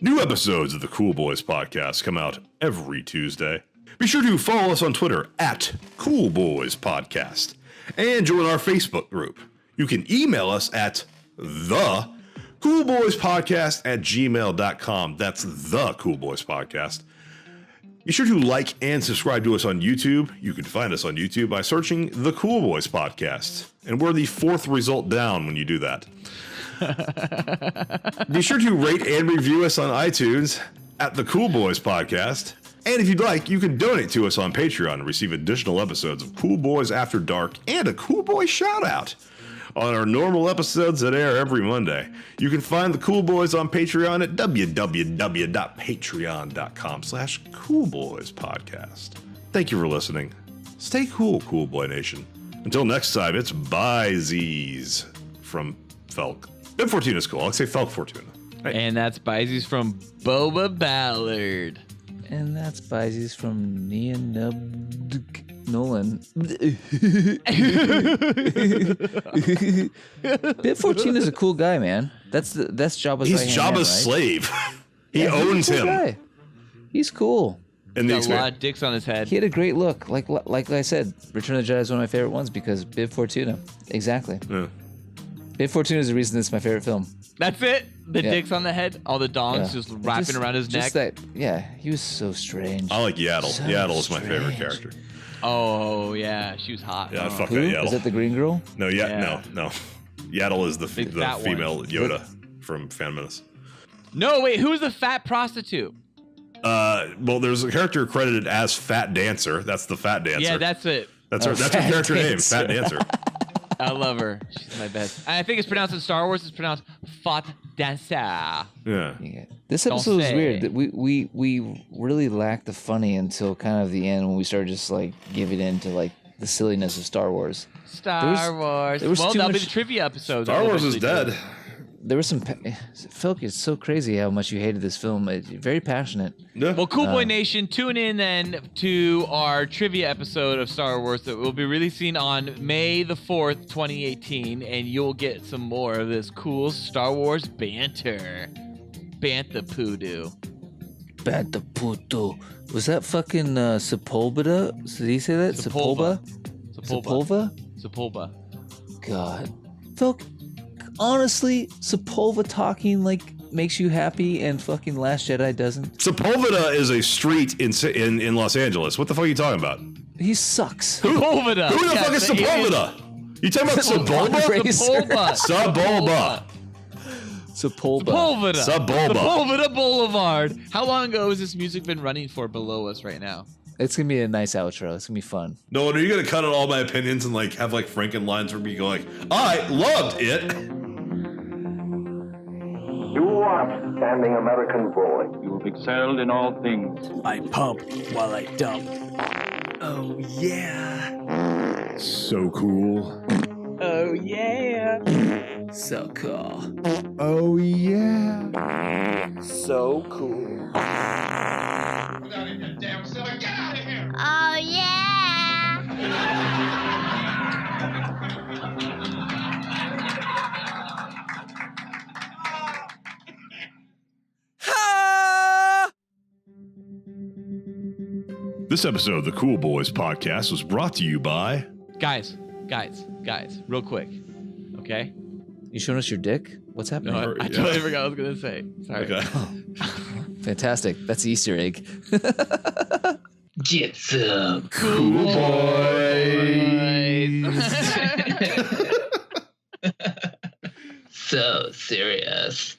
New episodes of the Cool Boys Podcast come out every Tuesday. Be sure to follow us on Twitter at Cool Boys Podcast and join our Facebook group. You can email us at thecoolboyspodcast@gmail.com. That's the Cool Boys Podcast. Be sure to like and subscribe to us on YouTube. You can find us on YouTube by searching The Cool Boys Podcast. And we're the 4th result down when you do that. Be sure to rate and review us on iTunes at The Cool Boys Podcast. And if you'd like, you can donate to us on Patreon and receive additional episodes of Cool Boys After Dark and a Cool Boy shout-out on our normal episodes that air every Monday. You can find the Cool Boys on Patreon at www.patreon.com/coolboyspodcast. Thank you for listening. Stay cool, Cool Boy Nation. Until next time, it's Bye-Z's from Felk. Bib Fortuna's cool. I'll say Felk Fortuna. Hey. And that's Bizees from Boba Ballard. And that's Bizees from Neon Nolan. Bib Fortuna's a cool guy, man. That's Jabba's He's right-hand man, Jabba's right? slave. He Yeah, owns he's a cool him. guy. He's cool. In the Got a lot experience. of dicks on his head. He had a great look. Like I said, Return of the Jedi is one of my favorite ones because Bib Fortuna. Exactly. Yeah. Bib Fortuna is the reason this is my favorite film. That's it? The Yeah. dicks on the head? All the dongs Yeah. just wrapping around his neck? He was so strange. I like Yaddle. So Yaddle is my favorite strange. character. Oh, yeah. She was hot. Yeah, Oh. fuck Who? that Yaddle. Is that the green girl? No, Yeah. no. Yaddle is the Big fat one. female Yoda from Phantom Menace. No, wait. Who's the fat prostitute? Well, there's a character credited as Fat Dancer. That's the Fat Dancer. Yeah, that's it. that's her Fat character name, Dancer. Fat Dancer. I love her. She's my best. And I think it's pronounced in Star Wars. It's pronounced Fat Dancer. Yeah. Yeah. This Don't episode was say. weird. That we really lacked the funny until kind of the end when we started just like giving in to like the silliness of Star Wars. Star Wars. there was Well, too that'll be much- the trivia episode. Star Wars is dead. There was some. Felk, it's so crazy how much you hated this film. Very passionate. Yeah. Well, Cool Boy Nation, tune in then to our trivia episode of Star Wars that will be releasing on May the 4th, 2018, and you'll get some more of this cool Star Wars banter. Bantha poodoo. Banta puto. Was that fucking Sepulveda? Did he say that? Sepulva. Sepulva? Sepulva. God. Felk, honestly, Sepulva talking like makes you happy and fucking Last Jedi doesn't. Sepulveda is a street in Los Angeles. What the fuck are you talking about? He sucks. Sepulveda. Who the fuck is Sepulveda? You talking about Sebulba? Sepulva. Sebulba. Sepulva. Sepulveda. Sebulba. Sepulveda Boulevard. How long ago has this music been running for below us right now? It's gonna be a nice outro. It's gonna be fun. No, are you gonna cut out all my opinions and like have like Franken lines where we go like, I loved it. You what? upstanding American boy. You have excelled in all things. I pump while I dump. Oh, yeah. So cool. Oh, yeah. So cool. Oh, yeah. So cool. Oh, yeah. This episode of the Cool Boys podcast was brought to you by... Guys, real quick. Okay? You showing us your dick? What's happening? No, I totally forgot what I was going to say. Sorry. Okay. Fantastic. That's the Easter egg. Get some Cool boys. So serious.